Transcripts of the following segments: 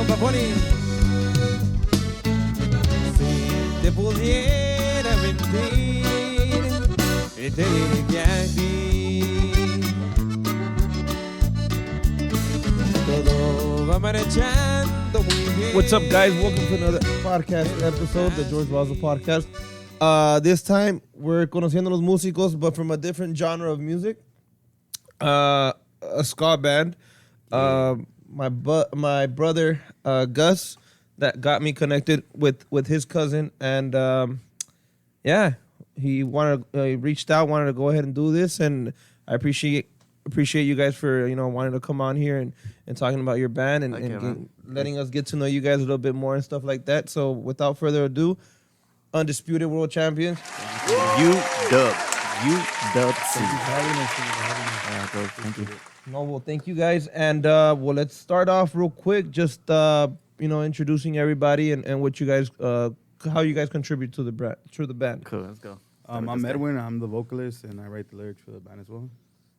Bad Bunny. Si te pudiera mentir, te diría aquí. Todo va marchando muy bien. What's up, guys? Welcome to another podcast episode, the Jorge Razo podcast. This time, we're Conociendo los Musicos, but from a different genre of music. A ska band. My brother Gus that got me connected with his cousin, and he reached out, wanted to go ahead and do this, and I appreciate you guys for wanting to come on here and talking about your band and letting us get to know you guys a little bit more and stuff like that. So without further ado, Undisputed World Champions. UW. Thank you. No, well, thank you guys, and let's start off real quick. Just introducing everybody and what you guys, how you guys contribute to the band. Cool, let's go. I'm Edwin. I'm the vocalist, and I write the lyrics for the band as well.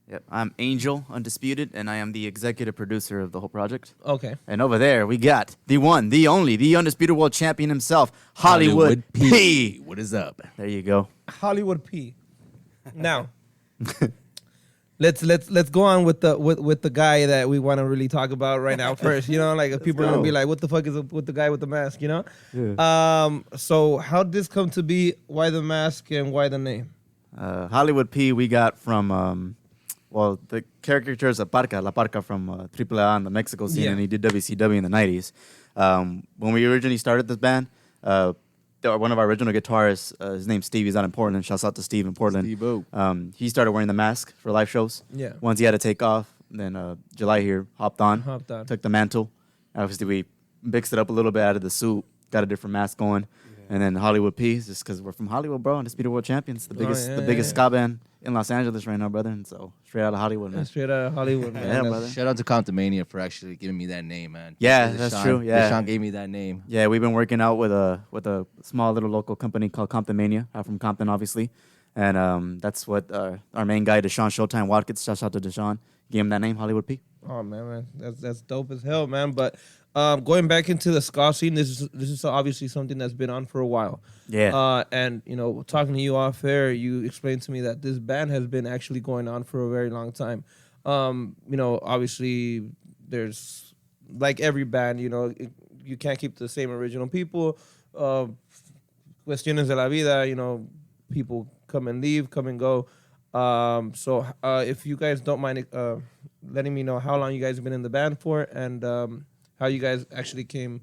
Yep, I'm Angel, Undisputed, and I am the executive producer of the whole project. Okay. And over there, we got the one, the only, the Undisputed World Champion himself, Hollywood P. What is up? There you go. Hollywood P. Now, let's go on with the guy that we want to really talk about right now first. Like people are gonna be like, "What the fuck is up with the guy with the mask?" Yeah. So how did this come to be? Why the mask and why the name? Hollywood P. We got from the caricatures of La Parca from AAA in the Mexico scene, and he did WCW in the 90s. When we originally started this band, one of our original guitarists, his name's Steve, he's out in Portland. Shouts out to Steve in Portland. Steve-o. He started wearing the mask for live shows. Yeah. Once he had to take off, then July here hopped on, took the mantle. Obviously, we mixed it up a little bit, added the suit, got a different mask going. And then Hollywood P, just because we're from Hollywood, bro, Undisputed World Champions, the biggest ska band in Los Angeles right now, brother. And so straight out of Hollywood, man. Straight out of Hollywood, man. Yeah, brother. Shout out to Contamania for actually giving me that name, man. Yeah, that's true. Yeah, Sean gave me that name. Yeah, we've been working out with a small little local company called Comptomania, from Compton, obviously. And that's what our main guy, Deshaun Showtime Watkins, shout out to Deshaun, gave him that name, Hollywood P. Oh man, that's dope as hell, man. But going back into the ska scene, this is obviously something that's been on for a while. Yeah. And talking to you off air, you explained to me that this band has been actually going on for a very long time. Obviously there's, like every band, you can't keep the same original people. Cuestiones de la vida, people come and leave, come and go. So if you guys don't mind letting me know how long you guys have been in the band for, and how you guys actually came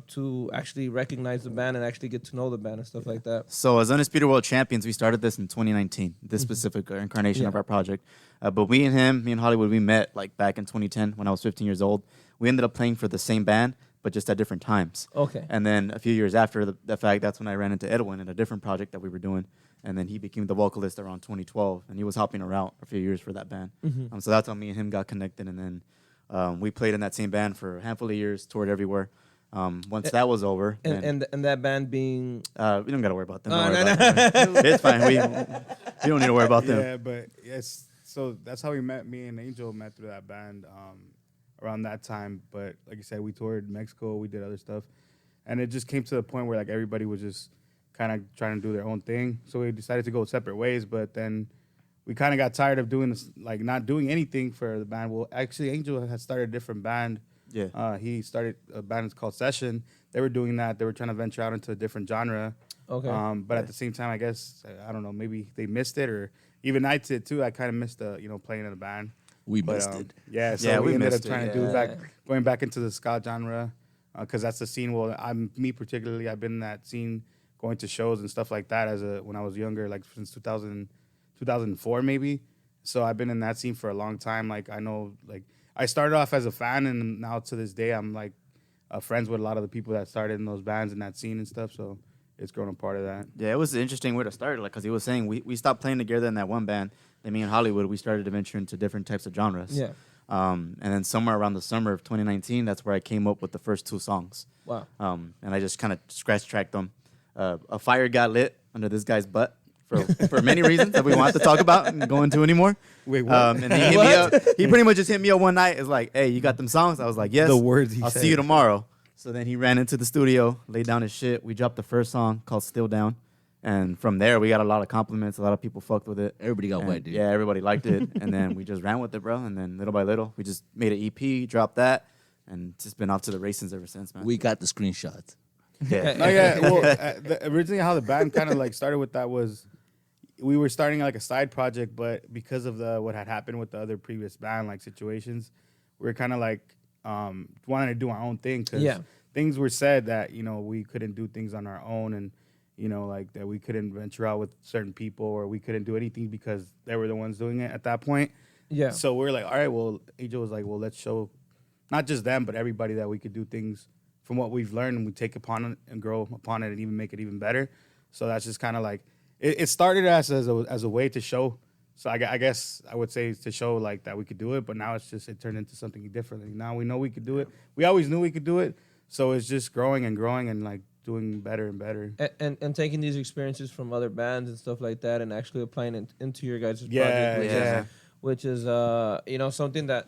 to actually recognize the band and actually get to know the band and stuff like that. So as Undisputed World Champions, we started this in 2019, this specific incarnation of our project. But me and Hollywood, we met like back in 2010 when I was 15 years old. We ended up playing for the same band, but just at different times. Okay. And then a few years after the fact, that's when I ran into Edwin in a different project that we were doing. And then he became the vocalist around 2012, and he was hopping around a few years for that band. So that's how me and him got connected, and then we played in that same band for a handful of years, toured everywhere. Once that was over, and that band being we don't gotta worry about them. It's fine. We don't need to worry about them. Yeah, but yes. So that's how we met. Me and Angel met through that band around that time. But like you said, we toured Mexico. We did other stuff, and it just came to the point where like everybody was just kind of trying to do their own thing. So we decided to go separate ways. But then we kind of got tired of doing this, like not doing anything for the band. Well, actually, Angel had started a different band. Yeah. He started a band called Session. They were doing that. They were trying to venture out into a different genre. Okay. But at the same time, I guess, I don't know, maybe they missed it, or even I did too. I kind of missed playing in a band. We missed it. Yeah, so we ended up missed it, trying to do going back into the ska genre, because that's the scene. Well, me particularly, I've been in that scene, going to shows and stuff like that when I was younger, like since 2004 maybe. So I've been in that scene for a long time. Like I know, like I started off as a fan, and now to this day, I'm like friends with a lot of the people that started in those bands and that scene and stuff. So it's grown a part of that. Yeah, it was an interesting way to start, like, because he was saying we stopped playing together in that one band. Then me and Hollywood, we started to venture into different types of genres. Yeah. And then somewhere around the summer of 2019, that's where I came up with the first two songs. Wow. And I just kind of scratch-tracked them. A fire got lit under this guy's butt. for many reasons that we want to talk about and go into anymore. Wait, what? And he hit me up. He pretty much just hit me up one night. It's like, hey, you got them songs? I was like, yes. The words he I'll said. see you tomorrow. So then he ran into the studio, laid down his shit. We dropped the first song called Still Down. And from there, we got a lot of compliments. A lot of people fucked with it. Everybody got And wet, dude. Yeah, everybody liked it. And then we just ran with it, bro. And then little by little, we just made an EP, dropped that, and just been off to the races ever since, man. We got the screenshots. yeah. No, yeah. Well, originally how the band kind of like started with that was we were starting like a side project, but because of what had happened with the other previous band like situations, we were kind of like wanting to do our own thing because things were said that we couldn't do things on our own and like that we couldn't venture out with certain people or we couldn't do anything because they were the ones doing it at that point. Yeah. So we were like, all right, well, Angel was like, well, let's show not just them, but everybody that we could do things from what we've learned and we take upon it and grow upon it and even make it even better. So that's just kind of like, it started as a way to show. So I guess I would say to show like that we could do it, but now it turned into something different. Now we know we could do it. We always knew we could do it. So it's just growing and like doing better and better. And taking these experiences from other bands and stuff like that and actually applying it into your guys' Yeah, project, which is something that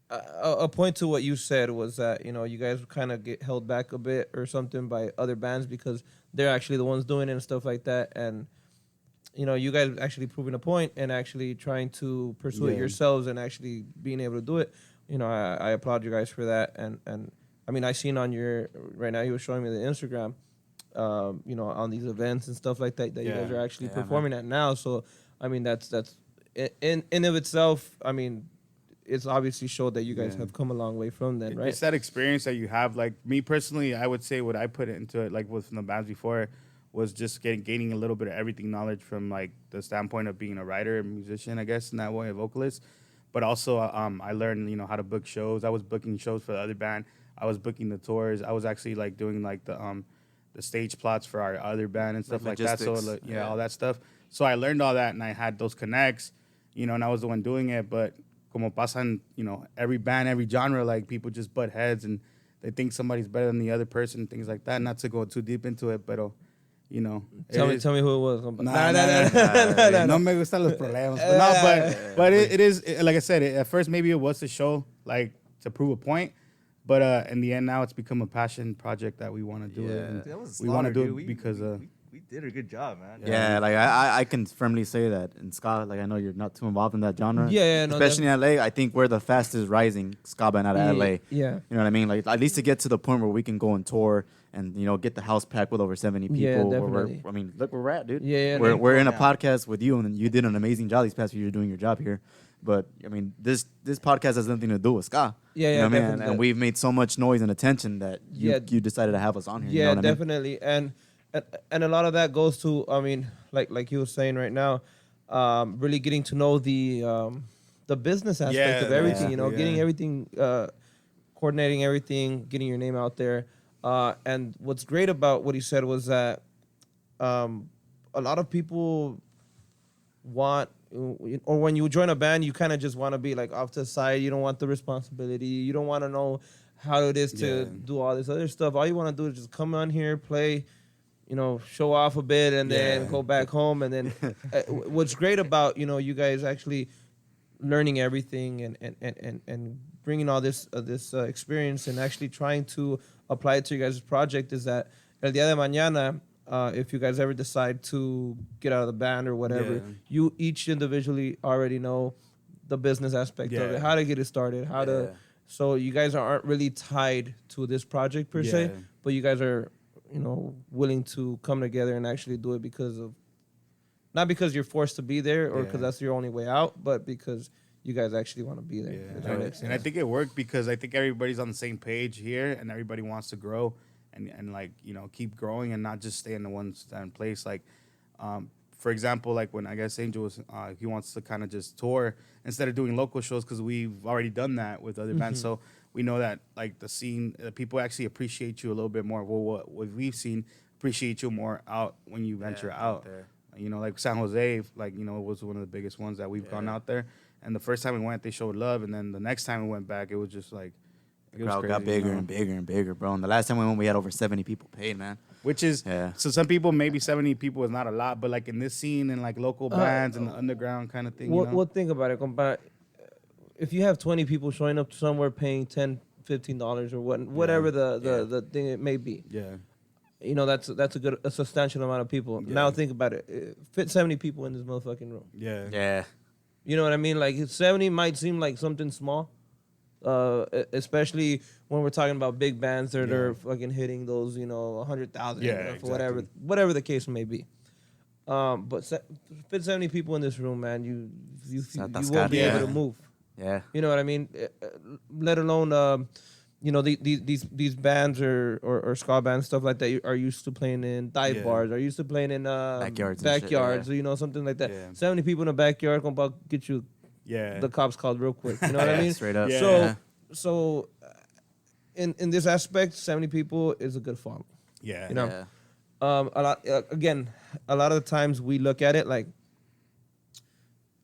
a point to what you said was that you guys kind of get held back a bit or something by other bands because they're actually the ones doing it and stuff like that, and you guys actually proving a point and actually trying to pursue it yourselves and actually being able to do it. I applaud you guys for that, and I mean, I seen on your right now you were showing me the Instagram, on these events and stuff like that you guys are actually performing at now. So I mean, that's in of itself. I mean, it's obviously showed that you guys have come a long way from then, right? It's that experience that you have. Like me personally, I would say what I put into it, like with the bands before, was just gaining a little bit of everything knowledge from like the standpoint of being a writer and musician, I guess, in that way, a vocalist. But also, I learned how to book shows. I was booking shows for the other band. I was booking the tours. I was actually like doing like the stage plots for our other band and stuff like that. So all that stuff. So I learned all that and I had those connects, and I was the one doing it. But como pasan, every band, every genre, like people just butt heads and they think somebody's better than the other person, things like that. Not to go too deep into it, but Tell me who it was. No me gustan los problemas. But it is like I said. At first, maybe it was to show like to prove a point. But in the end, now it's become a passion project that we want to do it. And we want to do it because we did a good job, man. Yeah, like I can firmly say that in ska. Like I know you're not too involved in that genre. Yeah, no, especially in LA. I think we're the fastest rising ska band out of LA. Yeah. You know what I mean? Like at least to get to the point where we can go on tour and get the house packed with over 70 people. Yeah, where definitely. I mean, look where we're at, dude. Yeah, we're in a podcast with you, and you did an amazing job these past few years doing your job here. But I mean, this podcast has nothing to do with ska. Yeah, you know what I mean? definitely. And we've made so much noise and attention that you decided to have us on here. Yeah, you know what definitely. And a lot of that goes to, I mean, like you were saying right now, really getting to know the business aspect of everything. Getting everything, coordinating everything, getting your name out there. And what's great about what he said was that a lot of people want, or when you join a band, you kind of just want to be like off to the side. You don't want the responsibility. You don't want to know how it is to do all this other stuff. All you want to do is just come on here, play, show off a bit, and then go back home. And then what's great about you guys actually learning everything and bringing all this experience and actually trying to apply it to you guys' project is that el día de mañana, if you guys ever decide to get out of the band or whatever, you each individually already know the business aspect of it, how to get it started, how to. So you guys aren't really tied to this project per se, but you guys are, willing to come together and actually do it because of, not because you're forced to be there or because that's your only way out, but because you guys actually want to be there. And I think it worked because I think everybody's on the same page here and everybody wants to grow. And like, keep growing and not just stay in the one stand place. Like, for example, like when I guess Angel was, he wants to kind of just tour instead of doing local shows because we've already done that with other bands. So we know that like the scene, people actually appreciate you a little bit more. Well, what we've seen, appreciate you more out when you venture out. There. Like San Jose, like, it was one of the biggest ones that we've gone out there. And the first time we went, they showed love. And then the next time we went back, it was just like, It was crowd got crazy, bigger you know? and bigger and bigger, bro. And the last time we went, we had over 70 people paid, man. Which is Yeah. so some people maybe 70 people is not a lot, but like in this scene and like local bands and the underground kind of thing. You know? Well, think about it, compa. If you have 20 people showing up somewhere paying $10, $15 or whatever the thing it may be, Yeah. you know, that's a substantial amount of people. Yeah. Now think about it. Fit 70 people in this motherfucking room. Yeah. Yeah. You know what I mean? Like 70 might seem like something small, especially when we're talking about big bands that are fucking hitting those, 100,000 Yeah, for whatever the case may be. But fit 70 people in this room, man, you won't be able to move. Yeah. You know what I mean? Let alone, these bands or ska bands, stuff like that, are used to playing in dive bars, are used to playing in Backyards, something like that. Yeah. 70 people in a backyard can about get you the cops called real quick. You know what I mean? Straight up. Yeah. So in this aspect, 70 people is a good follow. Yeah. You know? Yeah. A lot of the times we look at it like,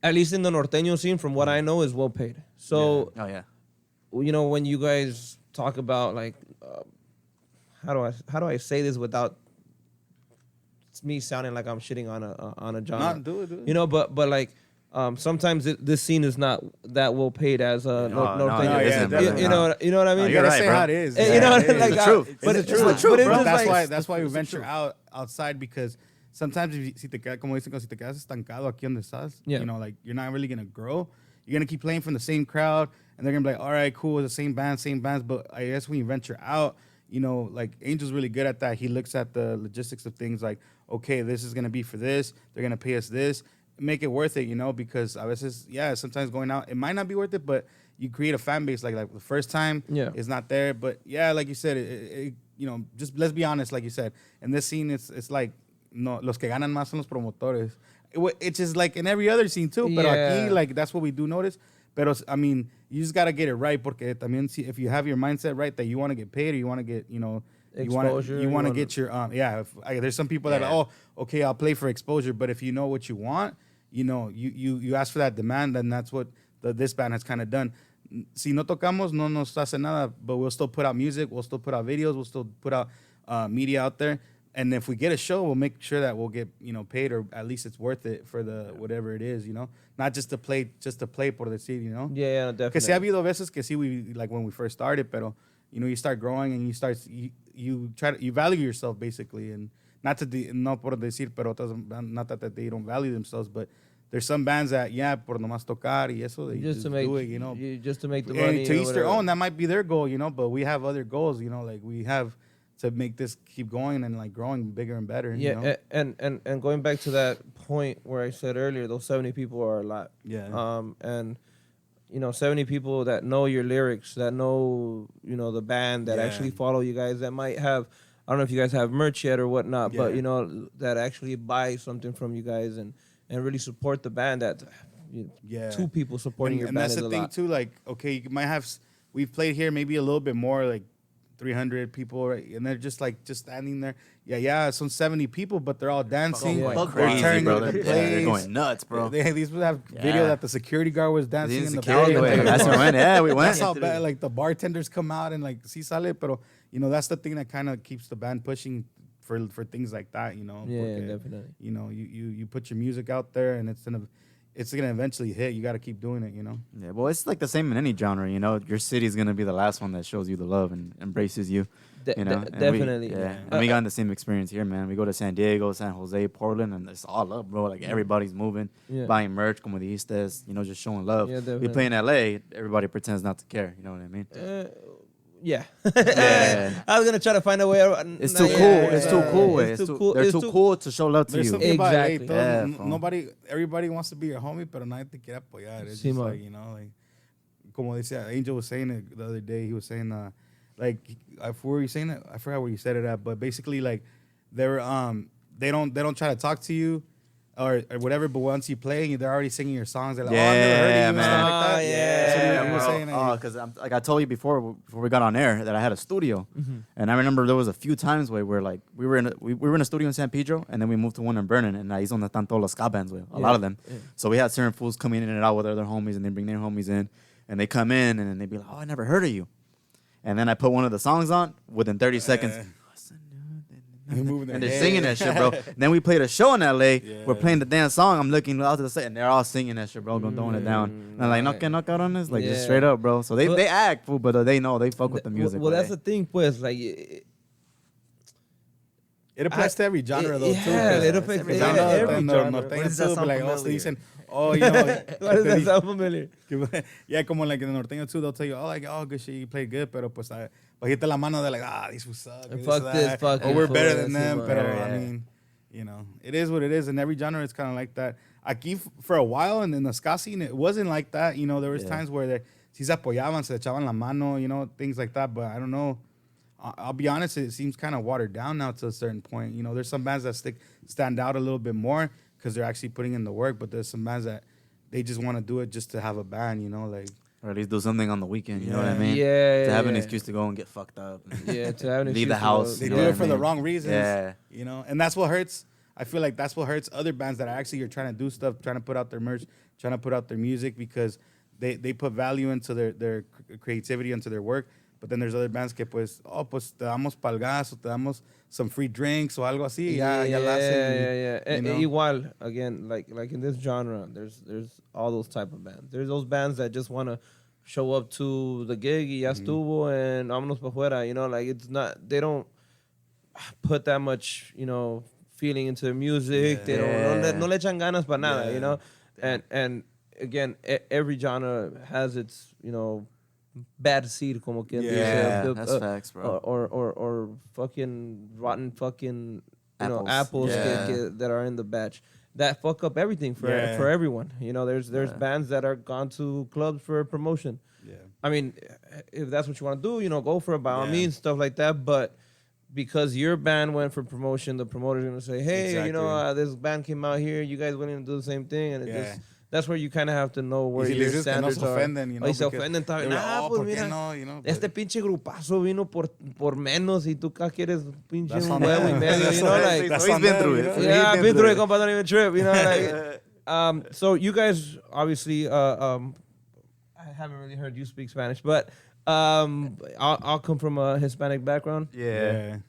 at least in the norteño scene, from what I know, is well paid. So, Oh, yeah. when you guys talk about like, how do I say this without it's me sounding like I'm shitting on a genre? Not do it. But like sometimes this scene is not that well paid as norteño. it isn't, brother. You know what I mean? You You're gotta right, say bro. how it is. You know what I mean? It's Like, the truth. but It's the it's truth. the truth, bro. That's why we venture outside because sometimes si te quedas estancado aquí donde estás, like you're not really gonna grow. You're gonna keep playing from the same crowd, and they're gonna be like, all right, cool, the same bands. But I guess when you venture out, like Angel's really good at that. He looks at the logistics of things like, okay, this is gonna be for this. They're gonna pay us this. Make it worth it, because a veces, sometimes going out, it might not be worth it, but you create a fan base like the first time is not there. But like you said, it, just let's be honest, like you said, in this scene, it's like, no, los que ganan más son los promotores. It's just like in every other scene too, but aquí, like, that's what we do notice. Pero, I mean, you just got to get it right, porque también, if you have your mindset right, that you want to get paid or you want to get, exposure, you want to get your, there's some people that are, okay, I'll play for exposure, but if you know what you want, you ask for that demand, and that's what this band has kind of done. Si no tocamos, no nos hace nada, but we'll still put out music, we'll still put out videos, we'll still put out media out there. And if we get a show, we'll make sure that we'll get, paid, or at least it's worth it for the whatever it is, not just to play por decir, Yeah, definitely. Because ha habido veces que sí, we like when we first started, pero you start growing and you value yourself basically, and not por decir, pero not that they don't value themselves, but there's some bands that por nomás tocar y eso, they just to make do it, just to make the money. And to each their whatever. own. That might be their goal, but we have other goals, like we have to make this keep going and like growing bigger and better. Yeah, and going back to that point where I said earlier, those 70 people are a lot. Yeah. And 70 people that know your lyrics, that know the band, that actually follow you guys, that might have, I don't know if you guys have merch yet or whatnot, but that actually buy something from you guys and really support the band. That two people supporting your and band that's is the a thing lot. too. Like, okay, you might have, we've played here maybe a little bit more, like 300 people, right? And they're just standing there. Some 70 people, but they're all dancing. Yeah. Crazy, turning bro. the They're plays. going nuts, bro. These people have video that the security guard was dancing in the Security back. guard. That's when we went. That's how bad. Like the bartenders come out and like si sale, pero that's the thing that kind of keeps the band pushing for things like that. Yeah, porque, definitely. You put your music out there and it's gonna eventually hit. You got to keep doing it. Yeah, well, it's like the same in any genre. Your city's gonna be the last one that shows you the love and embraces you. And Definitely. And we got the same experience here, man. We go to San Diego, San Jose, Portland, and it's all love, bro. Like everybody's moving, buying merch, como dijiste, just showing love. Yeah, we definitely. play in LA, everybody pretends not to care. You know what I mean? Yeah. Yeah. I was gonna try to find a way around. It's too cool. It's too cool. It's too cool. They're It's too cool to show love to There's you. something about it. Exactly. Yeah, Everybody wants to be your homie, pero nadie te quiere apoyar. It's just like, like, como decía, Angel was saying it the other day. He was saying, like, where were you saying it? I forgot where you said it at, but basically, like, they don't try to talk to you or whatever, but once you play, they're already singing your songs. They're like, oh, I've never heard of you, and stuff like that. yeah. So you were saying, because like I told you before we got on air that I had a studio, and I remember there was a few times where we're like we were in a studio in San Pedro, and then we moved to one in Vernon, and ahí donde están todos los ska bands, a lot of them. Yeah. So we had certain fools coming in and out with other homies, and they bring their homies in, and they come in and then they be like, oh, I never heard of you. And then I put one of the songs on. Within 30 seconds, Moving their and they're head. singing that shit, bro. Then we played a show in LA. Yeah. We're playing the damn song. I'm looking out to the side, and they're all singing that shit, bro. Throwing it down. And I'm like, no can knock out on this, like just Yeah. straight up, bro. So Well- they act, fool, but they know they fuck with the music. Well, but that's hey. the thing, pues. Like, It applies to every genre, though, yeah, too. it 'cause affects every every genre. genre. Norteño, Why does that too, sound but like, oh, familiar? dicen, oh, you know. Why does that sound familiar? Yeah, como like in the norteño too, they'll tell you, oh, like, oh, good shit, you played good, pero pues, bajita la mano, they're like, these will suck. And fuck this, fuck or it, we're fool, better than that's them, it, pero yeah, I yeah. mean, you know, it is what it is, and every genre is kind of like that. Aquí for a while, and in the ska scene, it wasn't like that. You know, there was Yeah. times where they sí se apoyaban, se echaban la mano, you know, things like that. But I don't know. I'll be honest, it seems kind of watered down now to a certain point. You know, there's some bands that stand out a little bit more because they're actually putting in the work, but there's some bands that they just want to do it just to have a band, you know, like. Or at least do something on the weekend, you know what I mean? Yeah, To have an yeah. excuse to go and get fucked up. Yeah, to have an Leave the excuse to house. They you do know it what for I the mean? wrong reasons. Yeah. You know, and that's what hurts. I feel like that's what hurts other bands that are actually you're trying to do stuff, trying to put out their merch, trying to put out their music because they put value into their creativity, into their work. But then there's other bands que pues, pues te damos palgas o te damos some free drinks o algo así. Ya la hacen. Yeah. You know? Igual, again, like in this genre, there's all those type of bands. There's those bands that just want to show up to the gig y ya estuvo and vámonos pa' fuera, you know, like it's not, they don't put that much, you know, feeling into their music. Yeah. They don't, no le echan ganas para nada, Yeah. you know? And again, every genre has its, you know, bad seed, como quien dice. Yeah, that's facts, bro. Or fucking rotten fucking, you know, apples Yeah. that are in the batch. That fuck up everything for Yeah. for everyone. You know, there's Yeah. bands that are gone to clubs for promotion. Yeah. I mean, if that's what you want to do, you know, go for it by all Yeah. means, stuff like that. But because your band went for promotion, the promoter's gonna say, "Hey, you know, Exactly. this band came out here. You guys willing to do the same thing?" And it Yeah. just that's where you kind of have to know where Y si your les dices que no standards se are. ofenden, you know, Y se because ofenden they're también. like, Ah, oh, pues ¿por qué mira, no? You know, este but- pinche grupazo vino por menos y tú acá quieres pinche That's un on huevo y them. medio, That's you know, on them. like. That's So he's on been them, through you it. know? So Yeah, I've he's been through it, compa, don't even trip, you know, like. So you guys obviously, I haven't really heard you speak Spanish, but I'll come from a Hispanic background. Yeah.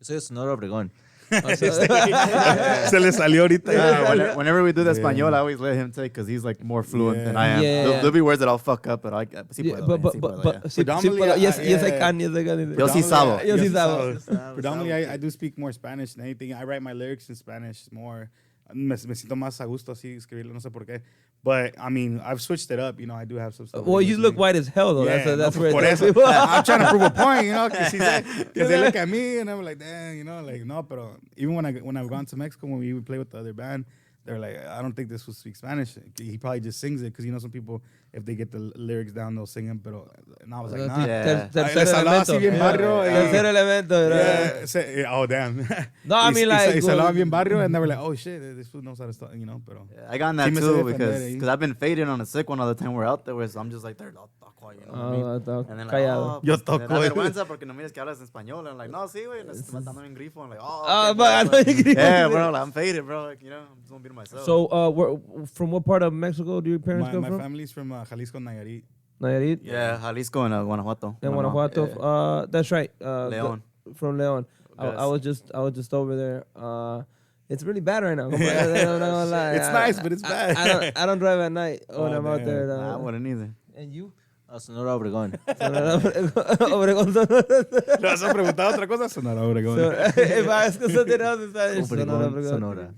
Soy de Sonora Obregón. Se le salió ahorita. Whenever we do the Yeah. español, I always let him take because he's like more fluent than I am. Yeah. There'll be words that I'll fuck up, but sí Yeah, puedo, sí puedo, yeah. sí, sí Predominantly, puedo. Yes, yeah. I can. Yes, I can. Yo sí sabo. Yo sí sabo. Predominantly, I do speak more Spanish than anything. I write my lyrics in Spanish more. Me siento más a gusto así escribirlo, no sé por qué. But, I mean, I've switched it up. You know, I do have some stuff. Well, you look white as hell, though. Yeah, That's no, where por that's eso. people. I'm trying to prove a point, you know, because they look at me and I'm like, damn, you know, like, no, pero even when I've gone to Mexico, when we would play with the other band, they're like, I don't think this will speak Spanish. He probably just sings it because, you know, some people, if they get the lyrics down, they'll sing them. Pero, and I was like, nah. Yeah. Tercer Les hablaba así elemento. bien barrio. Tercer elemento. Oh, damn. No, I mean, like, se hablaba bien barrio and they were like, oh, shit, this food knows how to start, you know, pero. Yeah, I got in Sí that me sé too defender because I've been fading on a sick one all the time we're out there, so I'm just like, they're all quiet, you know what I mean? And then like, Callado. Yo pues, me toco, da eh. vergüenza porque no miras que hablas español. And I'm like, no, sí, güey, les estás dando en grifo. I'm like, Ah, okay, but I bro, know you like, grifo. yeah, bro, like, I'm faded, bro. Like, you know, I'm just gonna be to myself. So, from what part of Mexico do your parents come My from? family's from Jalisco, Nayarit. Nayarit? yeah, Jalisco and Guanajuato. In Guanajuato. Yeah. That's right. León. From León. Yes. I was just over there. It's really bad right now. I'm not gonna lie. It's nice, but it's bad. I don't drive at night when Oh, I'm out damn. there. Nah, I wouldn't either. And you? Sonora Obregón. Obregón, Sonora. ¿Le vas a preguntar otra cosa? Sonora Obregón. If I ask something else, it's Spanish. Obregón, Sonora.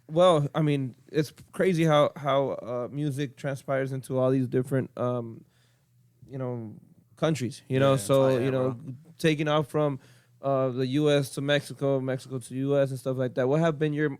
Well, I mean, it's crazy how music transpires into all these different, you know, countries. You know, Yeah. so Oh, yeah, you know, taking off from the U.S. to Mexico, Mexico to U.S. and stuff like that. What have been your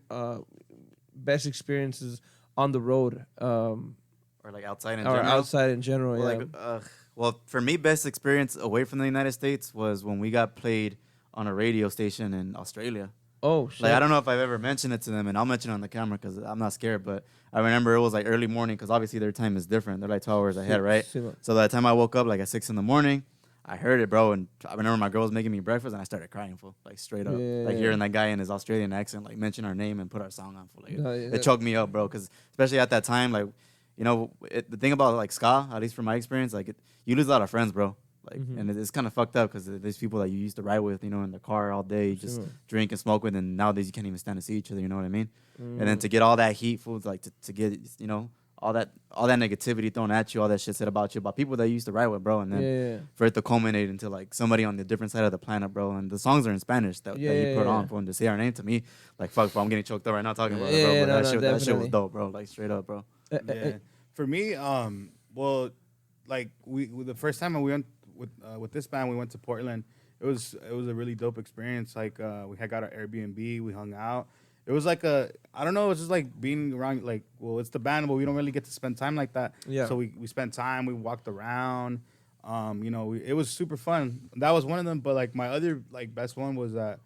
best experiences on the road, Or like outside in or general. outside in general? Well, Yeah. like, well, for me, best experience away from the United States was when we got played on a radio station in Australia. Oh shit! Like, I don't know if I've ever mentioned it to them, and I'll mention it on the camera because I'm not scared. But I remember it was like early morning because obviously their time is different. They're like 12 hours ahead, right? So by the time I woke up, like at 6 in the morning, I heard it, bro. And I remember my girl was making me breakfast, and I started crying, fool, like straight up. Like Yeah. hearing that guy in his Australian accent, like mention our name and put our song on, fool. Like, Yeah. it choked me up, bro. Because especially at that time, like, you know, the thing about like ska, at least from my experience, like you lose a lot of friends, bro. Like, and it's kind of fucked up because there's people that you used to ride with, you know, in the car all day, just drink and smoke with, and nowadays you can't even stand to see each other. You know what I mean? And then to get all that heat, foods like to get, you know, all that negativity thrown at you, all that shit said about you, about people that you used to ride with, bro, and then for it to culminate into like somebody on the different side of the planet, bro. And the songs are in Spanish that you put on for them to say our name to me, like fuck, bro, I'm getting choked up right now talking about it, bro. But that shit was dope, bro. Like straight up, bro. Yeah. For me, well, like the first time we went with this band, we went to Portland. It was a really dope experience. Like we had got our Airbnb, we hung out. It was like I don't know, it's just like being around, like, well, it's the band, but we don't really get to spend time like that. Yeah. So we spent time, we walked around. You know, it was super fun. That was one of them, but like my other like best one was that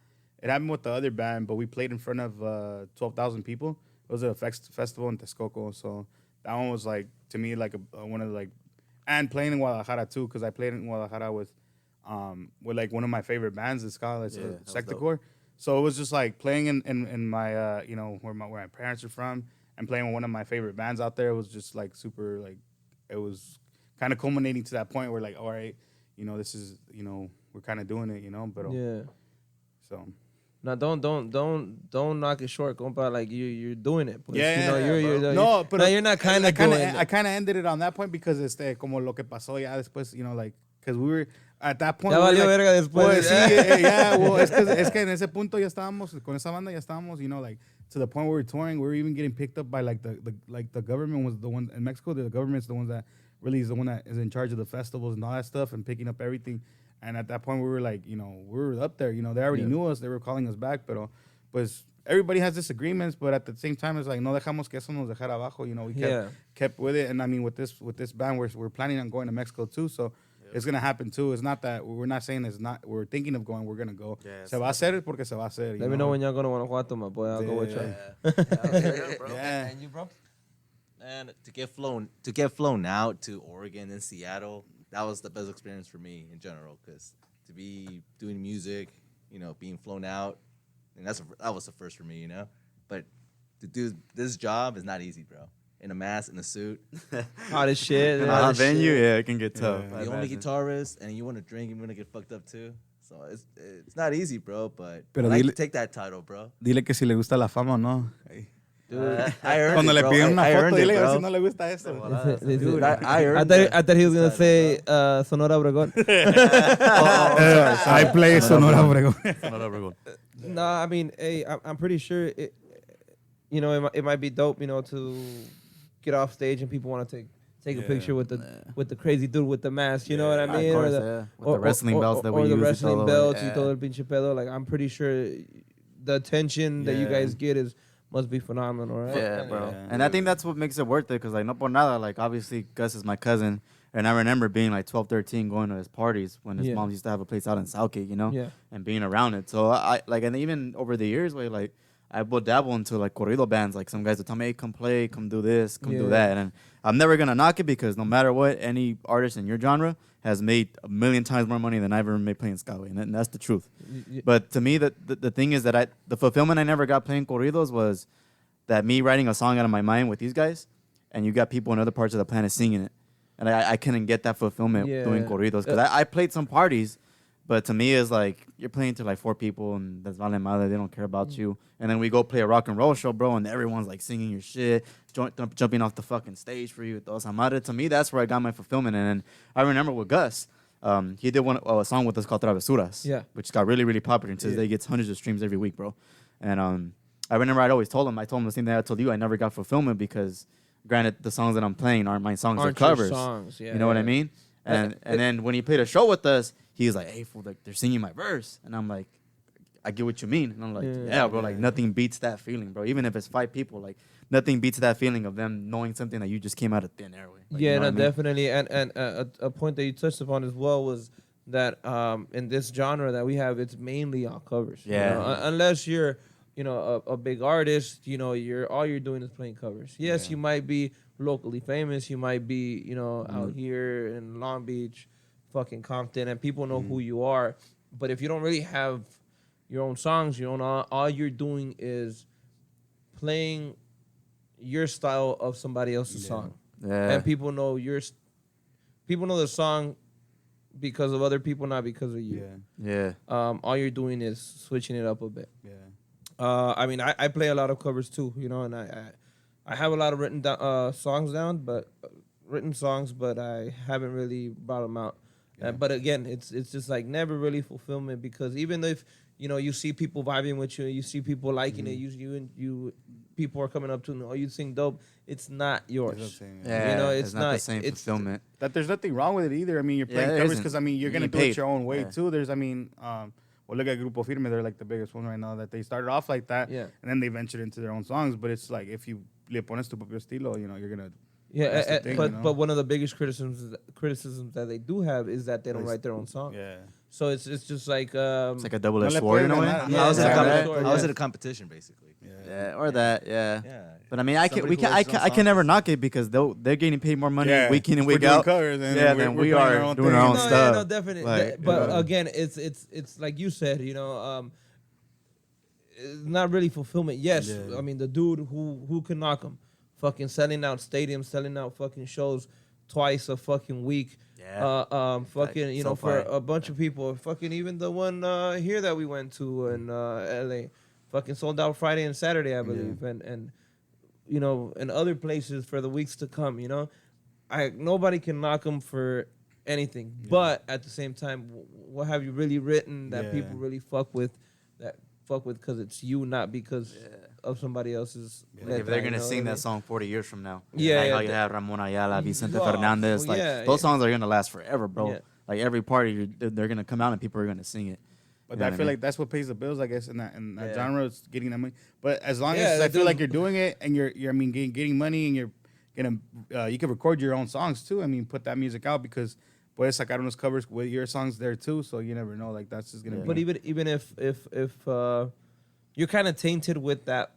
it happened with the other band, but we played in front of 12,000 people. It was a festival in Texcoco, so that one was like to me like one of the, like, and playing in Guadalajara too, because I played in Guadalajara with like one of my favorite bands. It's called Sectacore. So it was just like playing in my you know, where my parents are from, and playing with one of my favorite bands out there. It was just like super, like, it was kind of culminating to that point where like, all right, you know, this is, you know, we're kind of doing it, you know. But so. No, don't knock it short, compa. Like you're doing it. Pues. Yeah, you know, no, but you're not kind of doing it. I kind of ended it on that point because como lo que pasó ya después, you know, like, because we were at that point. Ya valió verga después. Yeah, well, es que en ese punto ya estábamos con esa banda, ya estábamos, you know, like, to the point where we're touring, we were even getting picked up by like the government was the one in Mexico. The government's the one that really is the one that is in charge of the festivals and all that stuff and picking up everything. And at that point, we were like, you know, we were up there. You know, they already knew us. They were calling us back. Pero, pues, everybody has disagreements. But at the same time, it's like, no dejamos que eso nos dejara abajo. You know, we kept with it. And I mean, with this band, we're planning on going to Mexico too. So it's going to happen too. It's not that, we're not saying it's not, we're thinking of going, we're going to go. Yeah, se va a hacer porque se va a hacer. Let me know when y'all going to Guanajuato, my boy. I'll go with you. Yeah. And you, bro? And to get flown out to Oregon and Seattle, that was the best experience for me in general, because to be doing music, you know, being flown out, and that was the first for me, you know. But to do this job is not easy, bro. In a mask, in a suit, hot as shit. In a hot venue, it can get tough. Yeah. The only guitarist, and you want to drink, and you want to get fucked up too. So it's not easy, bro. But I like to take that title, bro. Dile que si le gusta la fama o no. Dude, I earned Cuando it, le bro. piden una I foto, earned dile it, a ver bro. si no le gusta eso. Dude, I earned it. I thought he was going to say Sonora Obregón. I play Sonora Obregón. No, I mean, hey, I'm pretty sure it, you know, it might be dope, you know, to get off stage and people want to take a picture with the crazy dude with the mask, you know what I mean? Of course, with the wrestling belts that we use. Or the wrestling belts, y todo el pinche pedo. Like, I'm pretty sure the attention that you guys get must be phenomenal, right? Yeah, bro. And I think that's what makes it worth it, because, like, no por nada, like, obviously, Gus is my cousin, and I remember being, like, 12, 13, going to his parties when his mom used to have a place out in Southgate, you know? Yeah. And being around it. So, like, and even over the years, like, I would dabble into, like, corrido bands. Like, some guys would tell me, hey, come play, come do this, come do that. And I'm never going to knock it, because no matter what, any artist in your genre has made a million times more money than I've ever made playing ska. And that's the truth. But to me, the thing is that the fulfillment I never got playing corridos was that me writing a song out of my mind with these guys, and you got people in other parts of the planet singing it. And I couldn't get that fulfillment doing corridos. Because I played some parties, but to me, it's like, you're playing to like 4 people, and that's vale madre, they don't care about you. And then we go play a rock and roll show, bro, and everyone's like singing your shit, jumping off the fucking stage for you. To me, that's where I got my fulfillment. And then I remember with Gus, he did a song with us called Travesuras, which got really, really popular, and to this day gets hundreds of streams every week, bro. And I remember I told him the same thing I told you. I never got fulfillment because, granted, the songs that I'm playing aren't my songs, they're covers. Songs. Yeah, you know what I mean? And then when he played a show with us, he was like, hey, fool, like, they're singing my verse. And I'm like, I get what you mean. And I'm like, yeah, bro, like, nothing beats that feeling, bro. Even if it's 5 people, like, nothing beats that feeling of them knowing something that you just came out of thin air with. Like, yeah, you know definitely. And a point that you touched upon as well was that in this genre that we have, it's mainly all covers. Yeah. You know? Unless you're, you know, a big artist, you know, all you're doing is playing covers. Yes, you might be locally famous. You might be, you know, out here in Long Beach, fucking Compton, and people know who you are. But if you don't really have your own songs, all you're doing is playing your style of somebody else's song. Yeah. And people know the song because of other people, not because of you. Yeah. All you're doing is switching it up a bit. Yeah. I mean, I play a lot of covers too, you know, and I have a lot of songs down, but I haven't really brought them out. Yeah. But again, it's just like never really fulfillment, because even if you know you see people vibing with you, you see people liking it, you people are coming up to you, oh, you sing dope. It's not yours. It's not the same, Yeah, You know, it's not the same fulfillment. That there's nothing wrong with it either. I mean, you're playing there covers isn't. because I mean you're gonna You do paid. it your own way Yeah. too. There's well, look at Grupo Firme. They're like the biggest one right now. That they started off like that, Yeah. and then they ventured into their own songs. But it's like if you le pones tu propio estilo, you know, you're gonna. Yeah, That's the thing, but you know? but one of the biggest criticisms that they do have is that they don't They- write their own song. Yeah. So it's just like It's like a double-edged No le sword in a pueden way. ganar. Yeah, I was in a yeah. competition. I was in a competition basically. Yeah, or that. Yeah. Yeah. But I mean, I can Somebody who writes his own I can songs. never knock it because they're getting paid more money Yeah. week in and We're week doing out. covers and Yeah, we're then we playing our are own doing our thing. own no, stuff. Yeah, no, definitely. Like, But yeah. again, it's like you said, you know, it's not really fulfillment. Yes, Yeah. I mean the dude who can knock him, fucking selling out stadiums, selling out fucking shows twice a fucking week. Yeah. Fucking, you so know, for fire. a bunch of people, fucking even the one here that we went to in LA, fucking sold out Friday and Saturday, I believe, and you know, and other places for the weeks to come. You know, nobody can knock them for anything, but at the same time, what have you really written that Yeah. people really fuck with? That fuck with because it's you, not because of somebody else's. Like if they're gonna sing that song 40 years from now, Yeah, like yeah, how you have Ramon Ayala, Vicente Oh, Fernandez, like yeah, those yeah. songs are gonna last forever, bro. Yeah. Like every party, they're gonna come out and people are gonna sing it. But You know I what feel mean? like that's what pays the bills, I guess, in that Yeah. genre is getting that money. But as long Yeah, as I that feel like does- you're doing it and you're I mean getting money and you're gonna you can record your own songs too. I mean, put that music out because puedes sacar unos covers with your songs there too. So you never know. Like that's just gonna. Yeah. Be, But even if you're kind of tainted with that,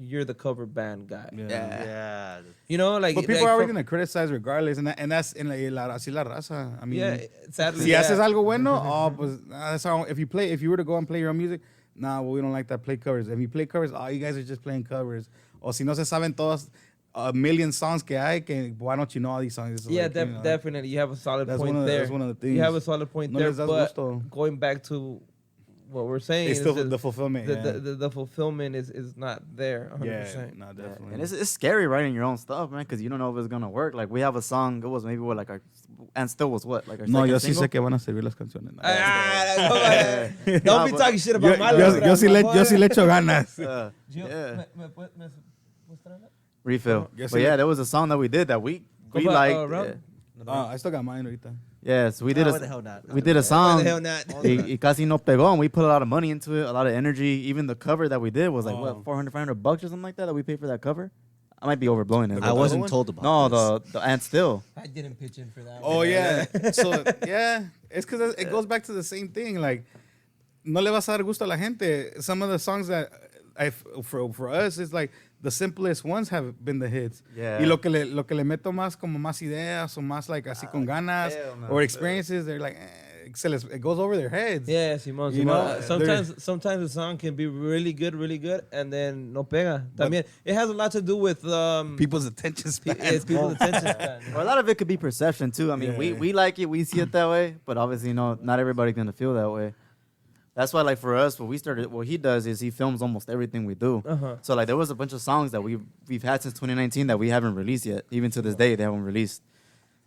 you're the cover band guy. yeah. Yeah. You know, like But people like are always from- gonna criticize regardless, and that's in así la raza. I mean, yeah, sadly, si yeah. haces algo bueno, oh, pues that's how. If you were to go and play your own music, nah, well, we don't like that. Play covers. If you play covers, oh, you guys are just playing covers. O si no se saben todos a million songs que hay, que why don't you know all these songs? It's Yeah, like, you know, definitely. You have a solid That's point one of the- there. that's one of the You have a things. solid point No there. les das But gusto. going back to what we're saying, It's is still that the fulfillment. the fulfillment is not there 100%. yeah, no, Yeah. definitely. And it's scary writing your own stuff, man, because you don't know if it's gonna work. Like we have a song, it was maybe what like our, and still was what like our no, second yo sí single? sé que van a servir las canciones. Don't Nah, be but- talking shit about my yo letras, sí my le boy. echo ganas. Yeah. Me- Refill. Yo sí But le- yeah, there was a song that we did that we Go back, liked. Rob. I still got mine ahorita. Yeah, so we did Why a the hell not? we did a Why song. the hell not? Y casi no pegó, and we put a lot of money into it, a lot of energy. Even the cover that we did was like what, 400, 500 bucks or something like that we paid for that cover. I might be overblowing it. I but- wasn't told about No, this. the and still. I didn't pitch in for that. Oh one. yeah. So yeah, it's because it goes back to the same thing. Like, no le vas a dar gusto a la gente. Some of the songs that for us is like the simplest ones have been the hits. Yeah. Y lo que le meto más como más ideas o más like así con ganas hell no. or experiences, they're like it goes over their heads. Yeah, Simón. You Simón. know, Sometimes the song can be really good, and then no pega. También, it has a lot to do with People's attention span. it's people's attention span. Or a lot of it could be perception too. I mean, Yeah. we like it, we see it that way, but obviously, not everybody's gonna feel that way. That's why, like for us, what he does is he films almost everything we do. Uh-huh. So like there was a bunch of songs that we've had since 2019 that we haven't released yet. Even to this day, they haven't released.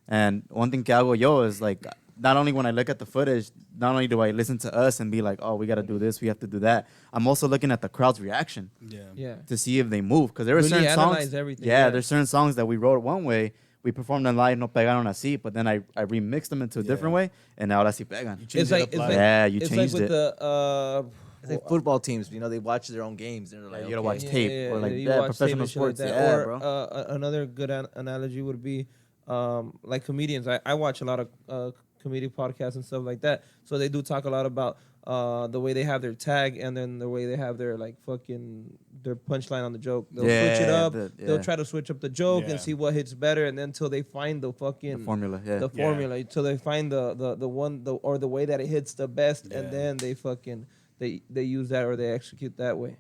And one thing que hago yo is like, not only when I look at the footage, not only do I listen to us and be like, oh, we got to do this, we have to do that. I'm also looking at the crowd's reaction Yeah. to see if they move. Because there were Really certain analyze songs. everything, Yeah, yeah. there's certain songs that we wrote one way. We performed them live, no pegaron así, but then I remixed them into a different way, and now ahora sí pegan. It's like Yeah, you it's changed like with it. the It's like football teams, they watch their own games. And they're like, You gotta okay. watch tape or like you that, watch professional tape and shit sports. like that. Yeah, Or, bro. Another good analogy would be like comedians. I watch a lot of comedic podcasts and stuff like that. So they do talk a lot about the way they have their tag and then the way they have their like fucking their punchline on the joke. They'll switch it Yeah, up. They'll try to switch up the joke Yeah. and see what hits better, and then until they find the fucking The formula, yeah. the formula, until they find the one or the way that it hits the best, Yeah. and then they fucking they use that or they execute that way.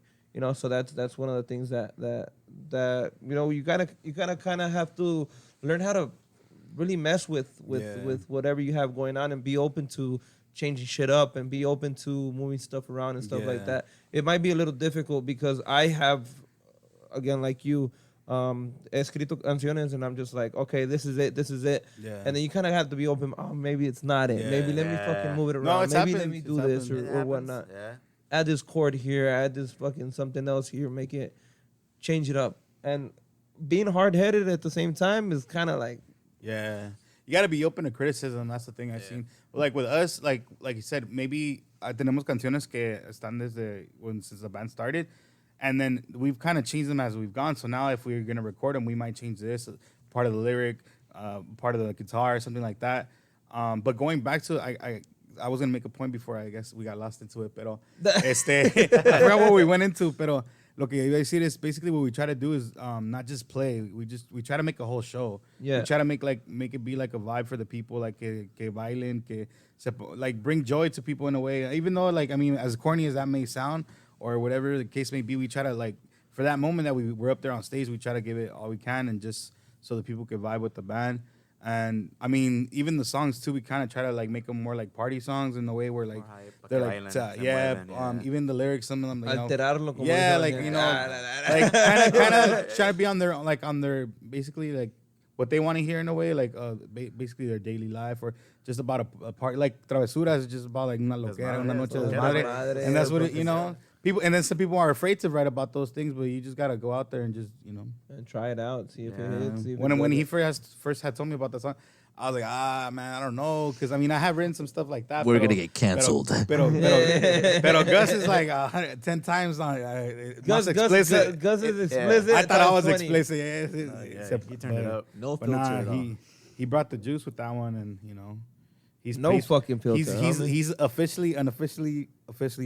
So that's one of the things that you gotta kind of have to learn how to really mess with whatever you have going on and be open to changing shit up and be open to moving stuff around and stuff like that. It might be a little difficult because I have, again, like you, escrito canciones and I'm just like, okay, this is it. Yeah. And then you kind of have to be open. Oh, maybe it's not it. Maybe let me fucking move it around. No, it's maybe let happened. me do this or whatnot. Yeah. Add this chord here, add this fucking something else here, make it, change it up. And being hard-headed at the same time is kind of like... Yeah. You got to be open to criticism. That's the thing I've seen. Like with us, like you said, maybe tenemos canciones que están desde since the band started. And then we've kind of changed them as we've gone. So now if we're going to record them, we might change this, part of the lyric, part of the guitar, something like that. But going back to, I was going to make a point before I guess we got lost into it. Pero, I forgot what we went into. Pero lo que iba a decir is basically what we try to do is not just play. We try to make a whole show. Yeah. We try to make it be like a vibe for the people, like que bailen, like bring joy to people in a way. Even though, like, I mean, as corny as that may sound, or whatever the case may be, we try to, like, for that moment that we're up there on stage, we try to give it all we can and just so that people can vibe with the band. And, I mean, even the songs, too, we kind of try to, like, make them more like party songs in the way where, like, they're like, even the lyrics, some of them, you know. Alterarlo, como like, you know, like, kind of try to be on their, basically, like, what they want to hear in a way, like, basically their daily life, or just about a party. Like, Travesuras is just about, like, una loquera, una noche de madre. And that's what it, you know. People, and then some people are afraid to write about those things, but you just gotta go out there and just, you know, and try it out, see if it hits. When he first had told me about the song, I was like, man, I don't know, because I mean I have written some stuff like that. We're gonna get canceled. Pero Gus is like 10 times on. Gus explicit. Gus is explicit. I thought I was explicit. He turned it up. No But filter at all. he brought the juice with that one, and you know, he's fucking filter. He's officially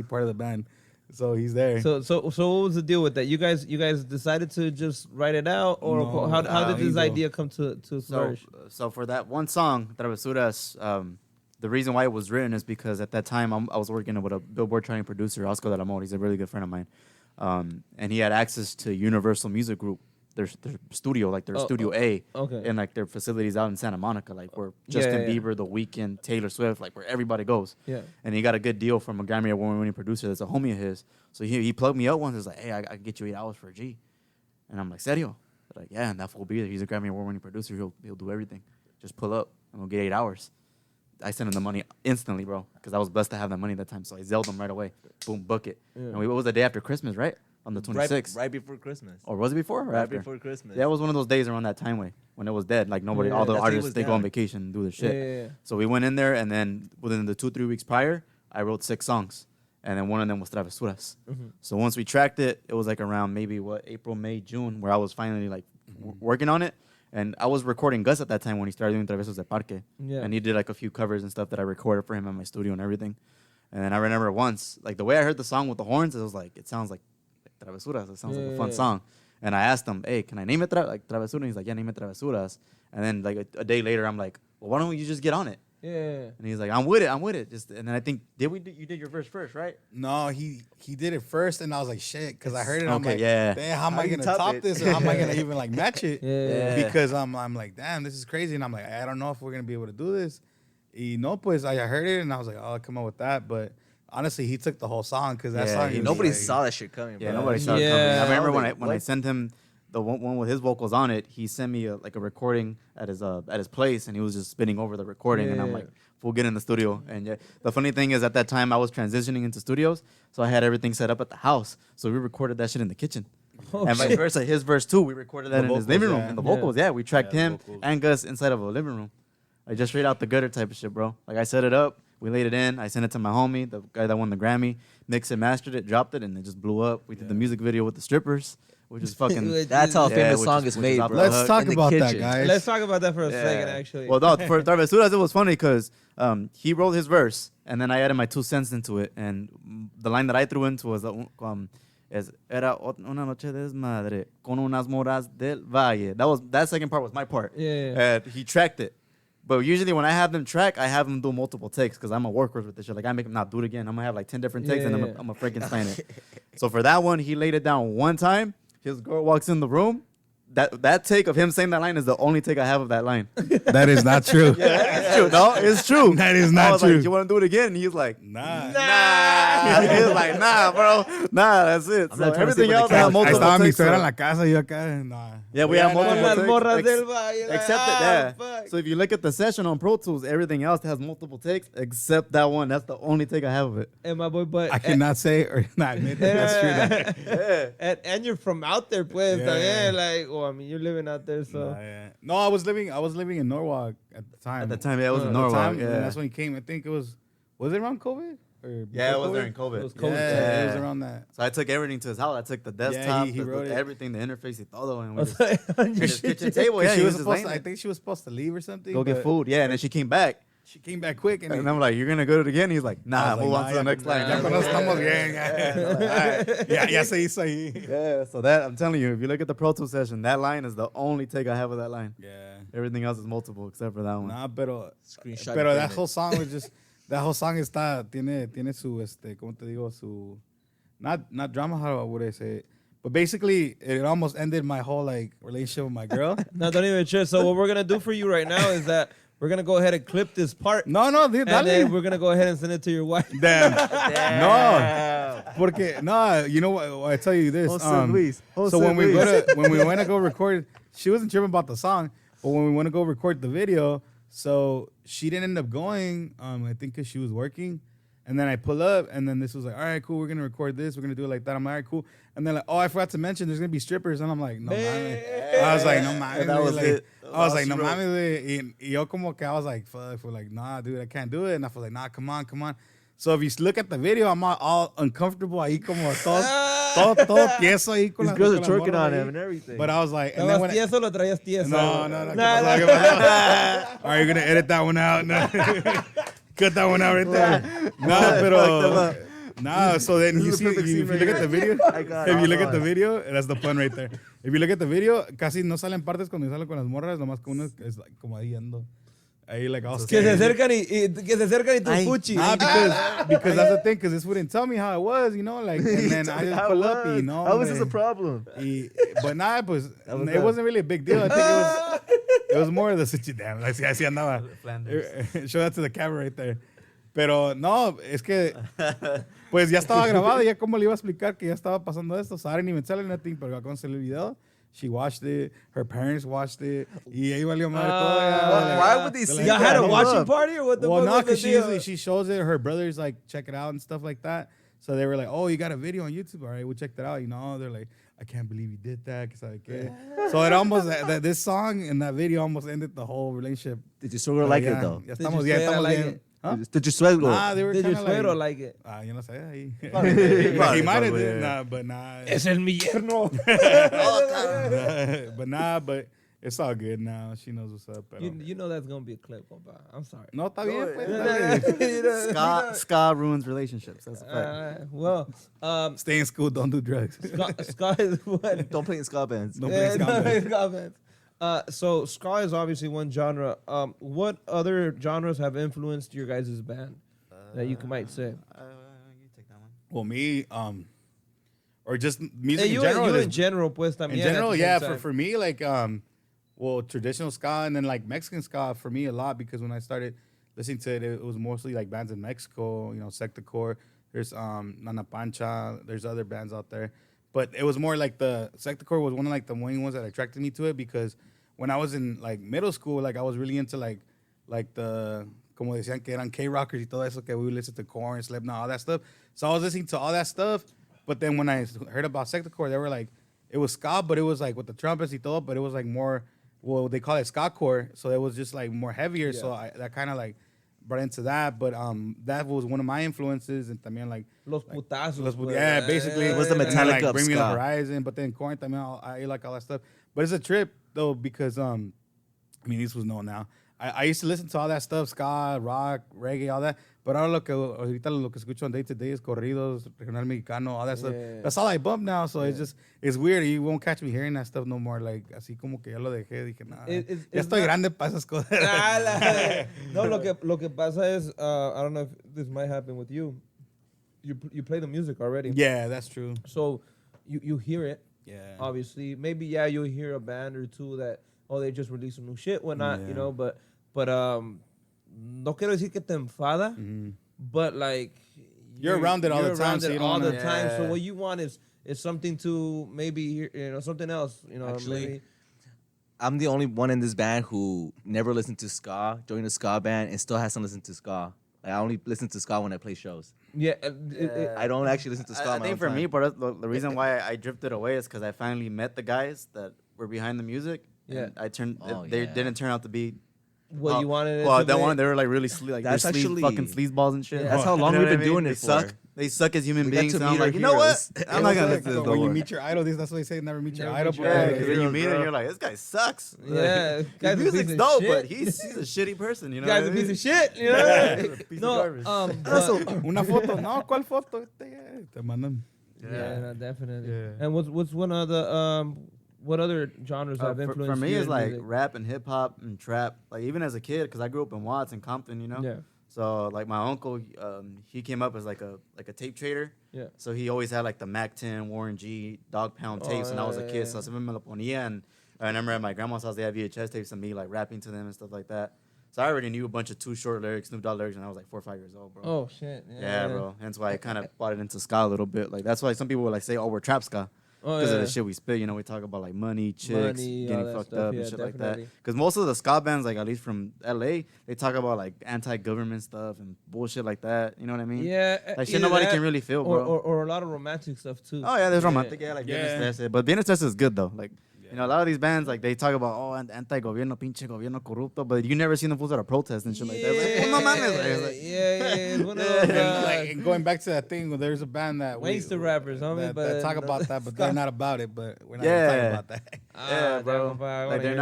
part of the band. So he's there. So what was the deal with that? You guys decided to just write it out, or No, how did this idea come to flourish? So for that one song, Travesuras, the reason why it was written is because at that time I was working with a Billboard charting producer, Oscar del Amor. He's a really good friend of mine, and he had access to Universal Music Group, their studio, like their Studio A, and like their facilities out in Santa Monica, like where Justin Bieber, The Weeknd, Taylor Swift, like where everybody goes. Yeah. And he got a good deal from a Grammy Award-winning producer that's a homie of his. So he plugged me up once. He's like, hey, I can get you 8 hours for a G. And I'm like, serio? They're like, yeah, and that fool will be there. He's a Grammy Award-winning producer. He'll do everything. Just pull up and we'll get 8 hours. I sent him the money instantly, bro, because I was blessed to have that money at that time. So I zelled him right away. Boom, book it. Yeah. And it was the day after Christmas, right? On the 26th. Right before Christmas. Or was it before? Or after? Before Christmas. Yeah, it was one of those days around that time when it was dead. Like nobody, all the artists, they go on vacation and do their shit. Yeah. So we went in there, and then within the 2-3 weeks prior, I wrote 6 songs. And then one of them was Travesuras. Mm-hmm. So once we tracked it, it was like around maybe, April, May, June, where I was finally like working on it. And I was recording Gus at that time when he started doing Travesos de Parque. Yeah. And he did like a few covers and stuff that I recorded for him in my studio and everything. And then I remember once, like the way I heard the song with the horns, it was like, it sounds like Travesuras. It sounds like a fun song. And I asked him, hey, can I name it Travesuras? And he's like, yeah, name it Travesuras. And then like a day later, I'm like, well, why don't you just get on it? Yeah. And he's like, I'm with it. Just, and then I think, you did your verse first, right? No, he did it first, and I was like, shit, because I heard it. I'm like, damn, how am I gonna top this, or how am I gonna even like match it? Because I'm like, damn, this is crazy, and I'm like, I don't know if we're gonna be able to do this. Y no, pues I heard it, and I was like, oh, I'll come up with that, but. Honestly, he took the whole song because that song. Nobody saw that shit coming. Yeah, nobody saw it coming. I remember when I sent him the one with his vocals on it, he sent me a recording at his place, and he was just spinning over the recording, and I'm like, we'll get in the studio. And the funny thing is, at that time, I was transitioning into studios, so I had everything set up at the house, so we recorded that shit in the kitchen. And vice versa, his verse too, we recorded that in his living room. And the vocals, we tracked him and Gus inside of a living room, like just straight out the gutter type of shit, bro. Like I set it up. We laid it in. I sent it to my homie, the guy that won the Grammy. Mixed it, mastered it, dropped it, and it just blew up. We did the music video with the strippers, which is fucking... That's how a famous song is made, bro. Let's talk about that, guys. Let's talk about that for a second, actually. Well, no, for Travesuras, it was funny because he wrote his verse, and then I added my 2 cents into it. And the line that I threw into was... Era una noche desmadre con unas moras del valle. That second part was my part. Yeah. He tracked it. But usually when I have them track, I have them do multiple takes because I'm a workhorse with this shit. Like I make them not do it again. I'm gonna have like 10 different takes and I'm a freaking sign it. So for that one, he laid it down one time. His girl walks in the room, that take of him saying that line is the only take I have of that line. That is not true. It's true. No, it's true. That is I not was true. like, you want to do it again? And he's like, Nah. He was like, nah, bro. Nah, that's it. I'm So not trying to everything sleep with else the I have couch. Ahí multiple estaba mi takes. suegra en So- la casa y yo acá, nah. Yeah, we have Con multiple las takes. morras del valle. Except like, that, fuck. So if you look at the session on Pro Tools, everything else has multiple takes except that one. That's the only take I have of it. And my boy, but I cannot say or not admit that that's true. and you're from out there, pues, Yeah. también, like, well, I mean, you're living out there, so. Nah, yeah. No, I was living in Norwalk at the time. At the time, yeah, it was in At the Norwalk. time, Yeah, and that's when he came. I think it was it around COVID? Or yeah, it before was during It COVID. was Yeah, COVID. it was around that. So I took everything to his house. I took the desktop, he wrote it. everything, the interface, y todo, and we just On in your his shit. kitchen table. Yeah, she he was was just supposed laying to, I there. think she was supposed to leave or something. Go get but food. Yeah, and then she came back. She came back quick, and And I'm like, you're going to go to it again? He's like, I nah, was move like, on to the next line. Ya cuando estamos bien. Ya se hizo ahí. Yeah, so that, I'm telling you, if you look at the Pro Tools session, that line is the only take I have of that line. Yeah. Everything else is multiple except for that one. Nah, pero Screenshot pero it, that man. whole song was just that whole song tiene su ¿cómo te digo? Su not drama, how would I say it? But basically it almost ended my whole like relationship with my girl. No, don't even trip. So what we're gonna do for you right now is that we're gonna go ahead and clip this part, No, dude, and then dale. we're gonna go ahead and send it to your wife. Damn. No. Porque no, you know what? I tell you this. So when we went to go record, she wasn't tripping about the song, but when we went to go record the video, so she didn't end up going. I think because she was working. And then I pull up, and then this was like, all right, cool, we're gonna record this, we're gonna do it like that. I'm like, all right, cool. And then like, oh, I forgot to mention there's gonna be strippers, and I'm like, no mames. I was like, no mames. that was like, it. I was like, no She wrote. mames. Y yo como que I was like, fuck, for like, nah, dude, I can't do it. And I was like, nah, come on. So if you look at the video, I'm all uncomfortable ahí como todo tieso ahí con These las- girls are con las twerking morras on ahí. him and everything. But I was like, and then ¿Estabas when I, tieso o lo traías tieso? no, Nah, ¿qué pasó? Are you gonna edit that one out? No. Cut that one out right there. No, pero no. So then you see, if you look at the video, if you look at the video, that's the pun right there. If you look at the video, casi no salen partes cuando salen con las morras, nomás que uno es like, como ahí ando. Ahí like all Que se scared. acercan que se acercan y tu fuchi. Nah, because that's the thing, because this wouldn't tell me how it was, you know, like, and then I just pull up, you know. How is this a problem? But nah, pues, was it that. wasn't really a big deal. I think it was more of the situation. Damn, así andaba. Show that to the camera right there. Pero no, es que, pues ya estaba grabado, ya como le iba a explicar que ya estaba pasando esto. So I didn't even tell her nothing, pero cuando salió el video, she watched it, her parents watched it, y ahí valió madre todo. ya, why like, would they they're see like, Y'all had a Hold watching up. party or what the well, fuck no, was because the deal? she shows it. Her brothers like check it out and stuff like that. So they were like, "Oh, you got a video on YouTube? All right, we checked it out." You know, they're like, "I can't believe you did that." So it almost this song and that video almost ended the whole relationship. Did your suegro like yeah, it though? Ya Did estamos you say I estamos like bien. it? Huh? Did your suegro? Nah, they were Did your kind of suegro like. like it? You know, say ahí. Probably, He might have probably, did, yeah. but nah. Es el mi yerno. But nah, but it's all good now. She knows what's up. Pero. You know that's gonna be a clip, compa. I'm sorry. No, está bien, pues. dale. Ska ruins relationships. That's a fact. Well, Stay in school, don't do drugs. ska is what? Don't play in ska bands. Don't play ska don't bands. play ska bands. So ska is obviously one genre. What other genres have influenced your guys' band that you might say? You take that one. Well, me, or just music You in general. in general, pues también. in at general, the yeah. same time. For me, like, well, traditional ska and then like Mexican ska for me a lot because when I started listening to it, it was mostly like bands in Mexico. You know, Sector Core. There's Nana Pancha. There's other bands out there, but it was more like the Sector Core was one of like the main ones that attracted me to it because when I was in like middle school, like I was really into like the como decían que eran K-rockers y todo eso que we would listen to Korn, Slipknot, all that stuff. So I was listening to all that stuff, but then when I heard about Sector Core, they were like, it was ska, but it was like with the trumpets y todo, but it was like more, well, they call it ska core, so it was just like more heavier. Yeah. So that kind of like brought into that, but that was one of my influences, and también like Los putazos. pues. yeah, basically. It was the And then, Metallica like, of Bring Me the ska. Horizon, but then Korn también, I like all that stuff. But it's a trip though because I mean this was known now. I used to listen to all that stuff, ska, rock, reggae, all that. But ahora ahorita lo que escucho on day to day is corridos, regional mexicano, all that stuff. Yeah. That's all I bump now, so it's weird. You won't catch me hearing that stuff no more. Like así como que ya lo dejé, dije nada. It's Ya estoy not- grande para esas cosas. No, lo que pasa es, I don't know if this might happen with you. You play the music already. Yeah, that's true. So you hear it, Yeah. Obviously, maybe you'll hear a band or two that they just released some new shit, whatnot, Yeah. you know. But no quiero decir que te enfada, but like You're around it all the time, so you don't all the wanna- time. So Yeah. what you want is something to maybe something else, Actually, maybe. I'm the only one in this band who never listened to ska, joined a ska band, and still hasn't listened to ska. Like, I only listen to ska when I play shows. Yeah, I don't actually listen to ska. I on my think own for time. me, but the reason why I drifted away is because I finally met the guys that were behind the music. Yeah. And I turned. Oh, they yeah. didn't turn out to be. what you wanted. It Well, to that be. one they were like really like That's they're actually- fucking sleazeballs and shit. Yeah. That's how long You know we've what been I mean? doing They it suck. for. They suck as human We got beings. to And I'm meet like, our you know what? heroes. I'm not gonna Like, listen to this no when you more. meet your idol, that's what they say. Never meet your Never idol. meet your bro. idol. Yeah, because then you Heroes, meet him, bro. you're like, this guy sucks. Yeah, His guy's a music's piece of dope, shit. but he's a shitty person. You know, Guy's what a I piece mean? of shit, you know. Yeah, piece of garbage. But- Una foto. No, ¿cuál foto? Te mandan. yeah, no, definitely. Yeah. And what's one of the what other genres have influenced for me, you it's in like music? rap and hip hop and trap. Like even as a kid, because I grew up in Watts and Compton, you know. Yeah. So like my uncle, he came up as like a tape trader. Yeah. So he always had like the Mac 10, Warren G, Dog Pound Oh, tapes when I was a yeah, kid. yeah. So siempre me lo ponía, and I remember at my grandma's house they had VHS tapes of me like rapping to them and stuff like that. So I already knew a bunch of Too Short lyrics, Snoop Dogg lyrics, and I was like 4 or 5 years old, bro. Oh shit. Yeah, bro. Hence why I kind of brought it into ska a little bit. Like that's why some people would like say, "Oh, we're trap ska," Oh, because yeah. of the shit we spit. You know, we talk about like money, chicks, Money, all getting that fucked stuff. up Yeah, and shit like definitely. that. Because most of the ska bands, like at least from LA, they talk about like anti-government stuff and bullshit like that. You know what I mean? Yeah. Like shit either nobody that can really feel, or, bro. or a lot of romantic stuff too. Oh yeah, there's romantic, yeah, like Yeah. Bien Estrés, but Bien Estrés is good though. Like you know, a lot of these bands like they talk about anti-gobierno, pinche gobierno corrupto, but you never see them fools at a protest and shit like that. It's like, "Oh, no mames." It's like, It's one of Yeah. those Like, and going back to that thing, there's a band that Wankster rappers, homie, that, but that talk no- about that, but they're not about it. But we're not Yeah. talking about that. yeah, bro. Like they're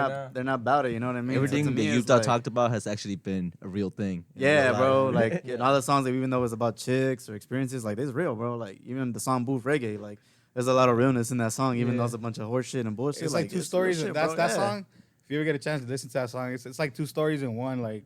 not about it. You know what I mean? Everything So to that me, you've it's like- talked about has actually been a real thing. in Yeah, real bro. life. Like and all the songs, that even though it's about chicks or experiences, like it's real, bro. Like even the song "Booth Reggae," like there's a lot of realness in that song, even though it's a bunch of horse shit and bullshit. It's like two real stories. shit, That's bro. that Yeah. song. If you ever get a chance to listen to that song, it's like two stories in one. Like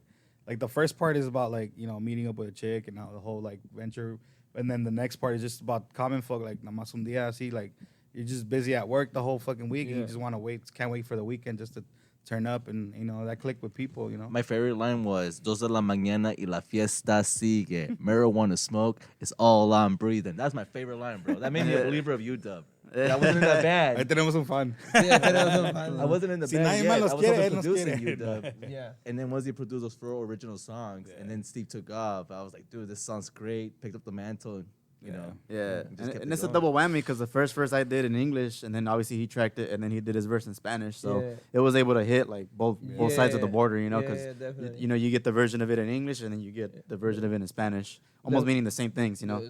the first part is about like meeting up with a chick and how the whole like venture, and then the next part is just about common folk like namas un día así, like you're just busy at work the whole fucking week and you Yeah. just want to can't wait for the weekend just to turn up and that click with people. My favorite line was "Dos de la mañana y la fiesta sigue. Marijuana smoke is all I'm breathing." That's my favorite line, bro. That made me a believer of UW. I wasn't in that Ahí band. tenemos un fan. I wasn't in the Si band nadie yet. más I los was quiere, also él nos producing quiere. UW. Yeah. And then once he produced those 4 original songs, and then Steve took off, I was like, dude, this sounds great. Picked up the mantle, and, you know. Yeah, just and, kept and it it's a going. double whammy because the first verse I did in English, and then obviously he tracked it, and then he did his verse in Spanish, so Yeah. it was able to hit like both sides of the Yeah. border, you know, Yeah, because yeah, definitely. you know you get the version of it in English, and then you get the version of it in Spanish, almost meaning the same things, you know.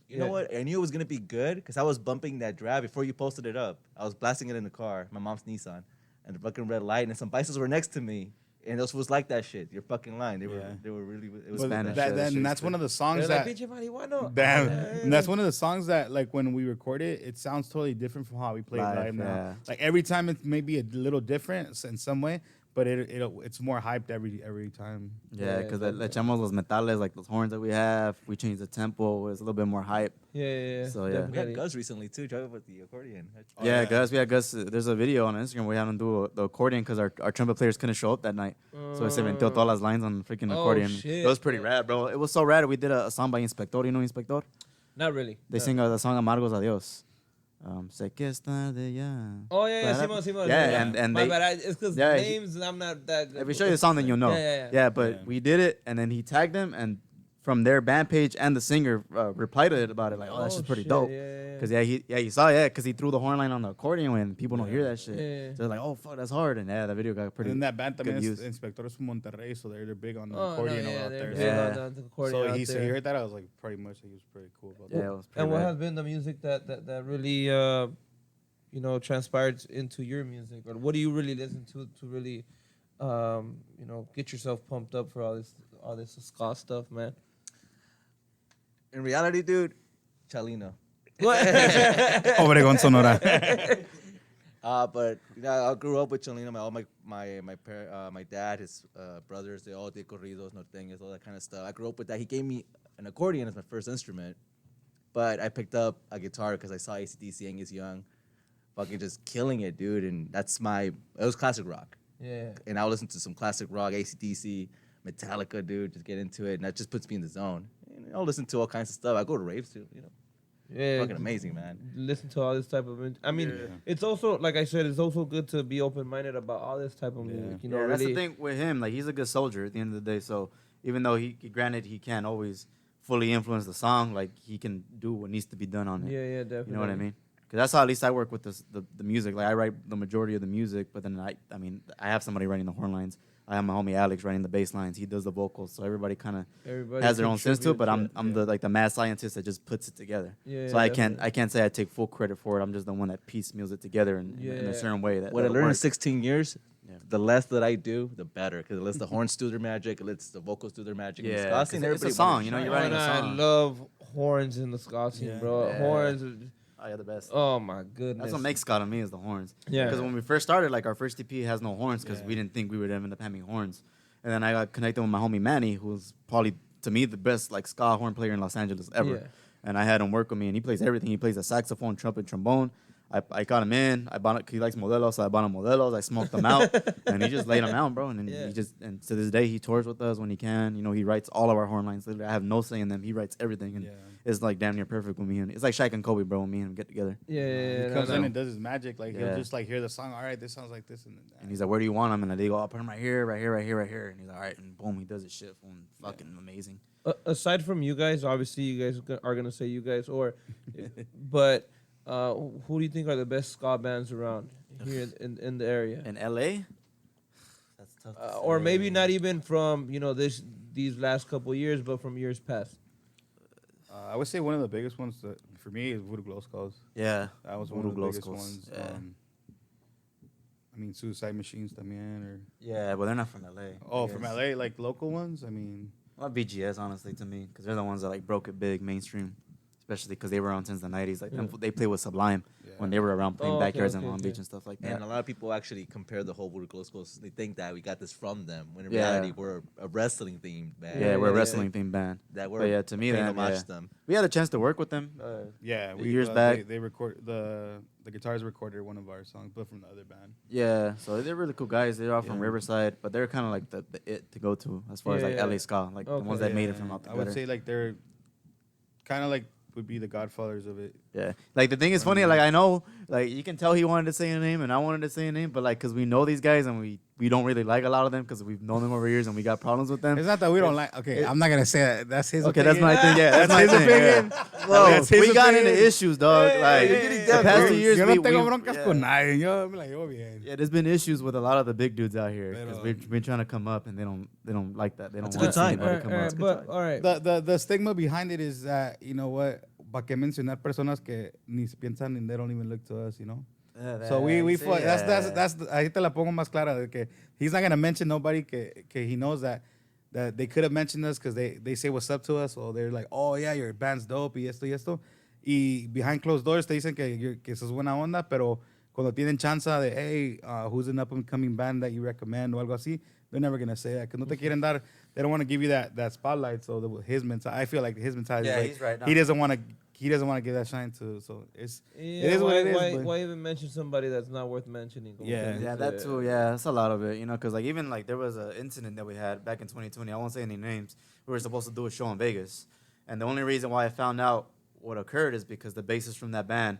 You know what? I knew it was gonna be good because I was bumping that drive before you posted it up. I was blasting it in the car, my mom's Nissan, and the fucking red light, and some bicycles were next to me, and those was like that shit. You're fucking lying. They were really. It was But Spanish. that- Yeah, that then shit's that's one good. of the songs They're that. like, "Pinche marihuano." Damn. Yeah. And that's one of the songs that, like, when we record it, it sounds totally different from how we play it Live, live now. yeah. Like, every time it may be a little different in some way, but it's more hyped every time. Yeah, because Yeah, le echamos los metales, like those horns that we have. We changed the tempo. It's a little bit more hype. Yeah. So, yeah. We had definitely. Gus recently too, driving with the accordion. Yeah, yeah. Gus. We had Gus. There's a video on Instagram where we had him do the accordion because our trumpet players couldn't show up that night. So se inventó todas las lines on the freaking Oh, accordion. shit. It was pretty rad, bro. It was so rad. We did a song by Inspector. You know Inspector? Not really. They sing the song Amargos Adios. Sé que es tarde ya. Oh yeah, But- Simon. Yeah, and My they. bad. It's because Yeah, names I'm not that good. If we show you the song, then you'll know. Yeah. but Yeah. we did it, and then he tagged them, and from their band page and the singer replied to it about it, like, "Oh, that's just pretty shit, dope." yeah. Cause you saw because he threw the horn line on the accordion when people don't hear that shit. Yeah. So they're like, "Oh fuck, that's hard," and yeah, the video got pretty. And then that band good también use. is Inspectores from Monterrey, so they're big on the Oh, no, accordion yeah, out they're there. big Yeah. on the accordion So out he there. heard that, I was like, pretty much, he was pretty cool about Yeah, that. it was pretty And what rad. has been the music that really transpired into your music, or what do you really listen to really get yourself pumped up for all this ska stuff, man? In reality, dude, Chalino. Obregón, Sonora. But I grew up with Chalino. My dad, his brothers, they all did corridos, norteños, all that kind of stuff. I grew up with that. He gave me an accordion as my first instrument, but I picked up a guitar because I saw AC/DC Angus Young fucking just killing it, dude. And it was classic rock. Yeah. And I'll listen to some classic rock, AC/DC, Metallica, dude. Just get into it, and that just puts me in the zone. And I'll listen to all kinds of stuff. I go to raves too, Yeah. Fucking amazing, man. Listen to all this type of. I mean, it's also like I said, it's also good to be open minded about all this type of music. You know, Yeah, that's really. the thing with him. Like, he's a good soldier at the end of the day. So even though granted, he can't always fully influence the song, like, he can do what needs to be done on it. Yeah, definitely. You know what I mean? Because that's how at least I work with the music. Like, I write the majority of the music, but then I have somebody writing the horn lines. I have my homie Alex writing the bass lines. He does the vocals. So everybody kind of has their own sense to it. But I'm the mad scientist that just puts it together. Yeah, so I can't say I take full credit for it. I'm just the one that piecemeals it together in a certain way. What I learned in 16 years, Yeah. the less that I do, the better. Because it lets the horns do their magic. It lets the vocals do their magic. Yeah, Ska scene, it's a everybody song, wanted to you know, shine. you're writing a I song. love horns in the ska scene, bro. Yeah. Horns. Oh, yeah, the best. Oh my goodness. That's what makes ska to me is the horns. Yeah. Because when we first started, like, our first EP has no horns because we didn't think we would end up having horns. And then I got connected with my homie Manny, who's probably, to me, the best, like, ska horn player in Los Angeles ever. Yeah. And I had him work with me, and he plays everything. He plays the saxophone, trumpet, trombone. I got him in. He likes modelos, so I bought him modelos. I smoked them out, and he just laid them out, bro. And then and to this day, he tours with us when he can. You know, he writes all of our horn lines. Literally, I have no say in them. He writes everything, and it's like damn near perfect when me and it's like Shaq and Kobe, bro. When me and him get together. Yeah. He comes in and does his magic. Like, he'll just, like, hear the song. All right, this sounds like this. And he's like, where do you want him? And they go, I'll put him right here, right here, right here, right here. And he's like, all right. And boom, he does his shit. Fucking amazing. Aside from you guys, obviously you guys are gonna say you guys, but who do you think are the best ska bands around here in the area? In LA? That's tough. To Or say. maybe not even from these last couple years, but from years past. I would say one of the biggest ones for me is Voodoo Glow Skulls. Yeah. That was one Voodoo of the Glow biggest Skulls, ones. yeah. I mean, Suicide Machines también, or Yeah, but they're not from LA. oh, from LA, like local ones. I mean, Well, BGS, honestly, to me, because they're the ones that like broke it big mainstream, especially because they were around since the '90s. Like they played with Sublime when they were around playing backyards in Long Beach and stuff like that. And a lot of people actually compare the whole Voodoo Glow Skulls. They think that we got this from them, when in reality we're a wrestling themed band. Yeah, we're a wrestling themed band. That But yeah, to me, paying then, homage to them. we had a chance to work with them. Years back. they record the guitars recorded one of our songs, but from the other band. Yeah, so they're really cool guys. They're all from Riverside, but they're kind of like the it to go to as far as like LA ska, like the ones that made it from out the I would gutter. say like they're kind of like would be the godfathers of it. Yeah, like the thing is funny. Like I know, like you can tell he wanted to say a name and I wanted to say a name, but like because we know these guys and we don't really like a lot of them because we've known them over years and we got problems with them. It's not that we don't like. Okay, I'm not gonna say that. That's his. Okay, opinion. that's my thing. Yeah, that's my his thing. opinion. Yeah. Bro, that's his we got opinion. into issues, dog. Like the past 2 years, Yo no we tengo broncas con yeah. nadie. Yo me la llevo bien. Yeah, there's been issues with a lot of the big dudes out here because Pero- we've been trying to come up and they don't like that. They don't It's a want good to see time. anybody come up. But all right. The stigma behind it is that, you know what, pa que mencionar personas que ni piensan and they don't even look to us, you know. So that's ahí te la pongo más clara de que he's not gonna mention nobody que he knows that they could have mentioned us because they say what's up to us, or they're like, oh yeah, your band's dope y esto y behind closed doors te dicen que sos buena onda, pero cuando tienen chance de hey, who's an up and coming band that you recommend o algo así, they're never gonna say that because no te quieren dar. They don't want to give you that spotlight. So his mentality, I feel like his mentality is like he's right. he doesn't want to give that shine to. So it is what it is. Why even mention somebody that's not worth mentioning? Yeah, that too. Yeah, that's a lot of it, you know, because like even like there was an incident that we had back in 2020. I won't say any names. We were supposed to do a show in Vegas, and the only reason why I found out what occurred is because the bassist from that band,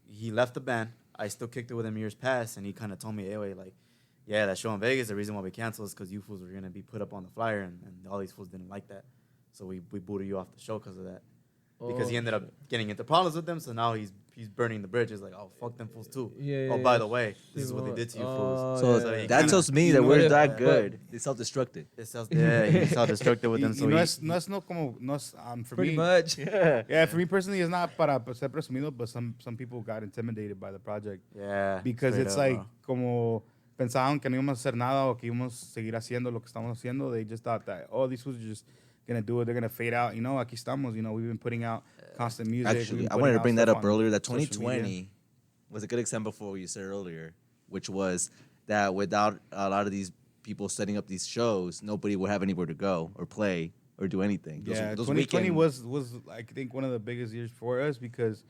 he left the band. I still kicked it with him years past, and he kind of told me, hey, wait, like, yeah, that show in Vegas, the reason why we canceled is because you fools were gonna be put up on the flyer, and all these fools didn't like that, so we booted you off the show because of that. Because he ended up getting into problems with them, so now he's burning the bridges. Like, oh, fuck them fools too. By the way, this is what they did to you fools. So he that kinda- tells me that we're that good. They self-destructed. he self-destructed with them. So no es como no es, for Pretty me. much. Yeah, for me personally, it's not para ser presumido, but some people got intimidated by the project yeah, because straight it's up, like bro. como pensaban que no íbamos a hacer nada o que íbamos a seguir haciendo lo que estamos haciendo. They just thought that these fools are just gonna do it. They're gonna fade out. You know, aquí estamos. You know, we've been putting out constant music. We've Actually, been I putting wanted to out bring that stuff up on earlier. That social media. 2020 was a good example for what you said earlier, which was that without a lot of these people setting up these shows, nobody would have anywhere to go or play or do anything. Yeah, Those 2020 weekend- was I think one of the biggest years for us because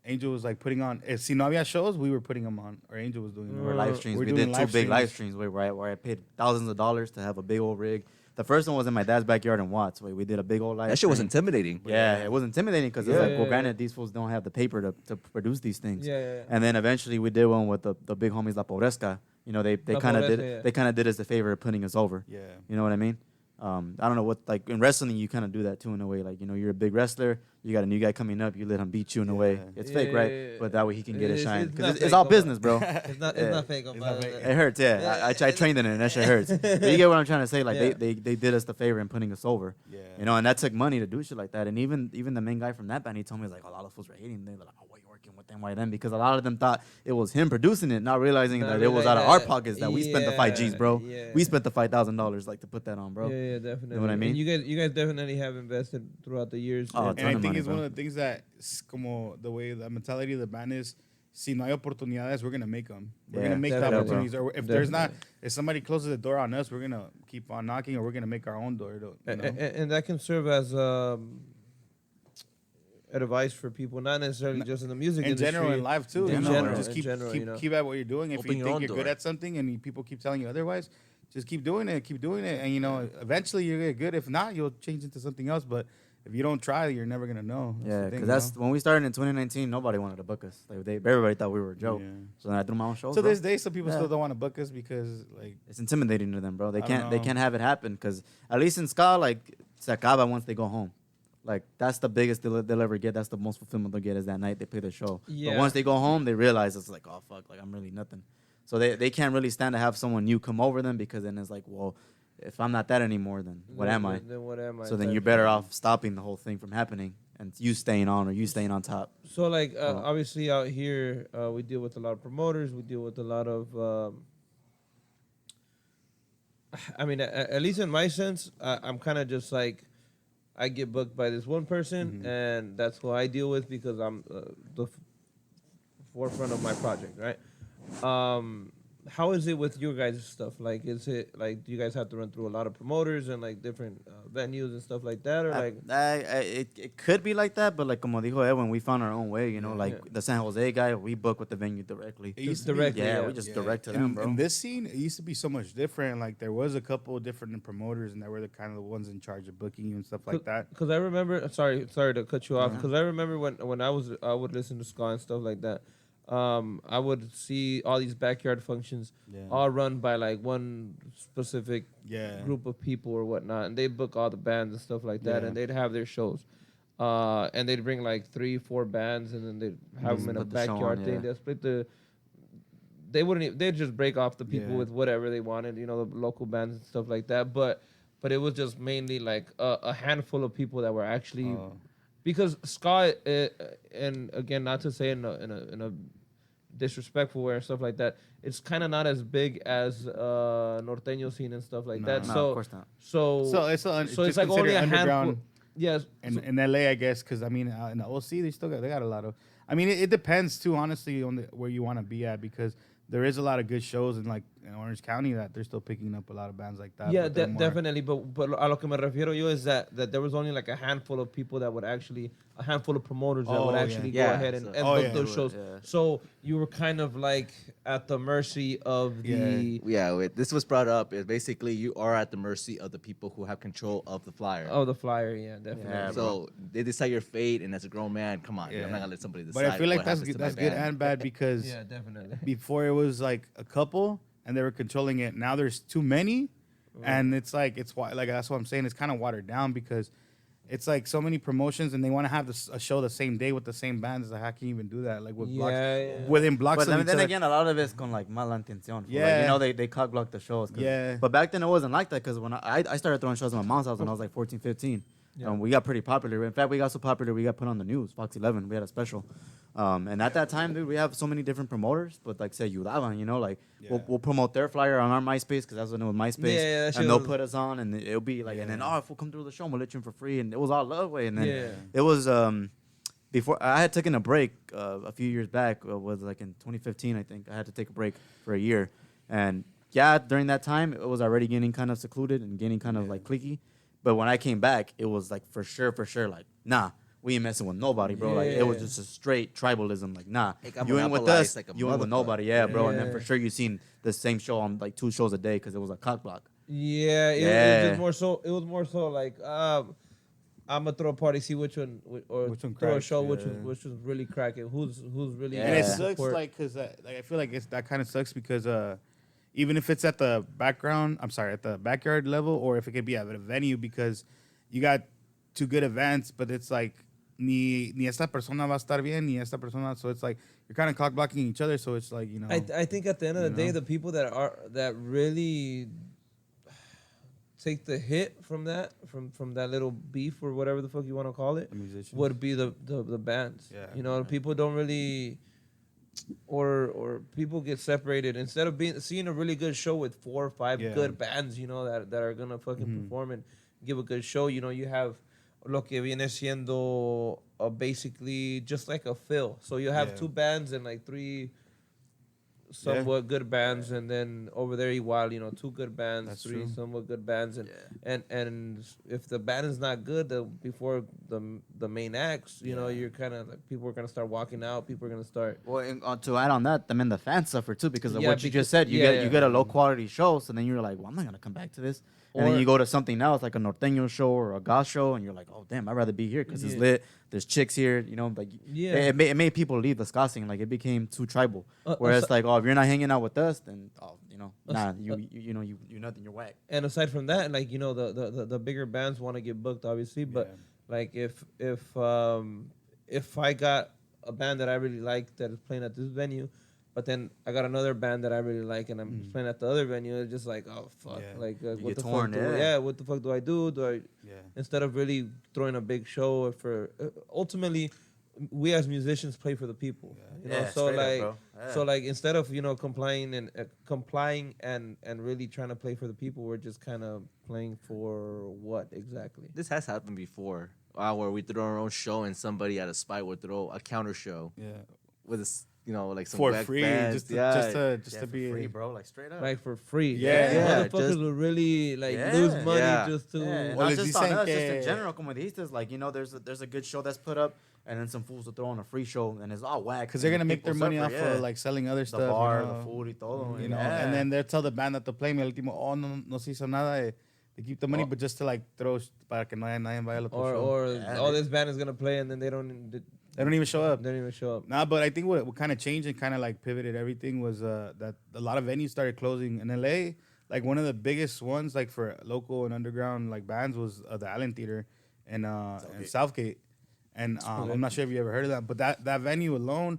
Angel was like putting on. If Si No Había shows, we were putting them on, or Angel was doing them. Or live streams. We're We doing did two live big live streams. streams where I paid thousands of dollars to have a big old rig. The first one was in my dad's backyard in Watts. Where we did a big old live. That shit was stream. intimidating. Yeah, it was intimidating because it's Yeah. like, well, granted, these fools don't have the paper to produce these things. Yeah. And then eventually we did one with the big homies La Pobresca. You know, they La kind of Pobreza, did yeah. they kind of did us the favor of putting us over. Yeah. You know what I mean? I don't know what, like in wrestling, you kind of do that too in a way. Like, you know, you're a big wrestler, you got a new guy coming up, you let him beat you in a way. Yeah. It's fake, right? Yeah. But that way he can get his shine. It's Because not it's fake, all but- business, bro. It's not Yeah. fake. It hurts, yeah. I trained in it, and that shit hurts. But you get what I'm trying to say? Like, Yeah. they did us the favor in putting us over. Yeah. You know, and that took money to do shit like that. And even the main guy from that band, he told me, like, a lot of fools were hating. They were like, oh, why you working with them? Why them? Because a lot of them thought it was him producing it, not realizing Not that it was realize out of our that- pockets that we spent the 5 Gs, bro. yeah. We spent the $5,000 like to put that on, bro. Yeah, definitely. You know what I mean? And you guys definitely have invested throughout the years. Oh, And- ton And I of think money, it's bro. one of the things that, como the way the mentality of the band is, si no hay oportunidades, we're gonna make them. We're Yeah, gonna make the definitely, opportunities. Or if there's not, Definitely. if somebody closes the door on us, we're gonna keep on knocking, or we're gonna make our own door. You know? and that can serve as advice for people, not necessarily just in the music in industry. general, in life too. In you know? general, just in keep general, keep you know. keep at what you're doing. If Open you your think own you're good door. at something and people keep telling you otherwise, just keep doing it, and you know, eventually you're gonna get good. If not, you'll change into something else. But if you don't try, you're never gonna know. Yeah, the because thing, that's you know? when we started in 2019. Nobody wanted to book us. Like everybody thought we were a joke. Yeah. So then I threw my own shows. So bro. this day, some people Yeah. still don't want to book us because like It's intimidating to them, bro. They I can't don't they know. can't have it happen because at least in ska, like se acaba once they go home. Like that's the biggest they'll ever get. That's the most fulfillment they'll get is that night they play their show. Yeah. But once they go home, they realize it's like, oh fuck, like I'm really nothing. So they can't really stand to have someone new come over them because then it's like, well, if I'm not that anymore, then what am I? Then what am I? So then type you're of better thing. off stopping the whole thing from happening and you staying on or you staying on top. So like obviously out here we deal with a lot of promoters. We deal with a lot of. I mean, at least in my sense, I'm kind of just like, I get booked by this one person, and that's who I deal with because I'm the forefront of my project, right? How is it with your guys' stuff? Like, is it like, do you guys have to run through a lot of promoters and like different venues and stuff like that, or like? It could be like that, but like como dijo Edwin, we found our own way. You know, like Yeah. the San Jose guy, we book with the venue directly. it used to be- Directly, Yeah, yeah. we just direct to them, in, bro. in this scene, it used to be so much different. Like there was a couple of different promoters, and they were the kind of the ones in charge of booking you and stuff like that. Because I remember, sorry to cut you off. Because I remember when I would listen to ska and stuff like that. I would see all these backyard functions, Yeah. all run by like one specific Yeah. group of people or whatnot, and they'd book all the bands and stuff like that, Yeah. and they'd have their shows. And they'd bring like 3-4 bands, and then they'd have them in a split the show backyard on, thing. yeah. They'd split the. They wouldn't. They'd just break off the people Yeah. with whatever they wanted, you know, the local bands and stuff like that. But it was just mainly like a handful of people that were actually Oh. because ska, and again, not to say in a disrespectful way or stuff like that, it's kind of not as big as norteño scene and stuff like that. No, So of course not. so So it's it's like only a handful. underground Yes. in LA, I guess, because I mean, in the OC, they got a lot of. I mean, it depends too, honestly, on where you want to be at, because there is a lot of good shows in like in Orange County that they're still picking up a lot of bands like that. Yeah, but they're more- definitely. But a lo que me refiero yo is that there was only like a handful of people that would actually, a handful of promoters that Oh, would yeah. actually go Yeah, ahead and so- book yeah. those shows. Yeah. So you were kind of like at the mercy of the This was brought up. Is basically you are at the mercy of the people who have control of the flyer. of the flyer. Yeah, definitely. Yeah, So they decide your fate, and as a grown man, come on, Yeah. I'm not gonna let somebody decide. But I feel like what that's happens good, to my that's good band. and bad because Yeah, definitely. before it was like a couple and they were controlling it. Now there's too many, and it's like like that's what I'm saying. It's kind of watered down because it's like so many promotions and they want to have a show the same day with the same bands. Like how can you even do that? Like with blocks, Yeah. within blocks. But of then, each then other. again, a lot of it's con like mala intención. Like, Yeah. you know, they cock block the shows. Yeah. But back then it wasn't like that because when I started throwing shows at my mom's house when I was like 14, 15. Yeah. We got pretty popular. In fact, we got so popular we got put on the news, Fox 11. We had a special. And at that time, dude, we have so many different promoters. But like say ayudaban, you know, like Yeah. we'll promote their flyer on our MySpace because that's when it was MySpace. Yeah, that shit and they'll was- put us on and it'll be like, and then if we'll come through the show, we'll let you in for free. And it was all love way. And then Yeah. it was before I had taken a break a few years back. Was like in 2015, I think. I had to take a break for a year, and yeah, during that time, it was already getting kind of secluded and getting kind of like cliquey. But when I came back, it was like for sure, like nah, we ain't messing with nobody, bro. Like it was Yeah. just a straight tribalism. Like nah, It got you ain't with monopolized us, like a you ain't with motherfucker. nobody. Yeah, bro. And then Yeah. for sure you seen the same show on like 2 shows a day because it was a cock block. Yeah, it was Yeah. just more so. It was more so like I'm gonna throw a party, see which one, or Which one throw a cracks, show, yeah. which was really cracking. Who's really Yeah. And it gonna sucks, support. like, cause like I feel like that kind of sucks because even if it's at the at the backyard level, or if it could be at a venue, because you got 2 good events, but it's like ni esta persona va a estar bien, ni esta persona. So it's like you're kind of cock blocking each other. So it's like, you know, I think at the end of the You day, know? the people that really take the hit from that little beef or whatever the fuck you want to call it the musicians. would be the bands. Yeah. You know, people don't really or people get separated instead of seeing a really good show with 4 or 5 Yeah. good bands, you know, that are gonna fucking perform and give a good show. You know, you have lo que viene siendo basically just like a fill. So you have Yeah. 2 bands and like 3 somewhat good bands, and then over there igual, you know, 2 good bands, That's 3 true. somewhat good bands, and if the band is not good before the main acts, you know, you're kind of like people are gonna start walking out, people are gonna start. Well, and, to add on that, I mean the fans suffer too because of Yeah, what you because- just said. You yeah, you yeah. get a low quality show, so then you're like, well, I'm not gonna come back to this. And Or- then you go to something else like a norteño show or a goth show, and you're like, oh damn, I'd rather be here because it's Yeah. lit. There's chicks here, you know. Like Yeah. it made people leave the ska scene. Like it became too tribal. Uh, Whereas asi- like, oh, if you're not hanging out with us, then you know, As- nah, you know you nothing. You're whack. And aside from that, like, you know, the bigger bands want to get booked, obviously, but Yeah. like if I got a band that I really like that is playing at this venue, but then I got another band that I really like and I'm playing at the other venue, it's just like, oh fuck, Yeah. like You what get the torn, fuck? yeah. What the fuck do I do? Yeah. Instead of really throwing a big show for ultimately, we as musicians play for the people, you know. Yeah, So straight up, like, bro. Yeah. so like instead of, you know, complying and really trying to play for the people, we're just kind of playing for what exactly? This has happened before, where we throw our own show and somebody at a spot would throw a counter show Yeah. with you know, like some For whack free, bands. just to Yeah, to for be free, bro. Like straight up. Like for free? Yeah. Yeah, Motherfuckers just- will really like Yeah. lose money Yeah. just to. Yeah, and Well, not les just on dicen us, just que- in general, como dijiste, like, you know, there's a good show that's put up, and then some fools will throw on a free show, and it's all whack. because they're gonna and make their people money suffer, off yeah. of like selling other the stuff, bar, you know? the food, y todo. You know, yeah. and then they'll tell the band that they're playing, el último, oh, no se hizo nada. They keep the money, but just to like throw para que no haya nadie vaya al otro show. Or Yeah, oh, this band is gonna play and then they don't even show up. they don't even show up. Nah, but I think what kind of changed and kind of like pivoted everything was that a lot of venues started closing in LA. Like one of the biggest ones, like for local and underground like bands, was the Allen Theater in Southgate. And I'm not sure if you ever heard of that, but that venue alone,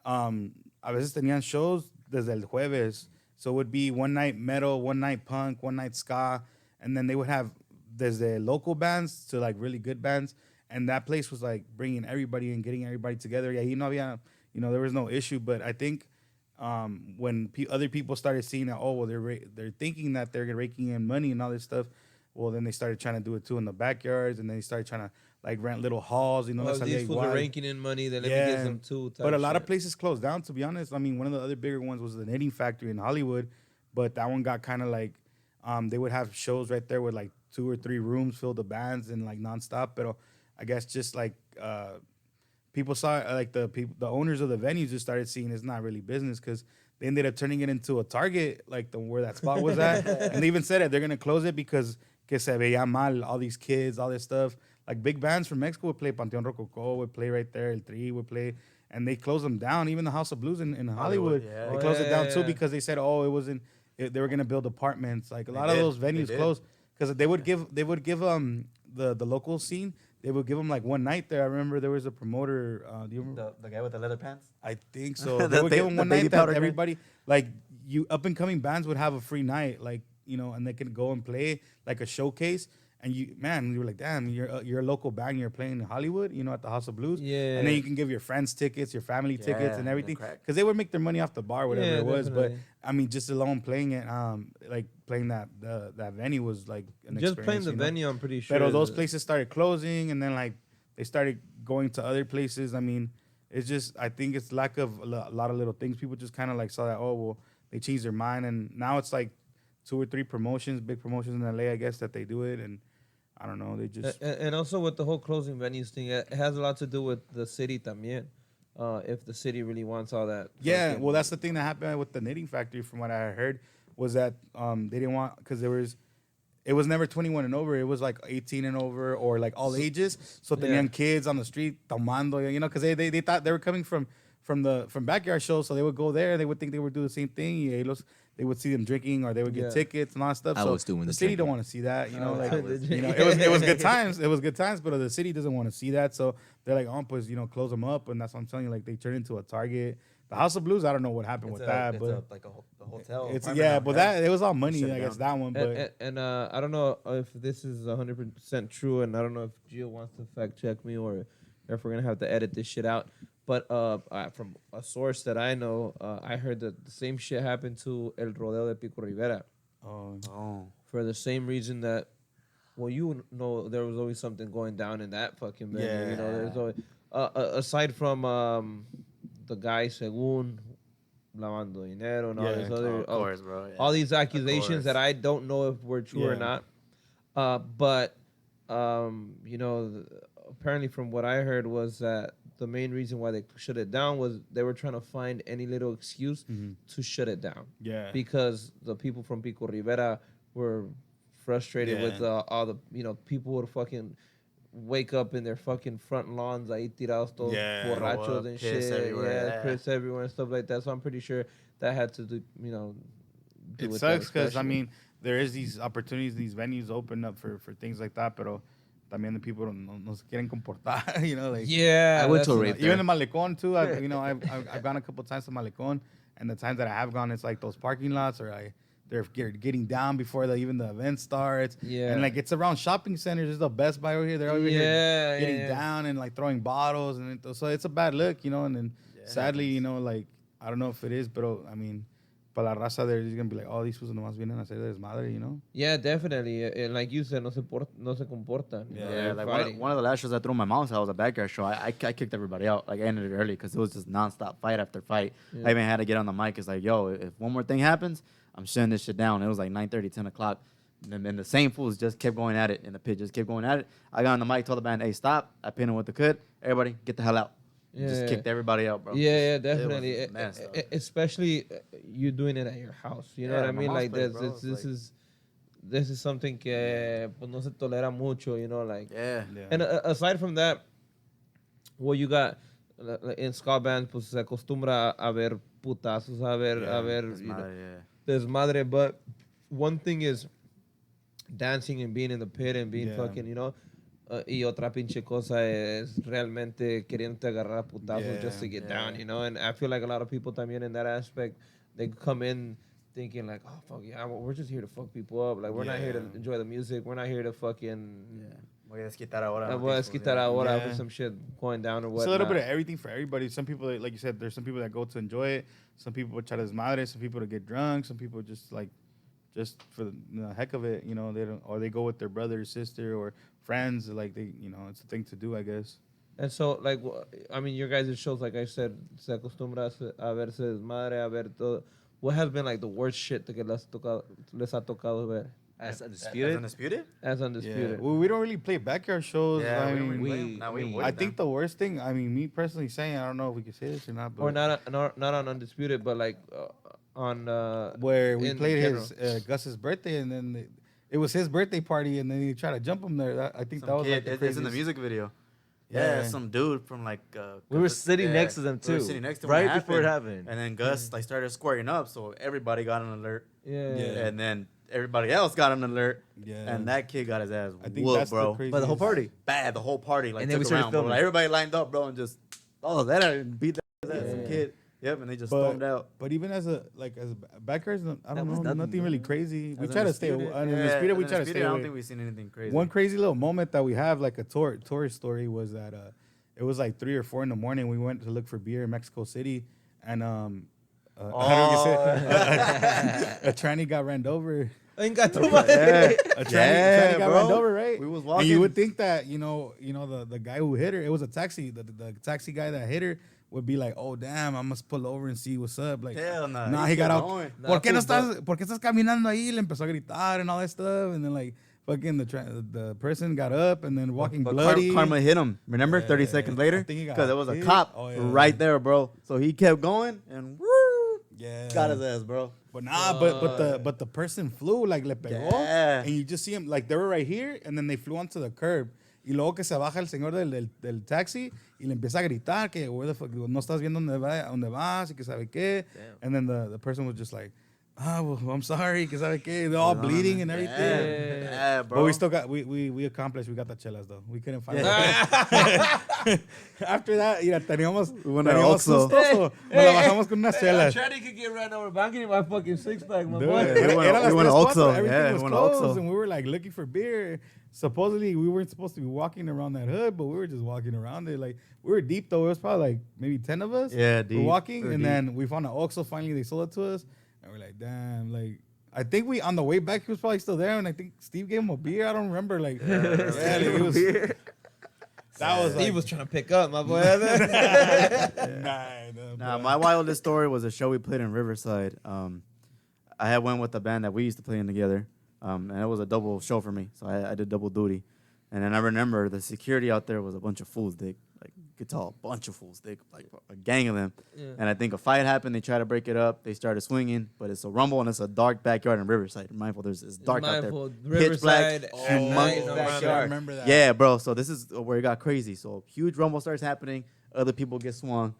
a veces tenían shows desde el jueves. So it would be one night metal, one night punk, one night ska, and then they would have desde local bands to like really good bands. And that place was like bringing everybody and getting everybody together. Yeah, there was no issue. But I think when other people started seeing that, oh, well, they're thinking that they're raking in money and all this stuff. Well, then they started trying to do it too in the backyards, and then they started trying to like rent little halls. You know, Well, that's these fools are igual. ranking in money. Then let me get some too. But a lot of places closed down, to be honest. I mean, one of the other bigger ones was the Knitting Factory in Hollywood, but that one got kind of like, they would have shows right there with like 2 or 3 rooms filled with bands and like nonstop. But I guess just like people saw like the owners of the venues just started seeing it's not really business because they ended up turning it into a Target, like where that spot was at. And they even said it, they're gonna close it because que se veía mal, all these kids, all this stuff. Like big bands from Mexico would play, Panteon Rococo would play right there, El Tri would play, and they closed them down. Even the House of Blues in Hollywood, yeah. they closed it down too yeah. because they said, oh, it wasn't. They were gonna build apartments. Like a lot of did. those They venues did. closed because they would give the local scene. They would give them like one night there. I remember there was a promoter. Do you remember? the guy with the leather pants. I think so. The They would give them the one baby night that powder guy? everybody, like you up and coming bands would have a free night, like, you know, and they can go and play like a showcase. And you were like, damn, you're a local band. You're playing in Hollywood, you know, at the House of Blues. Yeah. And then you can give your friends tickets, your family tickets, Yeah, and the everything, crack. because they would make their money off the bar, whatever Yeah, it was. definitely. But I mean, just alone playing it, like playing that venue was like an just experience, playing the you know? venue, I'm pretty sure. But those places started closing, and then like they started going to other places. I mean, it's just, I think it's lack of a lot of little things. People just kind of like saw that, oh well, they changed their mind, and now it's like 2 or 3 promotions, big promotions in LA, I guess, that they do it, and I don't know. They just And also with the whole closing venues thing, it has a lot to do with the city también. If the city really wants all that. yeah. fucking- Well, that's the thing that happened with the knitting factory. From what I heard, was that they didn't want because it was never 21 and over. It was like 18 and over or like all ages. So tenían kids on the street tomando, because they thought they were coming from backyard shows, so they would go there. They would think they would do the same thing. They would see them drinking or they would get tickets and all that stuff. I so was doing the the city don't drinking. want to see that. It was good times. It was good times, but the city doesn't want to see that. So they're like, oh, pues, close them up, and that's what I'm telling you. Like they turn into a Target. The House of Blues, I don't know what happened with that, but like a hotel. it's but that it was all money. Shut it I guess down. that one, but And I don't know if this is 100% true, and I don't know if Gio wants to fact check me or if we're gonna have to edit this shit out. But from a source that I know, I heard that the same shit happened to El Rodeo de Pico Rivera Oh. for the same reason that, well, there was always something going down in that fucking venue. Yeah. There's always, aside from the guy Según lavando dinero and all this other, Of course, bro. Yeah. all these accusations course. that I don't know if were true or Yeah. not. But apparently from what I heard was that the main reason why they shut it down was they were trying to find any little excuse to shut it down. yeah, Because the people from Pico Rivera were frustrated with all the, people would fucking wake up in their fucking front lawns, ahí tirados todos borrachos throw up, and piss shit. everywhere, Piss everywhere and stuff like that. So I'm pretty sure that had to do, do it with sucks that because especially. there is these opportunities, these venues open up for things like that, pero también the people no se quieren comportar, like Yeah, I went to a that's- rave even there. in Malecón too. I've gone a couple times to Malecón, and the times that I have gone, it's like those parking lots, or they're getting down before even the event starts. Yeah. And like it's around shopping centers. There's the Best Buy over here. They're over here getting yeah. down and like throwing bottles, and so it's a bad look, and then sadly, like I don't know if it is, but I mean, para la raza, they're just gonna be like, oh, these fools nomás vienen a hacer desmadre, Yeah, definitely. And like you said, no se comportan. Yeah, like one of the last shows I threw in my mom's house, a backyard show. I kicked everybody out. Like I ended it early because it was just nonstop fight after fight. I even had to get on the mic. It's like, yo, if one more thing happens, I'm shutting this shit down. It was like 9:30, 10 o'clock. And then the same fools just kept going at it in the pit, just kept going at it. I got on the mic, told the band, hey, stop. I pinned him with the cut. Everybody, get the hell out. Just kicked everybody out, bro. Yeah, It definitely. was messed up. Especially you doing it at your house. You know Yeah, what I my mean? mom's Like place, this, bro. this It's this is something que pues, no se tolera mucho. Like. Yeah. And aside from that, what you got in ska bands, pues se acostumbra a ver putazos, a ver, It's you know, madre, yeah. desmadre. But one thing is dancing and being in the pit and being Yeah. fucking, y otra pinche cosa es realmente queriendo agarrar a putazos just to get down, And I feel like a lot of people también in that aspect, they come in thinking like, oh, fuck yeah, we're just here to fuck people up. Like, we're not here to enjoy the music. We're not here to fucking... Voy a desquitar ahora. Voy a desquitar ahora Yeah. with some shit going down or It's whatnot. a little bit of everything for everybody. Some people, like you said, there's some people that go to enjoy it. Some people try to desmadre. Some people to get drunk. Some people just for the heck of it, they don't, or they go with their brother or sister or friends. Like they, it's a thing to do, I guess. And so, like, I mean, your guys' shows, like I said, se acostumbra a verse desmadre, a ver todo. What has been, like, the worst shit que les ha tocado ver? As That's undisputed. undisputed? As Undisputed. Well, we don't really play backyard shows. Yeah, I we don't mean, really play 'em. Nah, we we- avoid I them. think the worst thing, I mean, me personally saying, I don't know if we can say this or not, but Or not on Undisputed, but, like, on... where we in played general. his Gus's birthday, and then it was his birthday party, and then he tried to jump him there. I think that Some was kid, like the it's in the craziest- music video. Yeah. Yeah, some dude from like. We were Gus- sitting next to them We were too, sitting next to him when right before it happened. And then Gus like started squaring up, so everybody got an alert. Yeah. And then everybody else got an alert. Yeah. And that kid got his ass I think whooped, that's bro. the craziest. But the whole party. Bad, the whole party like And then we took started around, bro. filming. Like everybody lined up, bro, and just that and beat that ass, some Yeah. kid. Yep, and they just But- stormed out. But even as backers, I don't was know, nothing, nothing really crazy. We As try to stay Undisputed, undisputed. We as try to Undisputed, stay I don't away. think we've seen anything crazy. One crazy little moment that we have, like a tourist story, was that it was like 3 or 4 in the morning. We went to look for beer in Mexico City, and how do you say a tranny got ran over. Venga, tu A madre. tranny got bro. ran over, right? We was And walking. you would think that the guy who hit her, it was a taxi. The taxi guy that hit her would be like, oh damn, I must pull over and see what's up. Like, Hell nah, nah, he he got kept out. going. ¿Por qué estás caminando ahí? Le empezó a gritar and all that stuff, and then like fucking the person got up and then walking But bloody. Karma hit him. Remember, 30 seconds later, I think he got because there was a hit. cop Oh, yeah. right there, bro. So he kept going and got his ass, bro. But but the person flew like le pegó, Yeah. and you just see him like they were right here, and then they flew onto the curb. Y luego que se baja el señor del taxi y le empieza a gritar que where the fuck, no estás viendo dónde vas y que sabe qué. And then the person was just like, well, I'm sorry, que sabe qué. They're all bleeding and everything. Yeah, bro. But we still got we accomplished. We got the chelas though. We couldn't find. After that, teníamos went to teníamos Oxxo. susto, so nos la bajamos con unas chelas. Trying to get ran over. But I my fucking six pack, my Dude, boy. era las we went to 3:04, Oxxo. everything Yeah, was we went to closed, Oxxo. and we were like looking for beer. Supposedly, we weren't supposed to be walking around that hood, but we were just walking around it. Like, we were deep though. It was probably like maybe 10 of us. Yeah, We're deep. walking, We're and deep. then we found an Oxxo. Finally, they sold it to us, and we're like, damn. Like, I think we on the way back, he was probably still there, and I think Steve gave him a beer. I don't remember. Like, like, it was. That was He like, was trying to pick up, my boy. Nah, my wildest story was a show we played in Riverside. I had went with the band that we used to play in together, and it was a double show for me, so I did double duty. And then I remember the security out there was a bunch of fools, dick. Like, you could tell a bunch of fools, dick. Like, a gang of them. Yeah. And I think a fight happened. They tried to break it up. They started swinging, but it's a rumble, and it's a dark backyard in Riverside. Mindful, it's dark out there. Pitch black, Riverside at humongous night, no, backyard. I remember that. Yeah, bro. So this is where it got crazy. So huge rumble starts happening. Other people get swung.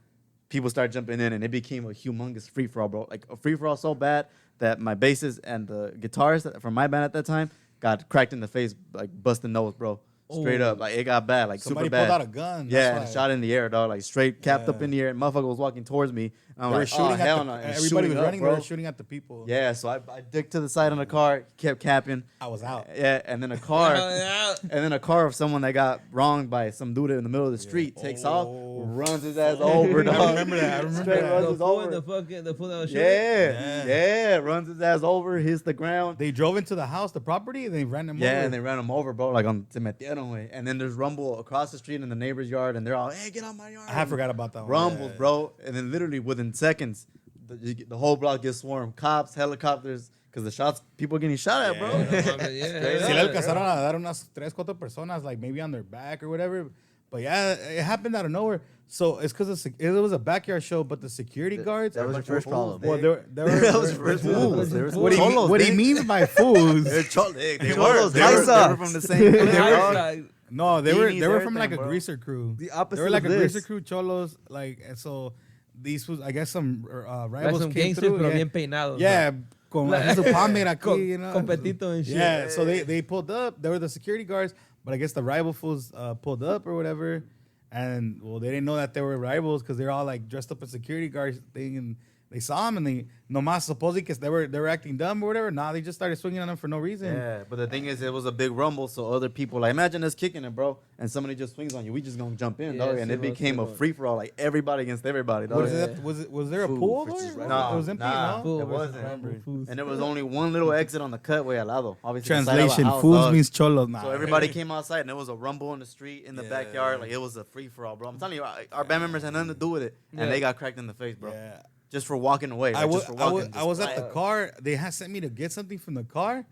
People start jumping in, and it became a humongous free for all, bro. Like a free for all so bad that my bassist and the guitarist from my band at that time got cracked in the face, like busting nose, bro. Straight up, like it got bad, like Somebody super bad. pulled out a gun. Yeah, that's and why. shot in the air, dog. Like straight capped up in the air. And motherfucker was walking towards me. And I'm They were like, shooting oh, at hell the, no. And everybody shooting was up, running. bro. They were shooting at the people. Yeah, so I dicked to the side on the car, kept capping. I was out. Yeah, and then a car, and then a car of someone that got wronged by some dude in the middle of the street takes off, runs his ass over, dog. I remember that. I remember Straight that. runs The his fool in over. the fucking the fool that was shooting. Yeah, runs his ass over, hits the ground. They drove into the house, the property, and they ran them over. Yeah, and they ran him over, bro, like on se metieron, way. And then there's rumble across the street in the neighbor's yard, and they're all, hey, get out my yard. I forgot about that one. Rumbles, Yeah. bro. And then literally within seconds, the whole block gets swarmed. Cops, helicopters, because the shots, people getting shot at, bro. Si le alcanzaron a dar unas 3-4 personas, like maybe on their back or whatever. But yeah, it happened out of nowhere. So it's because it was a backyard show, but the security guards. That was your first problem. Well, they were That was your first fools. problem. What he means by fools. They Cholos, they high were socks. from the same Like, No, they were Beanies, from like a everything, bro. greaser crew. The opposite They were like of a this. greaser crew, cholos. Like, and so these was, I guess, some like rivals some came gangsters, through. pero Yeah, bien peinados. yeah, con su palmer aquí, you know. Con petito and shit. Yeah, so they pulled up. They were the security guards, but I guess the rival fools pulled up or whatever. And well, they didn't know that they were rivals because they're all like dressed up as security guards thing, and they saw them and they nomás supposedly because they were acting dumb or whatever. Nah, they just started swinging on them for no reason. Yeah, but the thing is, it was a big rumble, so other people, like, imagine us kicking it, bro, and somebody just swings on you. We just gonna jump in, Yeah, dog, and it Simon, became a Simon. free for all, like everybody against everybody, dog. Was it? Was there a Food pool? versus There? rival. It was empty. Nah. No. Fool It versus wasn't. rival fools. And there was only one little exit on the cutway al lado. Obviously, the side of the Translation: house, fools dog. means cholos. Nah. So everybody came outside, and there was a rumble in the street, in the backyard. Like, it was a free-for-all, bro. I'm telling you, our band members had nothing to do with it, and Yeah. they got cracked in the face, bro. Yeah. Just for walking away. Like, just for walking. I was at the car. They had sent me to get something from the car,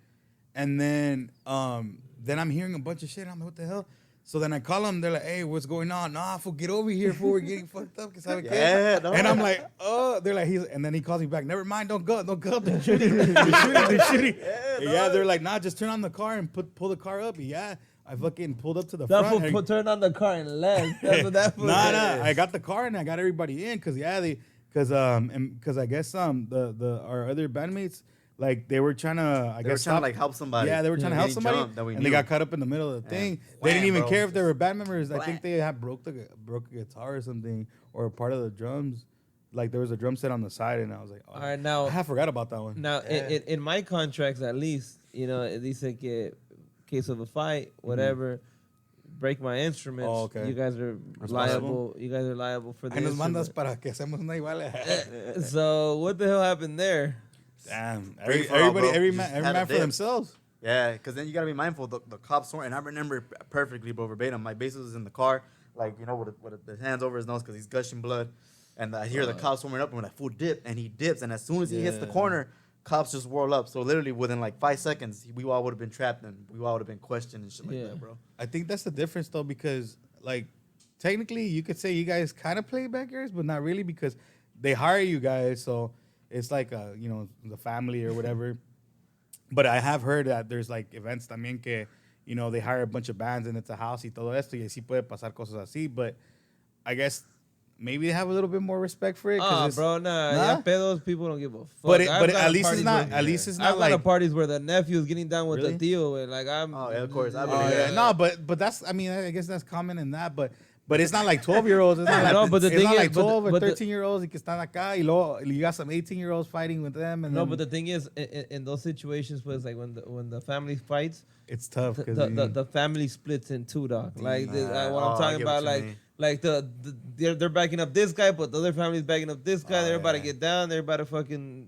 and then I'm hearing a bunch of shit. I'm like, what the hell? So then I call them. They're like, hey, what's going on? Nah, fool, get over here, fool. We're getting fucked up. Yeah, no. And I'm like, oh. They're like, and then he calls me back. Never mind, don't go. They're shooting. They're shooting. Yeah, they're like, nah, just turn on the car and pull the car up. Yeah, I fucking pulled up to the That front. fool turned on the car and left. That's what that fool Nah, did. I got the car and I got everybody in because I guess our other bandmates, like, they were trying to They were trying to, like, help somebody. Yeah, they were trying to help Getting somebody, jumped that we and they knew. got caught up in the middle of the thing. They didn't Wham, even bro. care if they were band members. I think Wham. they had broke a guitar or something, or a part of the drums. Like, there was a drum set on the side, and I was like, oh, All right, now, I forgot about that one. now in my contracts, at least, you know, it dice que case of a fight, whatever, break my instruments. Oh, okay. You guys are liable. You guys are liable for the Ahí nos mandas instrument. para que hacemos una igual. So what the hell happened there? Damn, Free for all, bro. every You man, just every had a man for dip. themselves. Yeah, because then you got to be mindful. The cops weren't, and I remember perfectly, bro, verbatim. My bassist was in the car, like, you know, with his hands over his nose because he's gushing blood. And I hear the cops swarming up, and we're like, fool, dip. And he dips. And as soon as he hits the corner, cops just whirl up. So literally within like 5 seconds, we all would have been trapped and we all would have been questioned and shit like that, bro. I think that's the difference though, because like technically you could say you guys kind of play backyards, but not really because they hire you guys, so it's like the family or whatever. But I have heard that there's like events también que they hire a bunch of bands and it's a house y todo esto y así puede pasar cosas así. But I guess maybe they have a little bit more respect for it. Bro, nah. Ya pedos, people don't give a fuck. But at least it's not. At least it's not I've like gone to parties where the nephew is getting down with the tío, and like I'm. Oh yeah, of course. No, but that's. I mean, I guess that's common in that. But it's not like 12-year-olds. It's not like, no, but the it's thing not is, like 12 or but 13-year-olds que están acá y luego you got some 18-year-olds fighting with them. And no, then but the thing is, in those situations, was like when the family fights, it's tough. The family splits in two, dog. Like what I'm talking about, like they're backing up this guy, but the other family's backing up this guy. They're about to get down. They're about to fucking.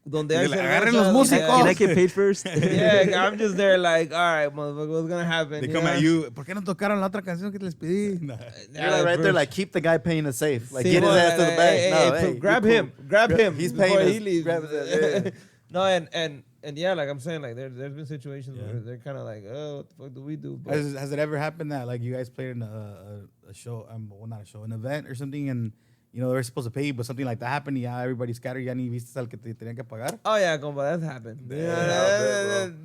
Donde hay agarren los músicos. Can I get paid first? Yeah, I'm just there like, all right, motherfucker, what's gonna happen? They come at you. ¿Por qué no tocaron la otra canción que les pedí? You're like right there, like keep the guy paying the safe, like See, get his ass to the back. Hey, grab him. He's before paying he us. leaves. Grab his ass, No, and yeah, like I'm saying, like there's been situations where they're kind of like, oh, what the fuck do we do? But Has it ever happened that like you guys played in a show, well not a show, an event or something, and they were supposed to pay you, but something like that happened, y ya everybody scattered, ya ni viste al que te tenían que pagar? oh yeah, compa, that's happened.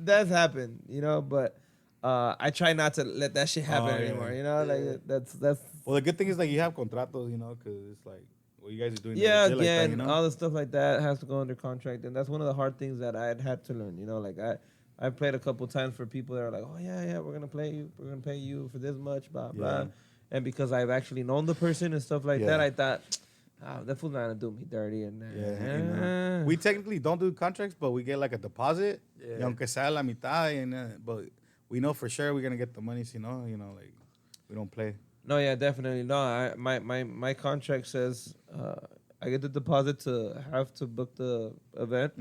That's happened, but I try not to let that shit happen anymore. Like that's. Well, the good thing is like you have contratos, because it's like what you guys are doing. Yeah, shit again, like that, all the stuff like that has to go under contract, and that's one of the hard things that I had to learn. Like I played a couple times for people that are like, oh yeah, we're gonna pay you for this much, blah blah, and because I've actually known the person and stuff like that, I thought, that fool's not gonna do me dirty, and we technically don't do contracts, but we get like a deposit, y aunque sea la mitad, but we know for sure we're gonna get the money, like we don't play. No, yeah, definitely. No, my contract says I get the deposit to have to book the event,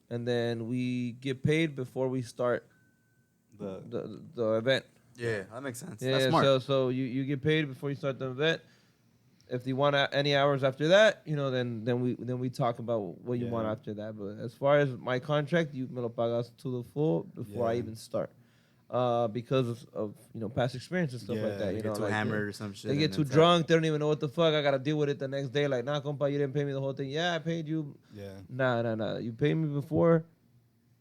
and then we get paid before we start the event. Yeah, that makes sense. Yeah, that's smart. So you get paid before you start the event. If you want any hours after that, then we talk about what you want after that. But as far as my contract, you me lo pagas to the full before I even start. Because of past experience and stuff like that. They get too hammered or some shit. They get too drunk. They don't even know what the fuck. I gotta deal with it the next day. Like, nah, compa, you didn't pay me the whole thing. Yeah, I paid you. Yeah. Nah. You paid me before.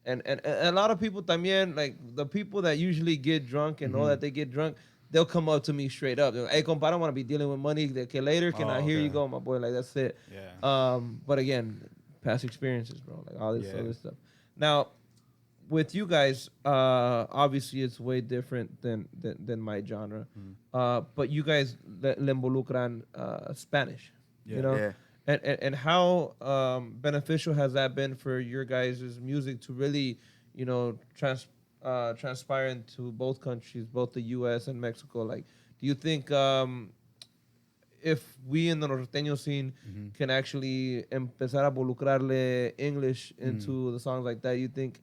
And a lot of people también, like the people that usually get drunk and know that they get drunk, they'll come up to me straight up. They're like, hey, compa, I don't want to be dealing with money. Que later, can I hear you go, my boy? Like, that's it. Yeah. But again, past experiences, bro. Like all this other stuff. Now, with you guys, obviously it's way different than my genre. But you guys le involucran Spanish, Yeah. And how beneficial has that been for your guys' music to really, transpire into both countries, both the U.S. and Mexico? Like, do you think if we in the norteño scene can actually empezar a involucrarle English into the songs like that, you think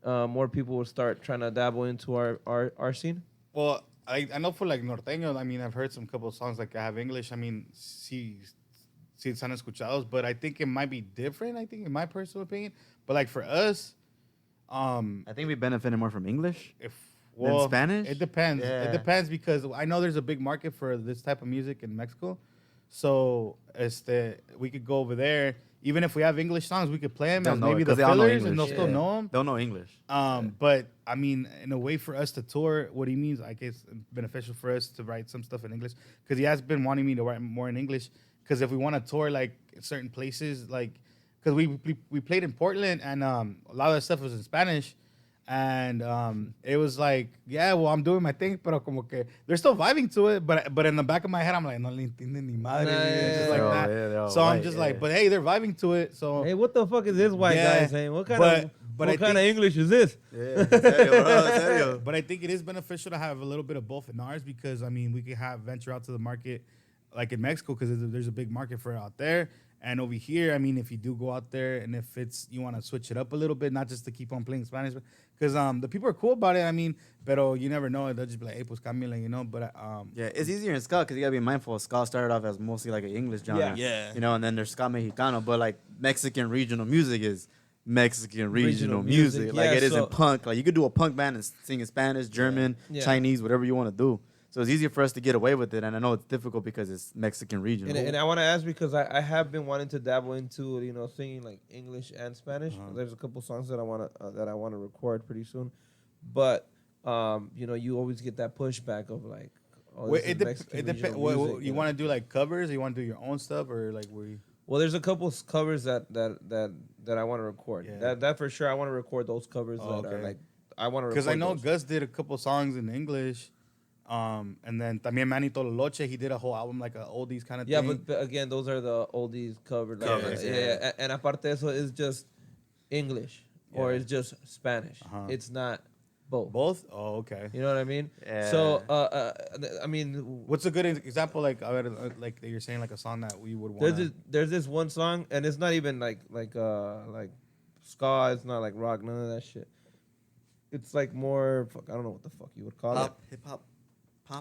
more people will start trying to dabble into our scene? Well, I know for like norteño, I mean, I've heard some couple of songs like I have English. I mean, sí están escuchados, but I think it might be different, I think, in my personal opinion. But like for us, I think we benefited more from English than Spanish. It depends. Yeah. It depends because I know there's a big market for this type of music in Mexico. So we could go over there. Even if we have English songs, we could play them as maybe the fillers, and they'll still know them. They'll know English. But I mean, in a way for us to tour, what he means, I guess, beneficial for us to write some stuff in English because he has been wanting me to write more in English. Because if we want to tour like certain places, like because we played in Portland and a lot of that stuff was in Spanish. And it was like, yeah, well, I'm doing my thing, pero como que they're still vibing to it, but in the back of my head, I'm like, no le entienden ni madre, just like that. Yeah, so I'm just like, but hey, they're vibing to it. So hey, what the fuck is this white guy saying? What kind of English is this? Yeah, serio. But I think it is beneficial to have a little bit of both in ours because I mean, we could venture out to the market, like in Mexico, because there's a big market for it out there. And over here, I mean, if you do go out there and if you want to switch it up a little bit, not just to keep on playing Spanish, because the people are cool about it. I mean, pero you never know. They'll just be like, hey, pues cámbiale, But yeah, it's easier in ska because you gotta be mindful. Ska started off as mostly like an English genre, Yeah. and then there's ska mexicano, but like Mexican regional music is Mexican regional Regional music. music, Like yeah, it so- isn't punk. Like you could do a punk band and sing in Spanish, German, Yeah. Chinese, whatever you want to do. So it's easier for us to get away with it. And I know it's difficult because it's Mexican regional. And I want to ask because I have been wanting to dabble into singing like English and Spanish. There's a couple songs that I want to record pretty soon, but you always get that pushback of like, oh, Wait, this is Mexican it regional depends. music, You want to do like covers? Or you want to do your own stuff, or like we? Well, there's a couple covers that I want to record. Yeah. That for sure I want to record those covers that are okay. like I want to record. Because I know those. Gus did a couple songs in English, and then también Manny Tololoche, he did a whole album like a oldies kind of Yeah, thing. but again, those are the oldies covered. Like, Covers, yeah. And aparte eso is just English or Yeah. it's just Spanish. It's not both. Both? Oh, okay. You know what I mean? Yeah. So, I mean, What's a good example? Like that you're saying, like a song that we would want. there's this one song, and it's not even like ska. It's not like rock. None of that shit. It's like more. I don't know what the fuck you would call it. Hip hop,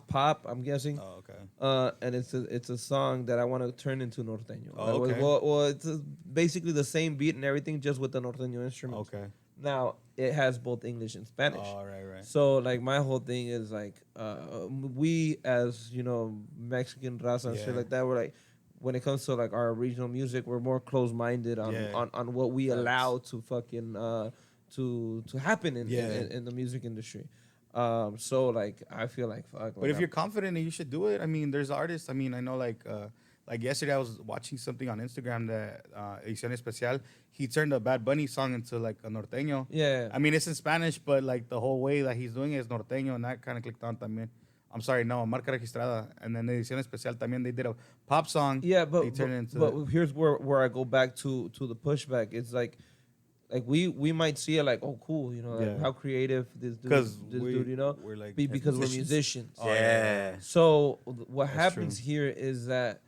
Pop. I'm guessing. Oh, okay. And it's a song that I want to turn into norteño. Oh, okay. Well, it's basically the same beat and everything, just with the norteño instruments. Okay. Now it has both English and Spanish. Oh, right. So like my whole thing is like, we as Mexican raza and shit Yeah. like that, we're like, when it comes to like our regional music, we're more close minded on, Yeah. on what we allow to fucking to happen in the music industry. So like I feel like fuck. But if you're confident and you should do it, I mean, there's artists. I mean, I know like yesterday I was watching something on Instagram that Edición Especial. He turned a Bad Bunny song into like a norteño. Yeah. I mean, it's in Spanish, but like the whole way that he's doing it is norteño, and that kind of clicked on también. I'm sorry, no, Marca Registrada. And then Edición Especial también, they did a pop song. Yeah, they but turned it into but here's where I go back to the pushback. It's like we might see it like, oh cool, like Yeah. how creative this because dude, we're like because we're musicians. Oh, yeah. So what That's happens here is that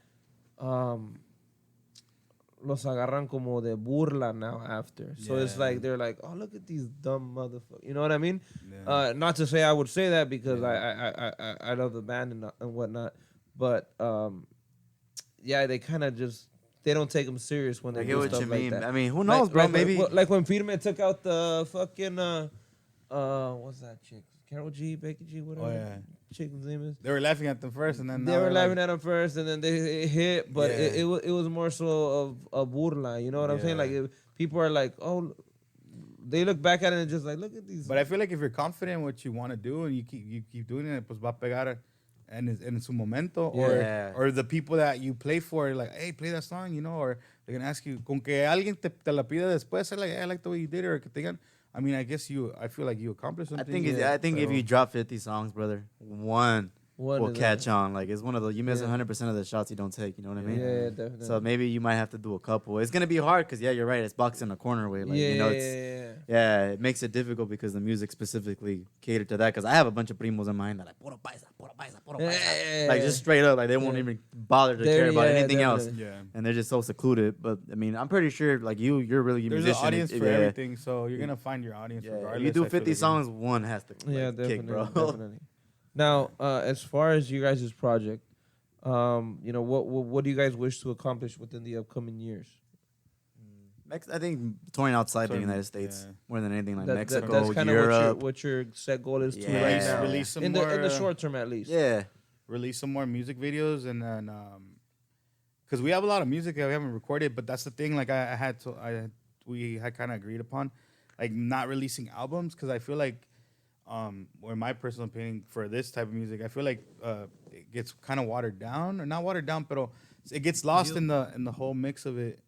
los agarran como de burla now after. So it's Yeah. like they're like, oh look at these dumb motherfuckers. You know what I mean? Yeah. Not to say I would say that because I love the band and whatnot, but yeah, they kind of just they don't take them serious when they I do get what stuff you like mean. that. I mean, who knows, bro? Maybe. like when Firme took out the fucking what's that chick? Carol G, Becky G, whatever. Oh, yeah. Chick's name is. They were laughing at them first, and then They now were they're laughing like, at him first, and then they hit, but Yeah. it was more so of a burla. You know what I'm saying? Yeah. Like if people are like, oh, they look back at it and just like, look at these. But I feel like if you're confident in what you want to do and you keep doing it, pues va a pegar en su momento. Yeah. Or the people that you play for, like, hey, play that song, or they're gonna ask you, con que alguien te la pida después, like, hey, I like the way you did it, or que te digan. I mean, I feel like you accomplished I something. think if you drop 50 songs, brother, one will is catch on. Like it's one of the you miss Yeah. 100% of the shots you don't take. You know what I mean? Yeah, definitely. So maybe you might have to do a couple. It's gonna be hard because you're right. It's boxed in a corner way. Like it makes it difficult because the music specifically catered to that. Because I have a bunch of primos in mind that like puro paisa, puro paisa, puro paisa. Like just straight up, like they won't even bother to care about anything else. Yeah. And they're just so secluded. But I mean, I'm pretty sure like you're really a There's musician. an audience for yeah. everything, so you're gonna find your audience Yeah, regardless. if you do I feel 50 like. songs, one has to Yeah, like, definitely, kick, bro. definitely. Now, as far as you guys' project, what do you guys wish to accomplish within the upcoming years? I think touring outside the Touring, United States yeah. more than anything, like That's Mexico, kind of Europe. what your set goal is to Yeah. right now. Release some in more, the short term, at least. Yeah, release some more music videos, and then because we have a lot of music that we haven't recorded, but that's the thing. Like we had kind of agreed upon, like not releasing albums, because I feel like, or in my personal opinion, for this type of music, I feel like it gets kind of watered down, or not watered down, but it gets lost in the whole mix of it.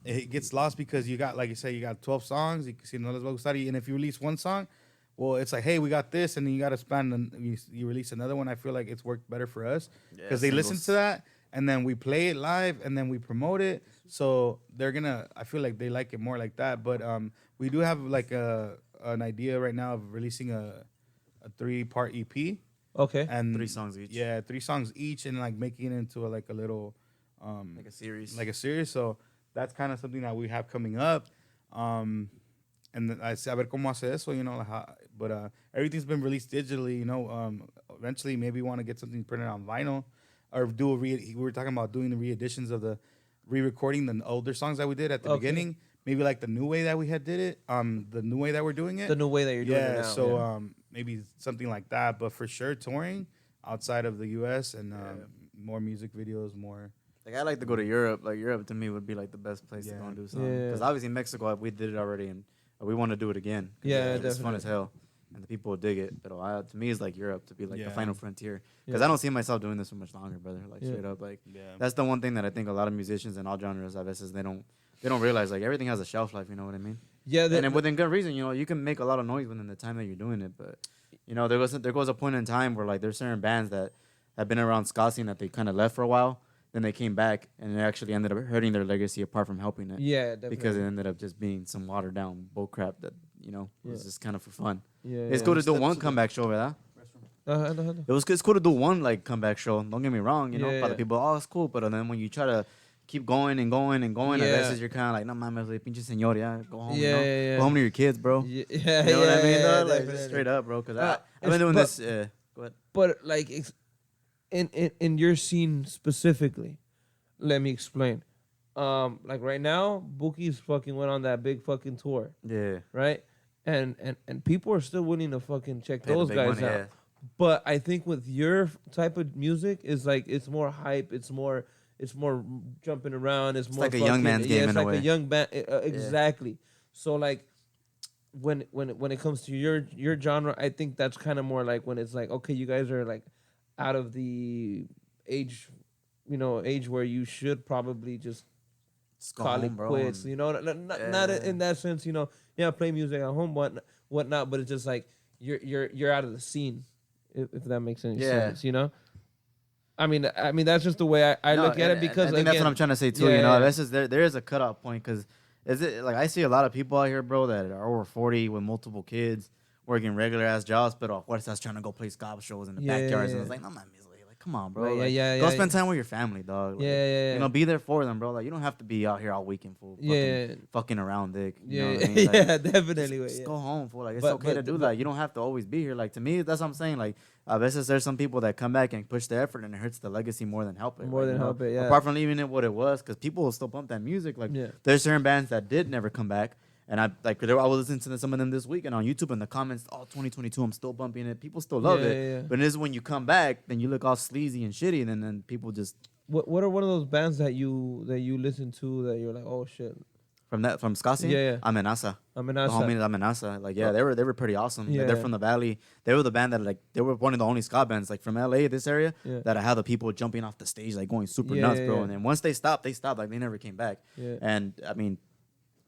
It gets lost because you got, like you say, you got 12 songs. Si no les va a gustar, and if you release one song, well, it's like, hey, we got this, and then you got to spend, and you release another one. I feel like it's worked better for us because they listen to that, and then we play it live, and then we promote it. So I feel like they like it more like that. But we do have like an idea right now of releasing a 3-part EP. Okay. And 3 songs each. Yeah, 3 songs each, and like making it into a little like a series. So that's kind of something that we have coming up. And I say, a ver cómo hace eso, but everything's been released digitally, eventually maybe want to get something printed on vinyl, or we were talking about doing the re-editions of the re-recording the older songs that we did at the beginning. Maybe like the new way that we had did it. The new way that we're doing it. The new way that you're doing it now. So maybe something like that. But for sure, touring outside of the U.S. and more music videos, more. Like I like to go to Europe. Like Europe to me would be like the best place to go and do something. Because obviously Mexico, we did it already, and we want to do it again. Yeah, it's definitely. fun as hell, and the people will dig it. But to me, it's like Europe to be like the final frontier. Because I don't see myself doing this for much longer, brother. Like straight up, like that's the one thing that I think a lot of musicians in all genres, I guess, is they don't realize like everything has a shelf life. You know what I mean? Yeah. And within good reason, you know, you can make a lot of noise within the time that you're doing it. But you know, there goes a point in time where like there's certain bands that have been around ska scene that they kind of left for a while. Then they came back and it actually ended up hurting their legacy apart from helping it. Yeah, definitely. Because it ended up just being some watered down bull crap that, you know, was just kind of for fun. Yeah, it's cool to do one comeback show, ¿verdad? It's cool to do one like comeback show. Don't get me wrong, you know. A lot of people, it's cool, but then when you try to keep going and going and going, I guess you're kind of like, no mames, pinche señor, go home, you know? Go home to your kids, bro. You know what I mean, though? Like, just straight up, bro. Because I've been doing this. Go ahead. But like, in your scene specifically, let me explain. Like right now, Bookie's fucking went on that big fucking tour. Yeah. Right? And people are still willing to fucking check those guys out. Yeah. But I think with your type of music, is like it's more hype, it's more jumping around, it's more like a young man's game in a way. It's like a young band, exactly. So like when it comes to your genre, I think that's kind of more like when it's like, okay, you guys are like out of the age where you should probably just call it quits. You know, not in that sense. You know, play music at home, whatnot. But it's just like you're out of the scene, if that makes any sense. You know, I mean that's just the way I look at it, because I think that's what I'm trying to say too. You know, that's just there is a cutoff point, because is it like I see a lot of people out here, bro, that are over 40 with multiple kids, working regular ass jobs, but of course that's trying to go play ska shows in the backyards. And it's like, no, man, come on, bro. Go spend time with your family, dog. Like, you know, be there for them, bro. Like, you don't have to be out here all weekend, fool. Fucking around, dick. You know what I mean? Like, definitely. Just go home, fool. Like, it's okay to do that. You don't have to always be here. Like, to me, that's what I'm saying. Like, there's some people that come back and push the effort, and it hurts the legacy more than help it. Apart from leaving it what it was, because people will still bump that music. Like, there's certain bands that did never come back. And I was listening to some of them this week, and on YouTube in the comments, 2022, I'm still bumping it. People still love it. But it is when you come back, then you look all sleazy and shitty, and then people just. What are one of those bands that you listen to that you're like, oh shit? From ska scene? Amenaza. The homies Amenaza. Like, they were pretty awesome. Like, they're from the Valley. They were the band that, like, they were one of the only ska bands, like, from LA, this area, that I had the people jumping off the stage, like, going super nuts, bro. And then once they stopped. Like, they never came back. And I mean,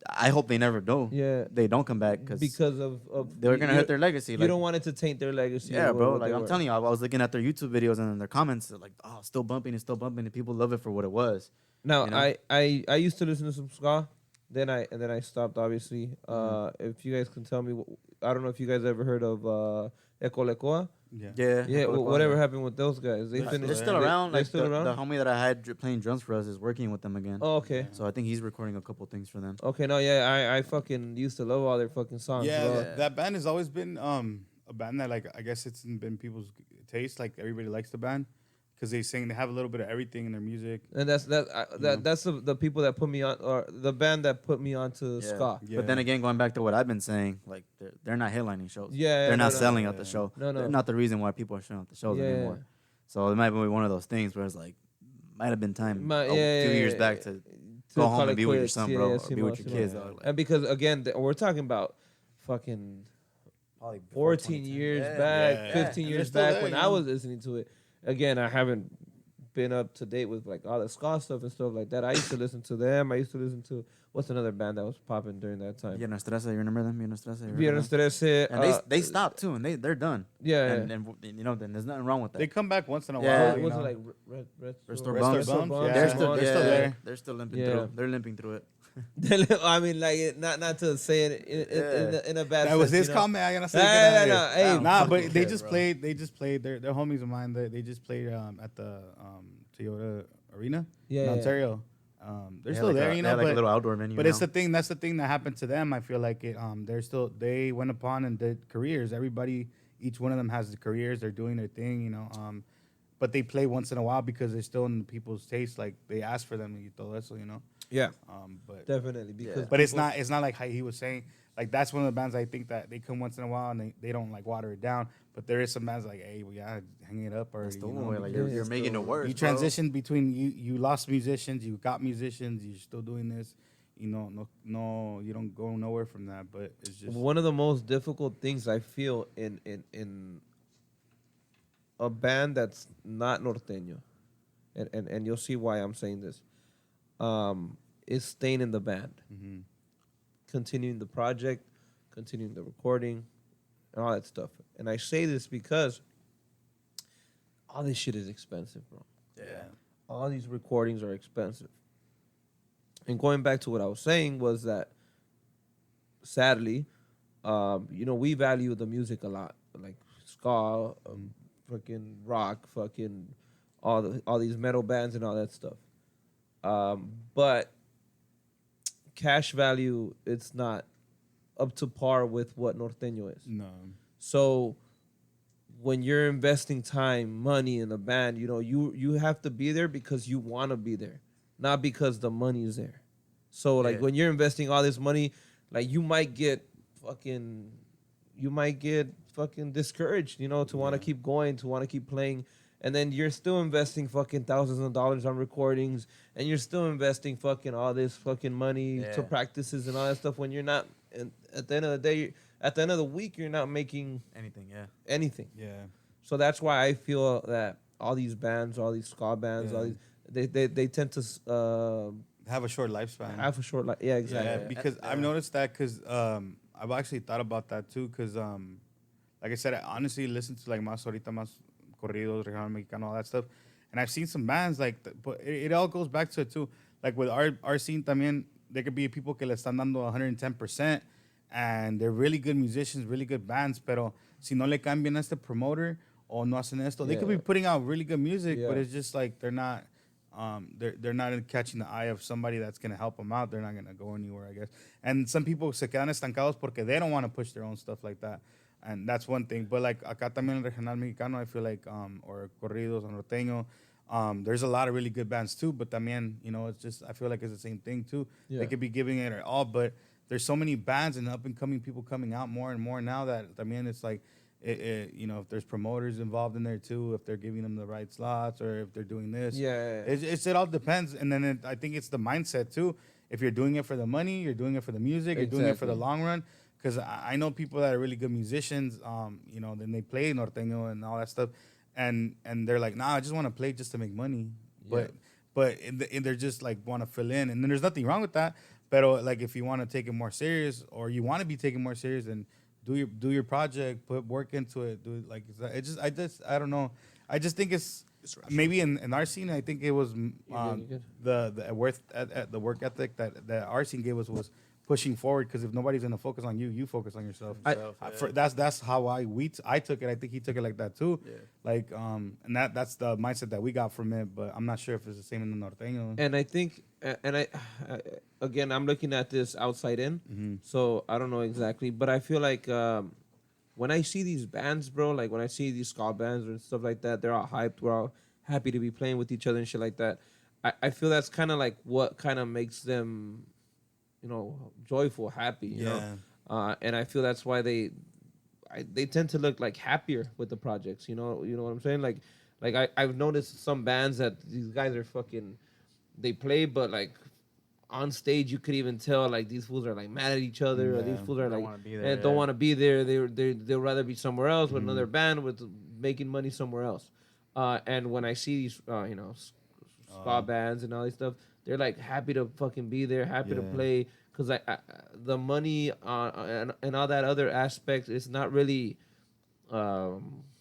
I hope they never do. They don't come back because of they're gonna hurt their legacy. You like, don't want it to taint their legacy. Yeah, bro. Like I'm telling you, I was looking at their YouTube videos and in their comments, they're like, "Oh, still bumping, and people love it for what it was." Now, you know? I used to listen to some ska, then I stopped. Obviously, if you guys can tell me, I don't know if you guys ever heard of Echo Lecoa. Whatever happened with those guys? They're still around. They're still around. The homie that I had playing drums for us is working with them again. Oh, okay. So I think he's recording a couple things for them. Okay, no, I fucking used to love all their fucking songs. That band has always been a band that, like, I guess it's been people's taste. Like, everybody likes the band because they have a little bit of everything in their music. And that's the people that put me on, or the band that put me on to ska. But then again, going back to what I've been saying, like they're not headlining shows. They're not selling out the show. No. They're not the reason why people are showing up the shows anymore. So it might be one of those things where it's like, might have been time a few years back to go home and be with your son, bro, or be with your kids. And because again, we're talking about fucking probably 14 years back, 15 years back when I was listening to it. Again, I haven't been up to date with like all the ska stuff and stuff like that. I used to listen to them. I used to listen to what's another band that was popping during that time? Viernes 13, you remember them? Viernes 13. Viernes 13. And they stopped too, and they're done. And you know, then there's nothing wrong with that. They come back once in a while. Was it like Restore Bones? They're still there. They're still limping through. They're limping through it. I mean, like not to say it in a bad. That was his comment. I gotta say. But they just played. They're homies of mine. They just played at the Toyota Arena in Ontario. They're still there, you know. Like a little outdoor venue. But it's the thing. That's the thing that happened to them. I feel like it. They went upon and did careers. Everybody, each one of them has the careers. They're doing their thing, you know. but they play once in a while because they're still in people's taste. Like they ask for them y todo eso, you know. Yeah, But definitely. Because but it's not like how he was saying. Like that's one of the bands I think that they come once in a while and they don't like water it down. But there is some bands like, hey, we gotta hang it up, or That's the you one know, way. Like because you're making it worse. you bro. transitioned between you lost musicians, you got musicians, you're still doing this. You know, no, you don't go nowhere from that. But it's just one of the most difficult things I feel in a band that's not norteño, and you'll see why I'm saying this, is staying in the band, continuing the project, continuing the recording, and all that stuff. And I say this because all this shit is expensive, bro. yeah. All these recordings are expensive. And going back to what I was saying was that, sadly, we value the music a lot, like ska, fucking rock, fucking all these metal bands and all that stuff. But cash value, it's not up to par with what norteño is. No. So when you're investing time, money in a band, you have to be there because you want to be there, not because the money is there. So like when you're investing all this money, like you might get fucking discouraged, to want to keep going, to want to keep playing. And then you're still investing fucking thousands of dollars on recordings, and you're still investing fucking all this fucking money to practices and all that stuff when you're not. And at the end of the day, at the end of the week, you're not making anything. Yeah. So that's why I feel that all these bands, all these ska bands, all these they tend to Have a short lifespan. have a short life. Yeah, exactly. Yeah, because I've noticed that because I've actually thought about that too because like I said, I honestly listen to like más ahorita más corridos, regional mexicano, all that stuff, and I've seen some bands like, but it all goes back to it too. Like with our scene también, there could be people que le están dando 110%, and they're really good musicians, really good bands, pero si no le cambian a este promoter o no hacen esto, they could be putting out really good music, but it's just like they're not catching the eye of somebody that's gonna help them out. They're not gonna go anywhere, I guess. And some people se quedan estancados porque they don't want to push their own stuff like that, and that's one thing. But like acá también el regional mexicano, I feel like or corridos or norteño, there's a lot of really good bands too. But también, it's just I feel like it's the same thing too. They could be giving it all, but there's so many bands and up and coming people coming out more and more now that también it's like. If there's promoters involved in there too, if they're giving them the right slots or if they're doing this, it all depends. And then I think it's the mindset too. If you're doing it for the money, you're doing it for the music, you're doing it for the long run. Because I know people that are really good musicians, then they play norteño and all that stuff, and they're like, nah, I just want to play just to make money, but they're just like want to fill in, and then there's nothing wrong with that. But like if you want to take it more serious or you want to be taken more serious, then do your project, put work into it. I don't know. I just think it's maybe in our scene. I think it was the work ethic that our scene gave us was pushing forward. Because if nobody's gonna focus on you, you focus on yourself. That's how I took it. I think he took it like that too. Yeah. Like and that's the mindset that we got from it. But I'm not sure if it's the same in the norteño. And I think again, I'm looking at this outside in, so I don't know exactly, but I feel like when I see these bands, bro, like when I see these ska bands and stuff like that, they're all hyped, we're all happy to be playing with each other and shit like that. I feel that's kind of like what kind of makes them, joyful, happy, you know? And I feel that's why they tend to look like happier with the projects, you know what I'm saying? Like I've noticed some bands that these guys are fucking, they play, but like on stage you could even tell like these fools are like mad at each other, or these fools are like don't want to be there. They'll rather be somewhere else with another band with making money somewhere else. And when I see these ska bands and all this stuff, they're like happy to fucking be there, happy to play, because the money and all that other aspect is not really.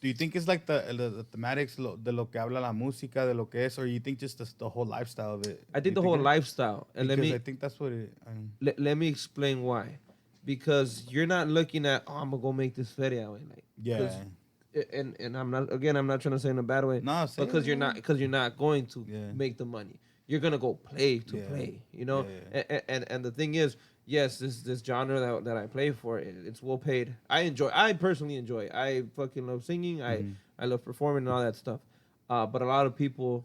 Do you think it's like the thematics de lo que habla la música, de lo que es, or you think just the whole lifestyle of it? I think the whole lifestyle. And I think that's what it. Let me explain why. Because you're not looking at, I'm gonna go make this feria, like and I'm not trying to say in a bad way. No, because you're not going to make the money. You're gonna go play to play, And the thing is, yes, this genre that I play for, it's well paid. I personally enjoy it. I fucking love singing. I love performing and all that stuff. But a lot of people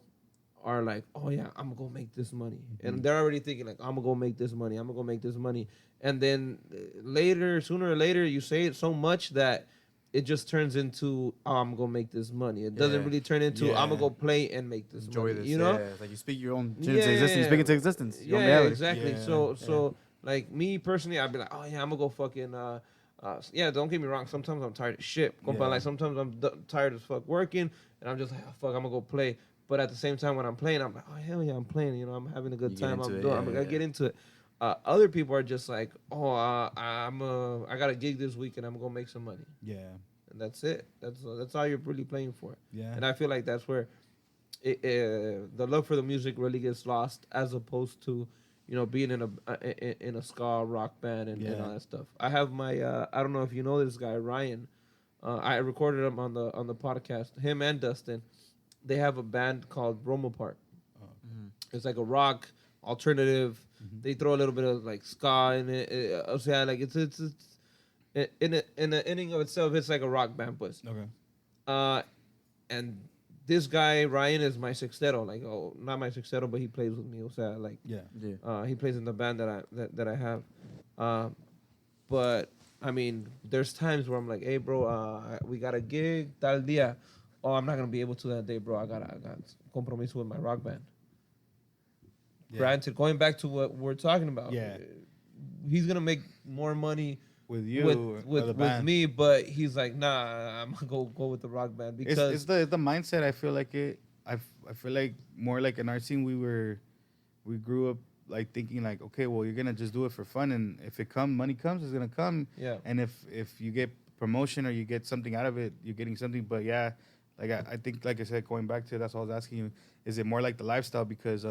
are like, oh yeah, I'm gonna go make this money, and they're already thinking like, I'm gonna go make this money, I'm gonna go make this money, and then later, sooner or later, you say it so much that it just turns into, oh, I'm gonna make this money. It doesn't really turn into, I'm gonna go play and make this Enjoy money. this. You know? Yeah. It's like you speak your own existence. You speak into existence. Your own Yeah, reality. exactly. Yeah, So like me personally, I'd be like, oh yeah, I'm gonna go fucking. Yeah, don't get me wrong. Sometimes I'm tired as shit. Compa, like sometimes I'm tired as fuck working, and I'm just like, oh, fuck, I'm gonna go play. But at the same time, when I'm playing, I'm like, oh hell yeah, I'm playing. You know, I'm having a good You get time. into I'm it, doing. yeah, I'm gonna yeah. get into it. Other people are just like, oh, I got a gig this weekend. I'm gonna go make some money, Yeah. and that's it. That's all you're really playing for. Yeah. And I feel like that's where the love for the music really gets lost, as opposed to, you know, being in a ska rock band and all that stuff. I have my I don't know if you know this guy Ryan. I recorded him on the podcast. Him and Dustin, they have a band called Roma Park. It's like a rock alternative. They throw a little bit of like ska in it. So yeah, like it's in the inning of itself, it's like a rock band, pues. Okay. And this guy Ryan is my sextero, like, oh, not my sextero, but he plays with me. O sea, like, Yeah. he plays in the band that I have. But I mean, there's times where I'm like, hey, bro, we got a gig tal día. Oh, I'm not gonna be able to that day, bro. I got compromiso with my rock band. Yeah. Granted, going back to what we're talking about, Yeah. he's gonna make more money With you, with me, but he's like, nah, I'm gonna go with the rock band because it's the mindset. I feel like it. I feel like more like in our scene, we grew up like thinking like, okay, well, you're gonna just do it for fun, and if money comes, it's gonna come. Yeah. And if you get promotion or you get something out of it, you're getting something. But yeah, like I think, like I said, going back to that's what I was asking you. Is it more like the lifestyle because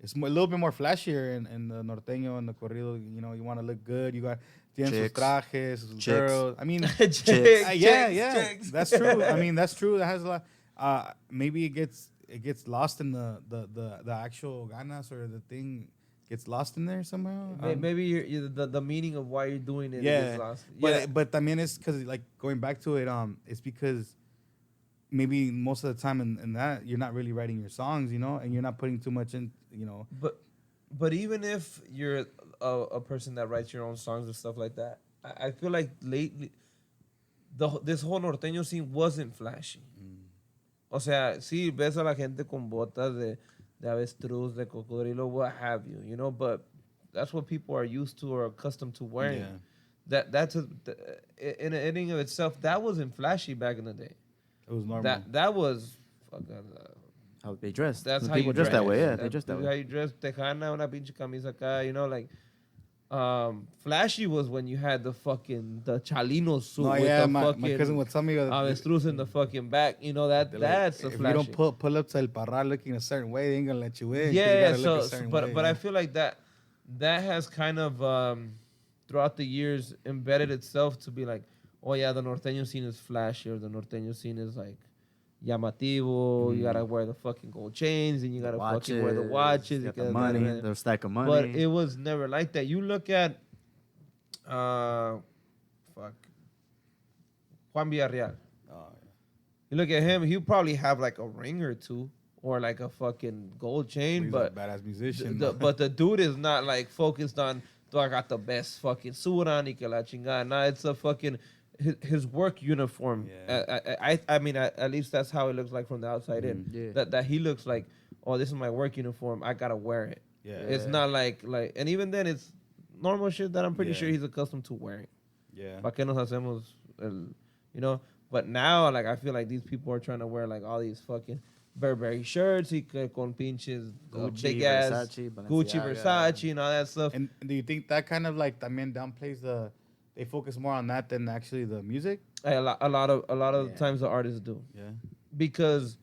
it's a little bit more flashier in the norteño and the corrido. You know, you want to look good. You got tienen sus Chicks. trajes, sus Chicks. girls. I mean, Chicks, yeah, chicks. that's true. I mean, that's true. That has a lot. Maybe it gets lost in the actual ganas or the thing gets lost in there somehow. Maybe the meaning of why you're doing it Yeah, is lost. but I mean, it's because like going back to it. It's because maybe most of the time in that you're not really writing your songs, you know, and you're not putting too much in, you know. But even if you're a person that writes your own songs and stuff like that, I feel like lately this whole norteño scene wasn't flashy. O sea, sí, ves a la gente con botas de avestruz, de cocodrilo, what have you, you know, but that's what people are used to or accustomed to wearing. Yeah. That's in an ending of itself, that wasn't flashy back in the day. It was normal. That was fucking, How they dress. that's how People you dress that way. Yeah, they That's dress that how way. you dress. Tejana, una pinche camisa acá, you know, like. Flashy was when you had the Chalino suit with the my fucking cousin would tell me avestruz in the fucking back. You know that's a if flashy. you don't pull up to El Parral looking a certain way, they ain't gonna let you in. 'cause you Yeah, gotta look a certain way, but yeah. I feel like that has kind of throughout the years embedded itself to be like, oh yeah, the norteño scene is flashy, or the norteño scene is like llamativo. You gotta wear the fucking gold chains, and you gotta fucking wear the watches. Got the money, the stack of money. But it was never like that. You look at Juan Villarreal. You look at him, he'll probably have like a ring or two or like a fucking gold chain, He's but a badass musician. but the dude is not like focused on, do I got the best fucking suit on, y que la chingada. Nah, it's a fucking his work uniform. Yeah. I mean, at least that's how it looks like from the outside in. Yeah. That he looks like, oh, this is my work uniform. I gotta wear it. Yeah. It's not like, and even then, it's normal shit that I'm pretty Yeah. sure he's accustomed to wearing. Yeah. ¿Pa qué nos hacemos you know? But now, like, I feel like these people are trying to wear like all these fucking Burberry shirts, y que con pinches Gucci, big ass Versace, Gucci, Balenciaga. Versace, and all that stuff. And do you think that kind of like también downplays they focus more on that than actually the music? A lot of times the artists do. Yeah. Because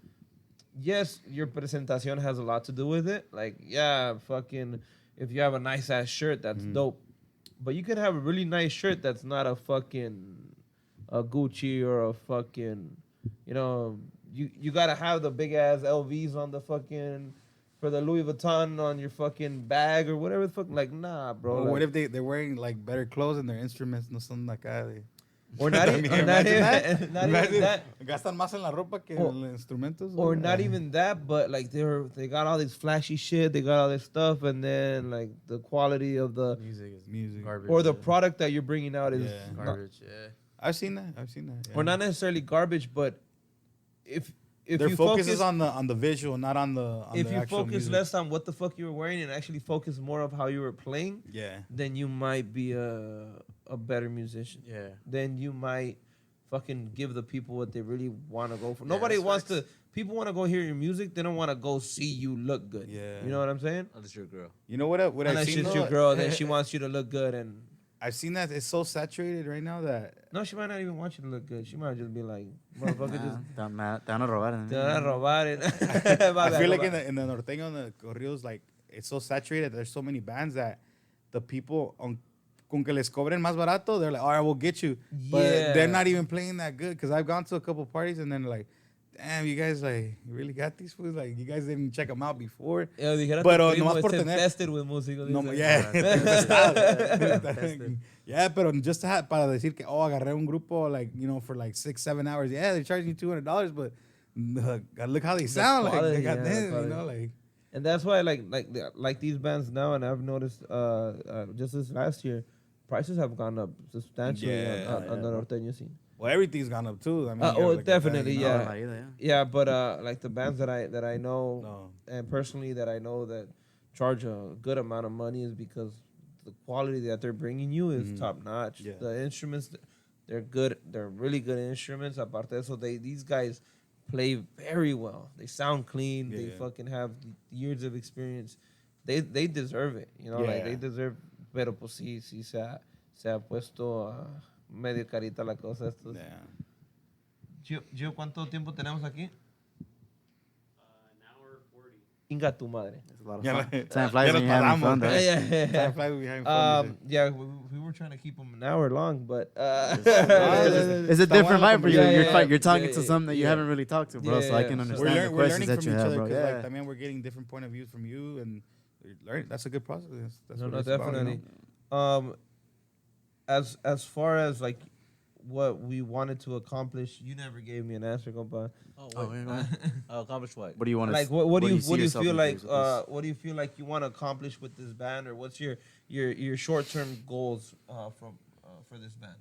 yes, your presentación has a lot to do with it. Like, yeah, fucking, if you have a nice ass shirt, that's dope. But you can have a really nice shirt that's not a fucking a Gucci or a fucking, you know, you gotta have the big ass LVs on the fucking, for the Louis Vuitton on your fucking bag or whatever the fuck. Like, nah, bro. Or like, what if they're wearing like better clothes and their instruments and something like that? Or not even that. Gastan más en la ropa que en los instrumentos. Or not even that, but like they got all this flashy shit, they got all this stuff, and then like the quality of the Music is music garbage. or the product that you're bringing out is Yeah. Garbage, yeah. I've seen that. Yeah. or not necessarily garbage, but if Their you focus is on the visual, not on the if the you actual focus music. less on what the fuck you were wearing and actually focus more of how you were playing, Yeah. then you might be a better musician. Yeah. Then you might fucking give the people what they really want to go for. Yeah, Nobody that's wants facts. to. People want to go hear your music. They don't want to go see you look good. Yeah. You know what I'm saying? Unless you're a girl. You know what? What I've Unless seen she's though, your girl, then she wants you to look good. And I've seen that it's so saturated right now that no, she might not even want you to look good. She might just be like, motherfucker, just Te van a robar. te van a robar it. I feel like in the norteño and the corridos, like it's so saturated. There's so many bands that the people con que les cobren más barato, they're like, all right, we'll get you. But Yeah. they're not even playing that good. Because I've gone to a couple parties and then like, damn, you guys like really got these foods. Like you guys didn't check them out before. Dijera Pero tu primo, nomás por está tener- infested with músicos. No, dice. yeah. Yeah, pero just to have, para decir que, oh, agarré un grupo, like, you know, for like 6-7 hours. Yeah, they're charging you $200, but look how they sound. Like, quality, they got yeah, this, the you quality. know, like. And that's why, like these bands now, and I've noticed just this last year, prices have gone up substantially Yeah, on the norteño scene. Well, everything's gone up too. I mean, Oh, you have, like, a definitely, thing, yeah. you know? Yeah, but like the bands that I know, No. and personally that I know that charge a good amount of money is because the quality that they're bringing you is top notch. Yeah. The instruments, they're good. They're really good instruments. Aparte de eso, these guys play very well. They sound clean. They Yeah. fucking have years of experience. They deserve it. You know, like Yeah. they deserve. Pero pues sí se ha puesto medio carita la cosa. Esto. Yeah. Gio, ¿cuánto tiempo tenemos aquí? An hour 40. Inga tu madre. It's a lot of Yeah, fun. like- Time flies Ya when nos you're having pasamos. fun, though. Time flies when you're having fun, Yeah, we were trying to keep them an hour long, but It's a different vibe for you. Yeah, You're, yeah, you're talking yeah, to something that you yeah. haven't really talked to, bro. Yeah, so I yeah. can So- understand the we're questions learning that from you each have, other bro. because, Yeah. like, I mean, we're getting different point of views from you, and we're learning. That's a good process. That's no, what no, it's about, you definitely. know? As far as like what we wanted to accomplish, you never gave me an answer, compa. Oh, Oh, wait. yeah, Accomplish what? What do you want to Like, what do you see yourself feel in like? years with this? What do you feel like you want to accomplish with this band, or what's your short term goals for this band?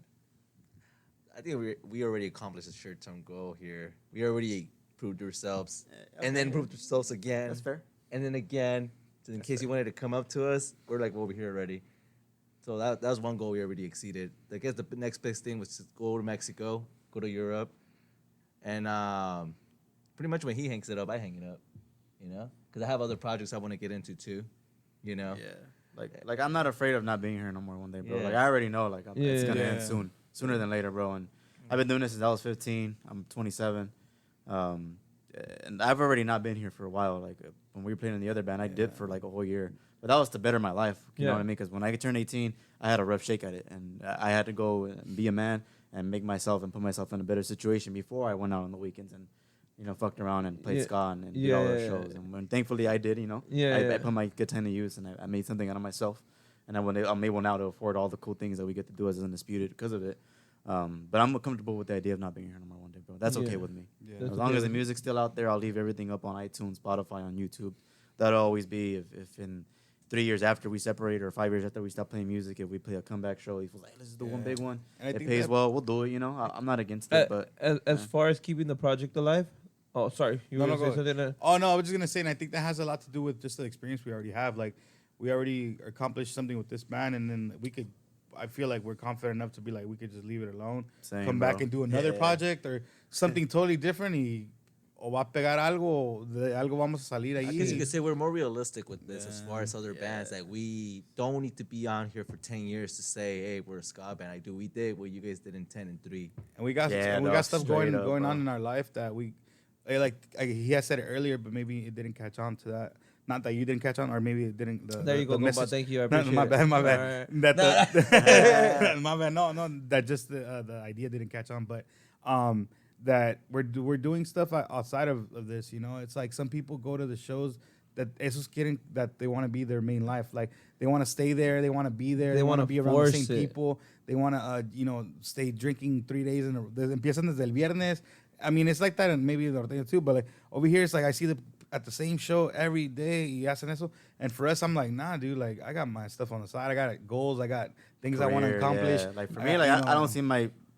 I think we already accomplished a short-term goal here. We already proved ourselves, and then proved ourselves again. That's fair. And then again. So in case you wanted to come up to us, we're like, well, we're here already. So that was one goal we already exceeded. I guess the next best thing was to go to Mexico, go to Europe, and pretty much when he hangs it up, I hang it up. You know, because I have other projects I want to get into too. You know. Yeah. Like I'm not afraid of not being here no more one day, bro. Yeah. Like I already know, like it's gonna end Yeah. sooner than later, bro. And I've been doing this since I was 15. I'm 27, and I've already not been here for a while. Like when we were playing in the other band, I dipped for like a whole year, but that was to better my life. You know Yeah. what I mean? Because when I turned 18, I had a rough shake at it, and I had to go and be a man and make myself and put myself in a better situation before I went out on the weekends and, you know, fucked around and played Yeah. ska and did all those Yeah. shows. And when thankfully I did, you know, Yeah, I yeah. put my good time to use and I made something out of myself. And I'm able now to afford all the cool things that we get to do as Undisputed because of it. But I'm comfortable with the idea of not being here no more one day, bro. That's okay Yeah. with me. Yeah. That's As long okay as the with you. music's still out there, I'll leave everything up on iTunes, Spotify, on YouTube. That'll always be if in 3 years after we separate or 5 years after we stop playing music, if we play a comeback show, he feels like, let's do one Yeah. big one. And I It think pays that- well, we'll do it, you know. I'm not against it, but as far as keeping the project alive. Oh, sorry, you No, were no, gonna say go something. Oh no, I was just gonna say, and I think that has a lot to do with just the experience we already have. Like, we already accomplished something with this band, and then we could. I feel like we're confident enough to be like, we could just leave it alone, Same, come back bro. and do another Yeah. project or something totally different. O va a pegar algo, o de algo vamos a salir ahí. I guess you could say we're more realistic with this as far Yeah. as other bands. Like we don't need to be on here for 10 years to say, hey, we're a ska band. We did what you guys did in 10 and 3. And we got Yeah, and we dog, got stuff straight going up, on bro. in our life that we he has said it earlier, but maybe it didn't catch on to that. Not that you didn't catch on, or maybe it didn't. There you go, the compa. message- Thank you. I No, appreciate my it. bad, my All bad. right. That my bad. No, that just the idea didn't catch on, but that we're doing stuff outside of this. You know, it's like some people go to the shows that esos quieren that they want to be their main life. Like they want to stay there, they want to be there, They they want wanna to be around the same force it. people. They want to stay drinking 3 days and empiezan desde el viernes. I mean, it's like that and maybe the norteño too, but like over here it's like I see the at the same show every day y hacen eso. And for us, I'm like, nah, dude, like I got my stuff on the side. I got goals, I got things I want to Career, accomplish. yeah. Like for me, like I don't see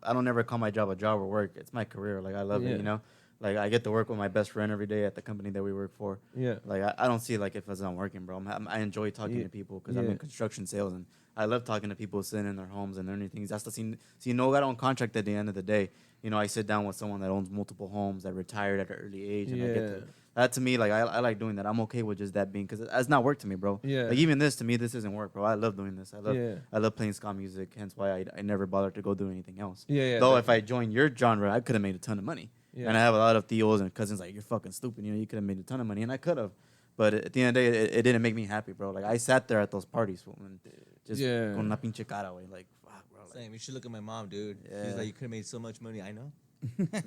I don't ever call my job a job or work. It's my career. Like I love it, you know. Like I get to work with my best friend every day at the company that we work for. Yeah. Like I don't see like if it's not working, bro. I enjoy talking to people because I'm in construction sales and I love talking to people sitting in their homes and learning things. That's the scene. See, no, got on contract at the end of the day. You know, I sit down with someone that owns multiple homes that retired at an early age, and I get that to me, like I like doing that. I'm okay with just that being because it's not work to me, bro. Yeah. Like even this to me, this isn't work, bro. I love doing this. I love playing ska music. Hence why I never bothered to go do anything else. Yeah. Though if I joined your genre, I could have made a ton of money. Yeah. And I have a lot of tios and cousins like, you're fucking stupid. You know, you could have made a ton of money, and I could have. But at the end of the day, it didn't make me happy, bro. Like I sat there at those parties, and just con una pinche cara, güey. Like, fuck, bro. Like, Same. You should look at my mom, dude. Yeah. She's like, you could have made so much money. I know.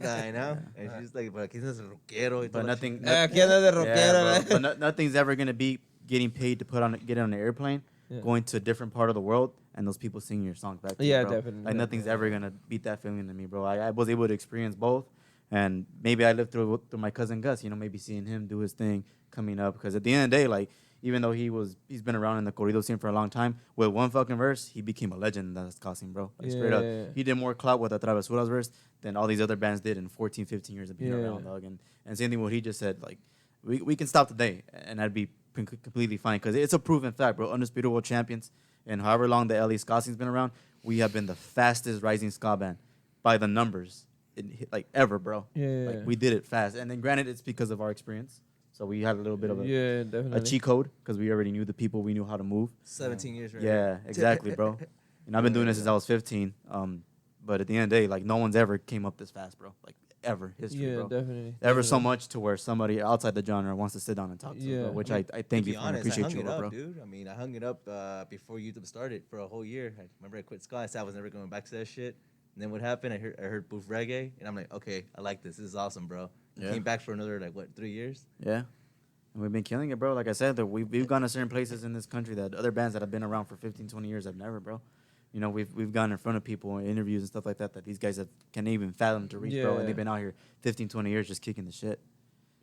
I know. And she's like, but aquí es rockero. but nothing. Aquí anda de rockera, But nothing's ever gonna be getting paid to get on an airplane, going to a different part of the world, and those people singing your songs back to you, bro. Definitely. Like nothing's ever gonna beat that feeling to me, bro. I was able to experience both, and maybe I lived through my cousin Gus. You know, maybe seeing him do his thing coming up, because at the end of the day, like even though he's been around in the corrido scene for a long time, with one fucking verse, he became a legend in that ska scene, bro. Like straight up, he did more clout with the Travesura's verse than all these other bands did in 14, 15 years of being around, dog. And same thing what he just said, like we can stop today, and I'd be completely fine, because it's a proven fact, bro. Undisputed World Champions, and however long the LA ska scene's been around, we have been the fastest rising ska band by the numbers, like ever, bro. Like we did it fast, and then granted, it's because of our experience. So we had a little bit of a cheat code, because we already knew the people, we knew how to move. 17 years, right? Yeah, exactly, bro. And I've been doing this since I was 15. But at the end of the day, like no one's ever came up this fast, bro. Like ever history, bro. Definitely. So much to where somebody outside the genre wants to sit down and talk to you, bro, which I thank you for and appreciate you, bro. Dude. I mean, I hung it up before YouTube started for a whole year. I remember I quit ska. I said I was never going back to that shit. And then what happened? I heard booth reggae, and I'm like, okay, I like this. This is awesome, bro. Yeah. Came back for another 3 years. Yeah. And we've been killing it, bro. Like I said, that we've gone to certain places in this country that other bands that have been around for 15, 20 years have never, bro. You know, we've gone in front of people in interviews and stuff like that these guys can't even fathom to reach, bro. And they've been out here 15, 20 years just kicking the shit.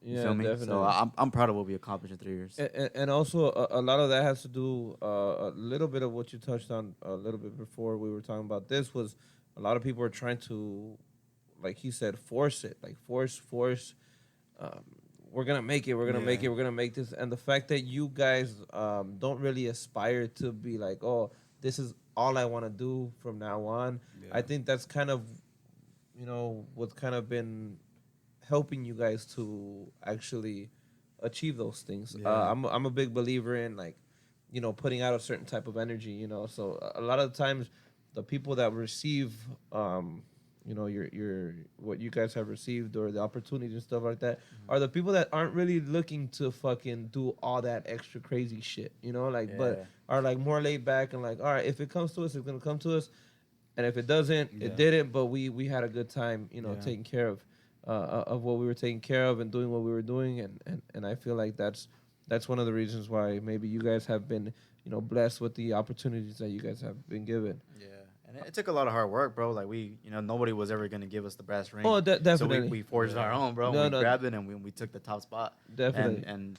You feel me? Definitely. So I'm proud of what we accomplished in 3 years. And also, a lot of that has to do, a little bit of what you touched on a little bit before we were talking about this, was a lot of people are trying to, like he said, force it. Like, force. We're going to make it. We're going to make it. We're going to make this. And the fact that you guys don't really aspire to be like, oh, this is all I want to do from now on. Yeah. I think that's kind of, what's kind of been helping you guys to actually achieve those things. Yeah. I'm a big believer in, like, putting out a certain type of energy, So a lot of the times the people that receive, your what you guys have received or the opportunities and stuff like that are the people that aren't really looking to fucking do all that extra crazy shit, but are like more laid back and like, all right, if it comes to us, it's gonna come to us, and if it doesn't, it didn't. But we had a good time, taking care of what we were taking care of and doing what we were doing, and I feel like that's one of the reasons why maybe you guys have been blessed with the opportunities that you guys have been given. Yeah. And it took a lot of hard work, bro. Like nobody was ever gonna give us the brass ring. Oh, definitely. So we forged our own, bro. We grabbed it and we took the top spot. Definitely. And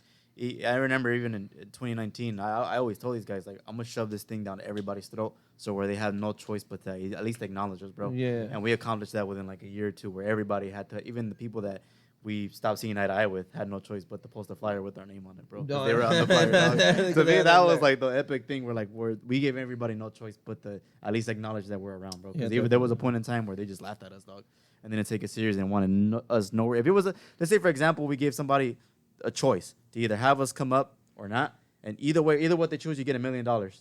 I remember even in 2019, I always told these guys, like, I'm gonna shove this thing down everybody's throat, so where they have no choice but to at least acknowledge us, bro. Yeah. And we accomplished that within like a year or two, where everybody had to, even the people that we stopped seeing eye to eye with, had no choice but to post a flyer with our name on it, bro. No. They were on the flyer, dog. To me, that was like the epic thing where, like, we gave everybody no choice but to at least acknowledge that we're around, bro. Because there was a point in time where they just laughed at us, dog, and didn't take it serious and wanted us nowhere. If it was let's say, for example, we gave somebody a choice to either have us come up or not, and either what they choose, you get $1 million.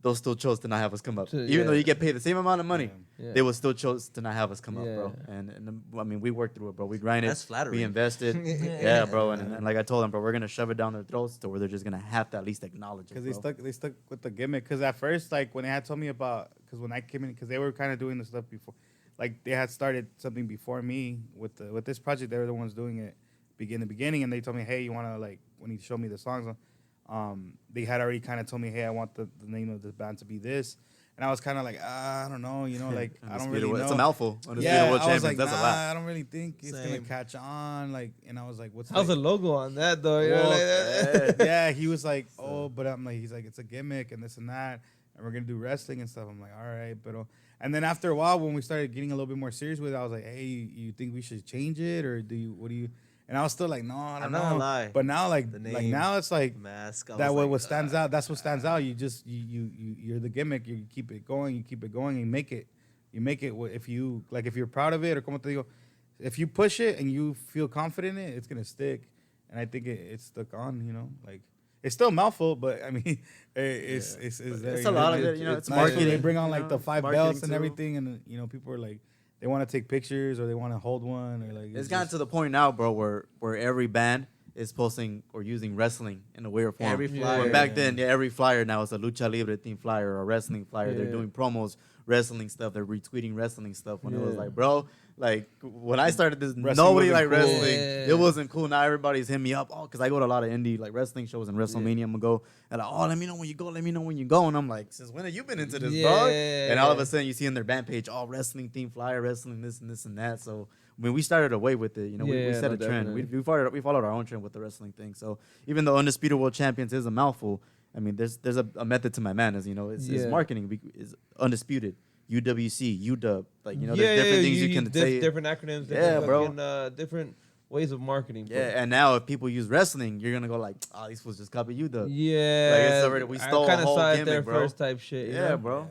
Those still chose to not have us come up. Even though you get paid the same amount of money, they would still chose to not have us come up, bro. And I mean, we worked through it, bro. We grinded. That's flattering. We invested. Yeah, bro. And like I told them, bro, we're going to shove it down their throats to where they're just going to have to at least acknowledge it, Because they stuck with the gimmick. Because at first, like, when they had told me about, because when I came in, because they were kind of doing the stuff before. Like, they had started something before me with this project. They were the ones doing it. in the beginning, and they told me, hey, you want to like when he showed me the songs, they had already kind of told me, hey, I want the name of the band to be this. And I was kind of like, I don't know, like I don't really know. It's a mouthful. Yeah, World I was Champions, like, that's a lot. I don't really think it's gonna catch on. Like, and I was like, what's How's the logo on that though? You know, like yeah, he was like, but I'm like, he's like, it's a gimmick and this and that, and we're gonna do wrestling and stuff. I'm like, all right, but and then after a while, when we started getting a little bit more serious with it, I was like, hey, you think we should change it, or what do you? And I was still like, no, I don't know. I'm not gonna lie. But now, like now it's like mask. that what stands out. That's what stands out. You just you're the gimmick. You keep it going. You keep it going. And you make it. If you're proud of it, or como te digo, if you push it and you feel confident in it, it's gonna stick. And I think it's stuck on. Like it's still mouthful, but I mean, it's a lot of it. It's marketing. They bring on like the 5 belts and too. everything, and people are like, they want to take pictures or they want to hold one or like. It's gotten to the point now, bro, where every band is posting or using wrestling in a weird form. Every flyer. Where back then, every flyer now is a lucha libre themed flyer or a wrestling flyer. They're doing promos, wrestling stuff. They're retweeting wrestling stuff. When it was like, bro, like when I started this, nobody liked wrestling. Yeah. It wasn't cool. Now everybody's hitting me up. Oh, because I go to a lot of indie like wrestling shows and WrestleMania. I'm gonna go and like, let me know when you go. Let me know when you go. And I'm like, since when have you been into this, bro? And all of a sudden, you see on their band page, wrestling themed flyer, wrestling this and this and that. So when we started away with it, we set a trend. We followed our own trend with the wrestling thing. So even though Undisputed World Champions is a mouthful, I mean, there's a method to my madness. It's marketing. It's undisputed. UWC, UW, like there's different things you can say. Different acronyms. Bro. Different ways of marketing. Bro. Yeah, and now if people use wrestling, you're gonna go like, these fools just copy UW. Yeah, like it's already we stole I a whole saw gimmick, it there bro. first type shit. Bro.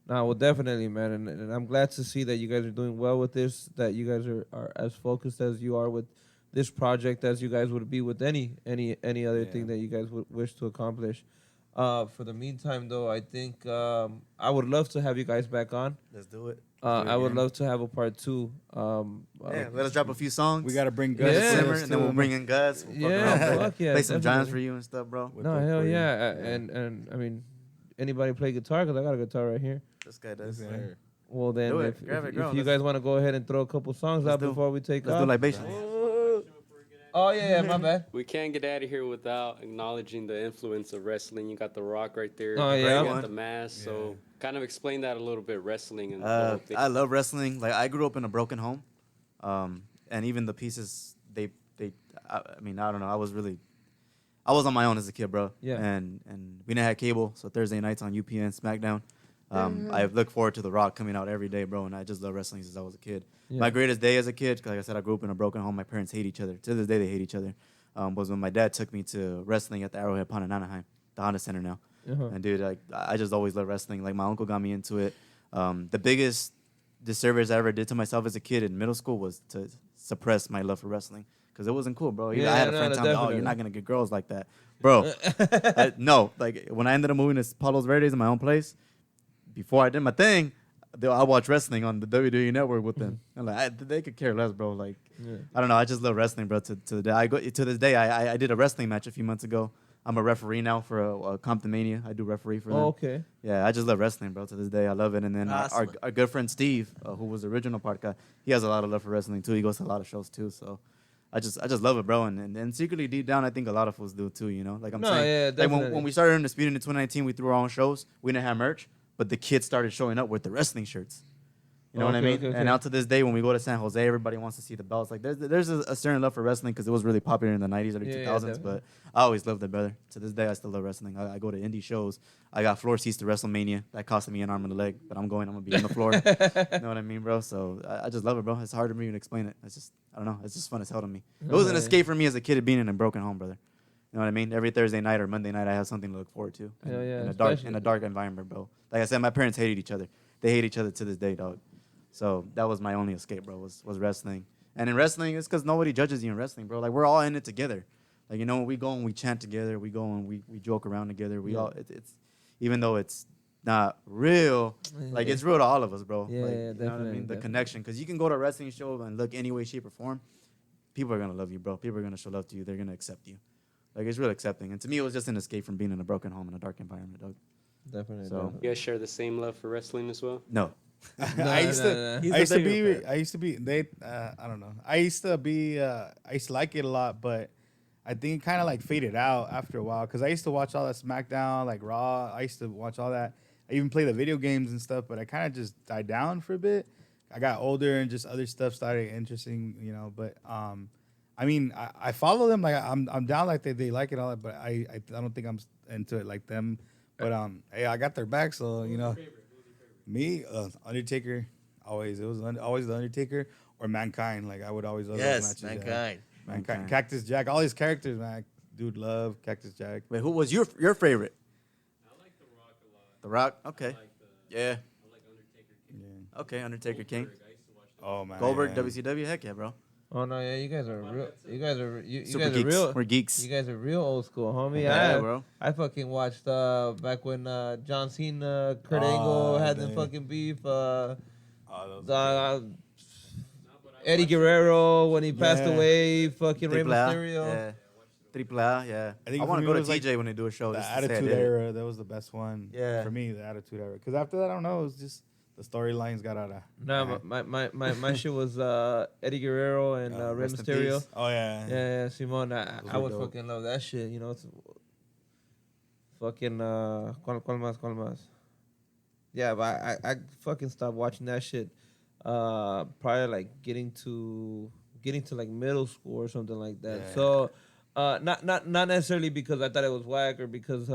No, well, definitely, man, and I'm glad to see that you guys are doing well with this. That you guys are as focused as you are with this project as you guys would be with any other thing that you guys would wish to accomplish. For the meantime, though, I think I would love to have you guys back on. Let's do it. I would love to have a part 2. Let us drop a few songs. We gotta bring Gus, and then we'll bring in Gus. We'll fuck yeah, play some jams definitely. for you and stuff, bro. No, hell yeah, and I mean, anybody play guitar? Because I got a guitar right here. This guy does. Well, then, Do it. if Grab it, girl. you guys want to go ahead and throw a couple songs out before we take Let's off. do libation. Oh, yeah, my bad. We can't get out of here without acknowledging the influence of wrestling. You got The Rock right there. Oh, You yeah. got The Mask. So kind of explain that a little bit, wrestling. And the whole thing. I love wrestling. Like I grew up in a broken home, and even the pieces I mean, I don't know. I was on my own as a kid, bro. Yeah. And we didn't have cable, so Thursday nights on UPN SmackDown. I look forward to The Rock coming out every day, bro, and I just love wrestling since I was a kid. Yeah. My greatest day as a kid, 'cause like I said, I grew up in a broken home. My parents hate each other. To this day, they hate each other. Was when my dad took me to wrestling at the Arrowhead Pond in Anaheim, the Honda Center now. And dude, like I just always loved wrestling. Like my uncle got me into it. The biggest disservice I ever did to myself as a kid in middle school was to suppress my love for wrestling. Because it wasn't cool, bro. I had a friend tell me, you're not going to get girls like that. Bro, no. Like, when I ended up moving to Palos Verdes in my own place, before I did my thing, I watched wrestling on the WWE Network with them. And like, they could care less, bro. Like, I don't know. I just love wrestling, bro. To the day to this day, I did a wrestling match a few months ago. I'm a referee now for a Compton Mania. I do referee for them. Oh, okay. Yeah, I just love wrestling, bro. To this day, I love it. And then our good friend Steve, who was the original part guy, he has a lot of love for wrestling too. He goes to a lot of shows too. So I just love it, bro. And secretly deep down, I think a lot of us do too. Like I'm saying, yeah, like definitely. when we started Undisputed in 2019, we threw our own shows. We didn't have merch, but the kids started showing up with the wrestling shirts. You know what I mean? Okay. And now to this day, when we go to San Jose, everybody wants to see the belts. Like there's a certain love for wrestling because it was really popular in the 90s, early 2000s. But I always loved it, brother. To this day, I still love wrestling. I go to indie shows. I got floor seats to WrestleMania. That costed me an arm and a leg, but I'm going. I'm gonna be on the floor. You know what I mean, bro? So I just love it, bro. It's hard for me to explain it. It's just I don't know. It's just fun as hell to me. It was an escape for me as a kid of being in a broken home, brother. You know what I mean? Every Thursday night or Monday night, I have something to look forward to. In a dark environment, bro. Like I said, my parents hated each other. They hate each other to this day, dog. So that was my only escape, bro, was wrestling. And in wrestling, it's because nobody judges you in wrestling, bro. Like, we're all in it together. Like, when we go and we chant together, we go and we joke around together. We all, it's even though it's not real, like, it's real to all of us, bro. Yeah, like, yeah, you know what I definitely, mean? The definitely. connection. Because you can go to a wrestling show and look any way, shape, or form. People are going to love you, bro. People are going to show love to you. They're going to accept you. Like, it's real accepting. And to me, it was just an escape from being in a broken home in a dark environment, dog. Definitely. So- You guys share the same love for wrestling as well? No. I used to. He's I a used to bigger be. fan. I used to be. They. I don't know. I used to be. I used to like it a lot, but I think it kind of like faded out after a while. Because I used to watch all that SmackDown, like Raw. I used to watch all that. I even play the video games and stuff, but I kind of just died down for a bit. I got older and just other stuff started interesting, you know. But I mean, I follow them. Like I'm down. Like they like it all, that, but I don't think I'm into it like them. But hey, I got their back, so you know. Me, Undertaker, always. It was always the Undertaker or Mankind. Like I would always love those Yes, matches. Mankind. Mankind, Cactus Jack, all these characters, man. Dude, love Cactus Jack. Wait, who was your favorite? I like The Rock a lot. The Rock. I Okay. like Yeah. I like Undertaker. King. Yeah. Okay. Undertaker King. Goldberg, I used to watch that. Oh man, Goldberg. yeah. WCW. Heck yeah, bro. Oh no, yeah, you guys are real. You guys are you Super guys are geeks. real. We're geeks. You guys are real old school, homie. Yeah, bro. I fucking watched back when John Cena, Kurt Angle had the dang. fucking beef. Oh, those Eddie Guerrero when he passed Yeah. away. Fucking Rey Triple A. Mysterio. Yeah. Triple A. Yeah. I think I for want me to go it to was like TJ when they do a show. the just to say I Attitude did it. Era, that was the best one. Yeah. For me, the Attitude Era. Because after that, I don't know, it was just the storylines got out of. No, my shit was Eddie Guerrero and Rey Rest in Mysterio. peace. Oh yeah. Yeah, Simon. Those I were would dope. fucking love that shit. You know, it's fucking ¿Cuál más? Yeah, but I fucking stopped watching that shit. Probably like getting to like middle school or something like that. Yeah. So. Not necessarily because I thought it was whack or because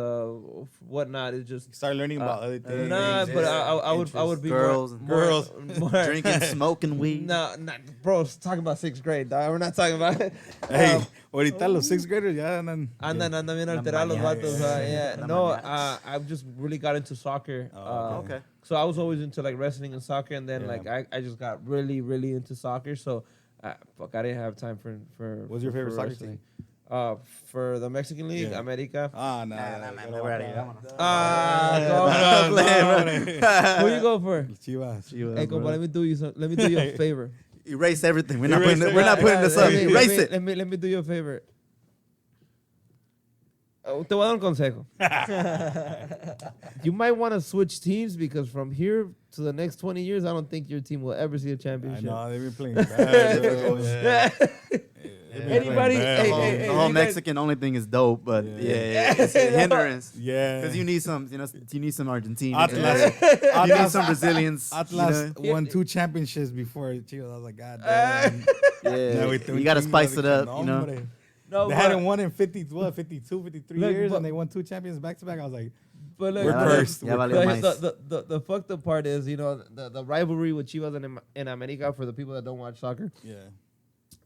whatnot. It's just Start learning about other things. nah. But I would be Girls. more Drinking, smoking weed. No, bro. Talking about sixth grade, dog. We're not talking about. Hey, ahorita los sixth graders ya andan. Andan bien alterados los vatos. Yeah. Andan No, maniacs. I just really got into soccer. Okay. So I was always into like wrestling and soccer, and then Yeah. like I just got really into soccer. So, fuck, I didn't have time for. What's your favorite for soccer wrestling. team? For the Mexican League, Yeah. America. Ah, nah. man, we're out of here. Who you go for? Chivas. Hey, compa, let me do you a favor. Erase everything. We're Erase not putting this up. Erase it. Let me do you a favor. Te voy a dar un consejo. You might want to switch teams because from here to the next 20 years, I don't think your team will ever see a I championship. know, they've been playing bad. Anybody? Hey, The whole you guys- Mexican only thing is dope, but Yeah. yeah, it's a hindrance. Yeah. Because you need some, you need some Argentinians. Atlas. You need some Brazilians. Atlas you know? won 2 championships before Chivas. I was like, God damn. Yeah, with you got to spice it up, you know. Hombre. No, They but- hadn't won in 52, 53 Look, years, but- and they won 2 champions back to back. I was like, But look, We're but- cursed. Ya We're valió but más. the fucked up part is, you know, the rivalry with Chivas and America, for the people that don't watch soccer, yeah.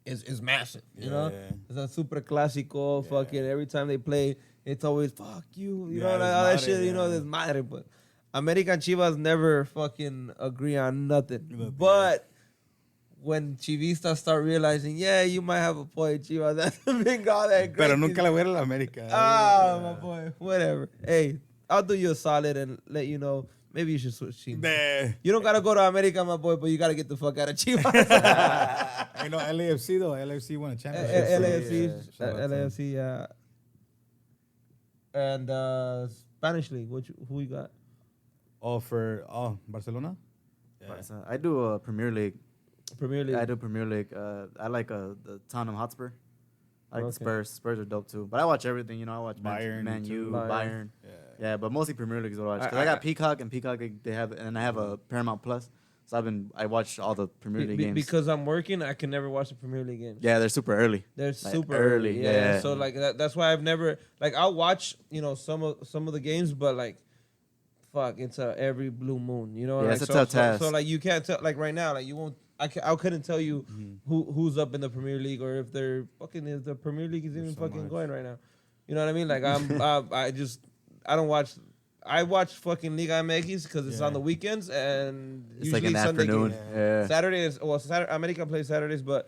is massive. You Yeah, know, yeah. it's a super clásico. Yeah. Fucking every time they play, it's always fuck you. You Yeah, know, all there's that madre, shit. You know, yeah. there's madre. But America and Chivas never fucking agree on nothing. Nothing, But when Chivistas start realizing, yeah, you might have a point, Chivas. That's been all that great. Pero nunca le voy a ir a la América. Ah, my boy. Whatever. Hey, I'll do you a solid and let you know. Maybe you should switch teams. Nah. You don't gotta go to America, my boy, but you gotta get the fuck out of Chivas. You know, LAFC though. LAFC won a championship. so LAFC, yeah, shout out to them. LAFC, yeah. And Spanish League, who you got? Oh, for Barcelona. But, I do a Premier League. Premier League. I do Premier League. I like the Tottenham Hotspur. I like the Okay. Spurs. Spurs are dope too. But I watch everything. You know, I watch Bayern, Man U, too. Bayern. Yeah. Yeah, but mostly Premier League is what I watch. Because I- I got Peacock, and Peacock they have, and I have a Paramount Plus. So I watch all the Premier League games. Because I'm working, I can never watch the Premier League games. Yeah, they're super early. They're Like, super early, early. yeah. So like that's why I've never like I'll watch some of the games, but like fuck, it's every blue moon. You know, Yeah, like, it's a tough task. So like you can't tell like right now, like you won't. I couldn't tell you who's up in the Premier League or if the Premier League is even so fucking much. going right now. You know what I mean? Like I don't watch. I watch fucking Liga MX because it's Yeah. on the weekends and It's usually like in the Sunday afternoon. games. Yeah. Saturday is America plays Saturdays, but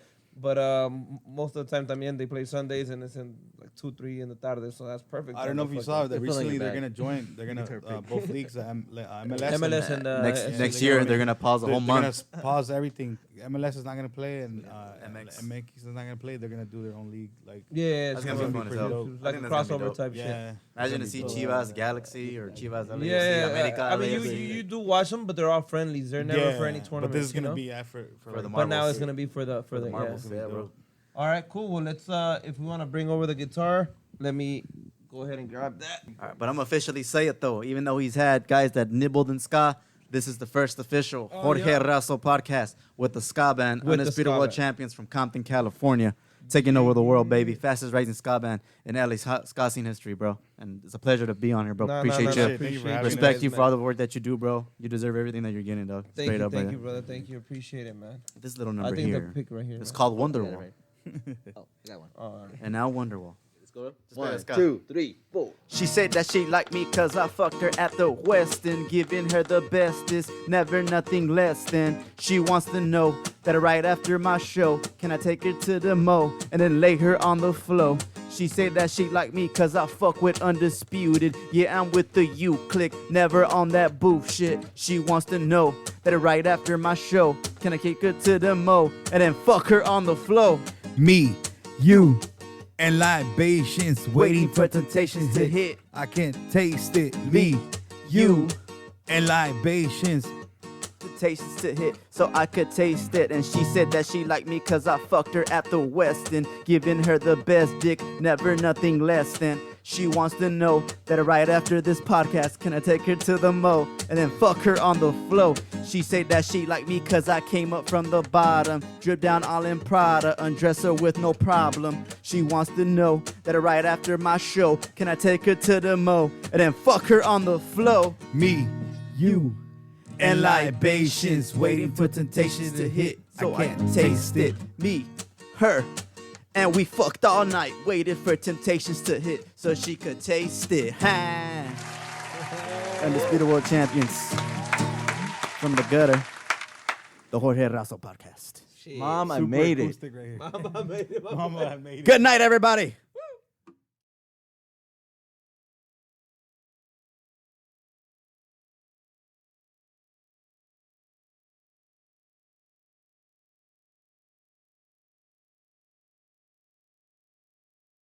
most of the time también they play Sundays and it's in like 2, 3 in the tarde, so that's perfect. I don't know if you saw that They're recently. filling it They're back. gonna join. They're gonna both leagues, MLS. MLS and Next year, they're going to pause the whole They're gonna month. pause everything. MLS is not gonna play, and MX. MX is not gonna play. They're gonna do their own league. Like yeah, That's it's gonna be gonna fun be as hell. pretty I like a think that's gonna be crossover dope. type shit. yeah, Imagine to see Chivas Galaxy or Chivas LAFC, Yeah, America I mean, LAFC. you do watch them, but they're all friendlies. They're never for any But tournaments. this is you gonna know? be for the like, But now Marbles. it's gonna be for the the Marbles. yeah. Yeah, bro. All right, cool. Well, let's if we want to bring over the guitar, let me go ahead and grab that. All right, but I'm officially say it though. Even though he's had guys that nibbled in ska, this is the first official Jorge yeah. Razo podcast with the ska band, With the Undisputed ska World band. Champions from Compton, California, taking over the world, baby. Fastest rising ska band in LA's ska scene history, bro. And it's a pleasure to be on here, bro. Appreciate you. Thank you for having Respect us, you for all the work that you do, bro. You deserve everything that you're getting, dog. Thank Straight you, up, thank brother. you, brother. Thank you. Appreciate it, man. This little I number think the here, pick right here. it's man. called I got it Wonderwall. right. Oh, I got one. All right. And now Wonderwall. Let's go. play the 1, ska. 2, 3, 4. She said that she liked me cause I fucked her at the Westin, giving her the bestest, never nothing less than. She wants to know that right after my show, can I take her to the mo and then lay her on the floor? She said that she liked me cause I fuck with Undisputed. Yeah, I'm with the U click, never on that booth shit. She wants to know that right after my show, can I take her to the mo and then fuck her on the floor? Me, you, and libations Waiting for temptations to hit. I can taste it. Me, you, and libations. temptations to hit so I could taste it. And she said that she liked me cause I fucked her at the Westin, giving her the best dick, never nothing less than. She wants to know that right after this podcast, can I take her to the mo and then fuck her on the flow? She said that she liked me cause I came up from the bottom, drip down all in Prada, undress her with no problem. She wants to know that right after my show, can I take her to the mo and then fuck her on the flow? Me, you, And libations waiting for temptations to hit so I can taste it. Me, her, and we fucked all night waiting for temptations to hit so she could taste it. Ha! Undisputed World Champions from the gutter, the Jorge Razo podcast. Mom, I super made it. acoustic right here. Mama, I made it. Good night, everybody.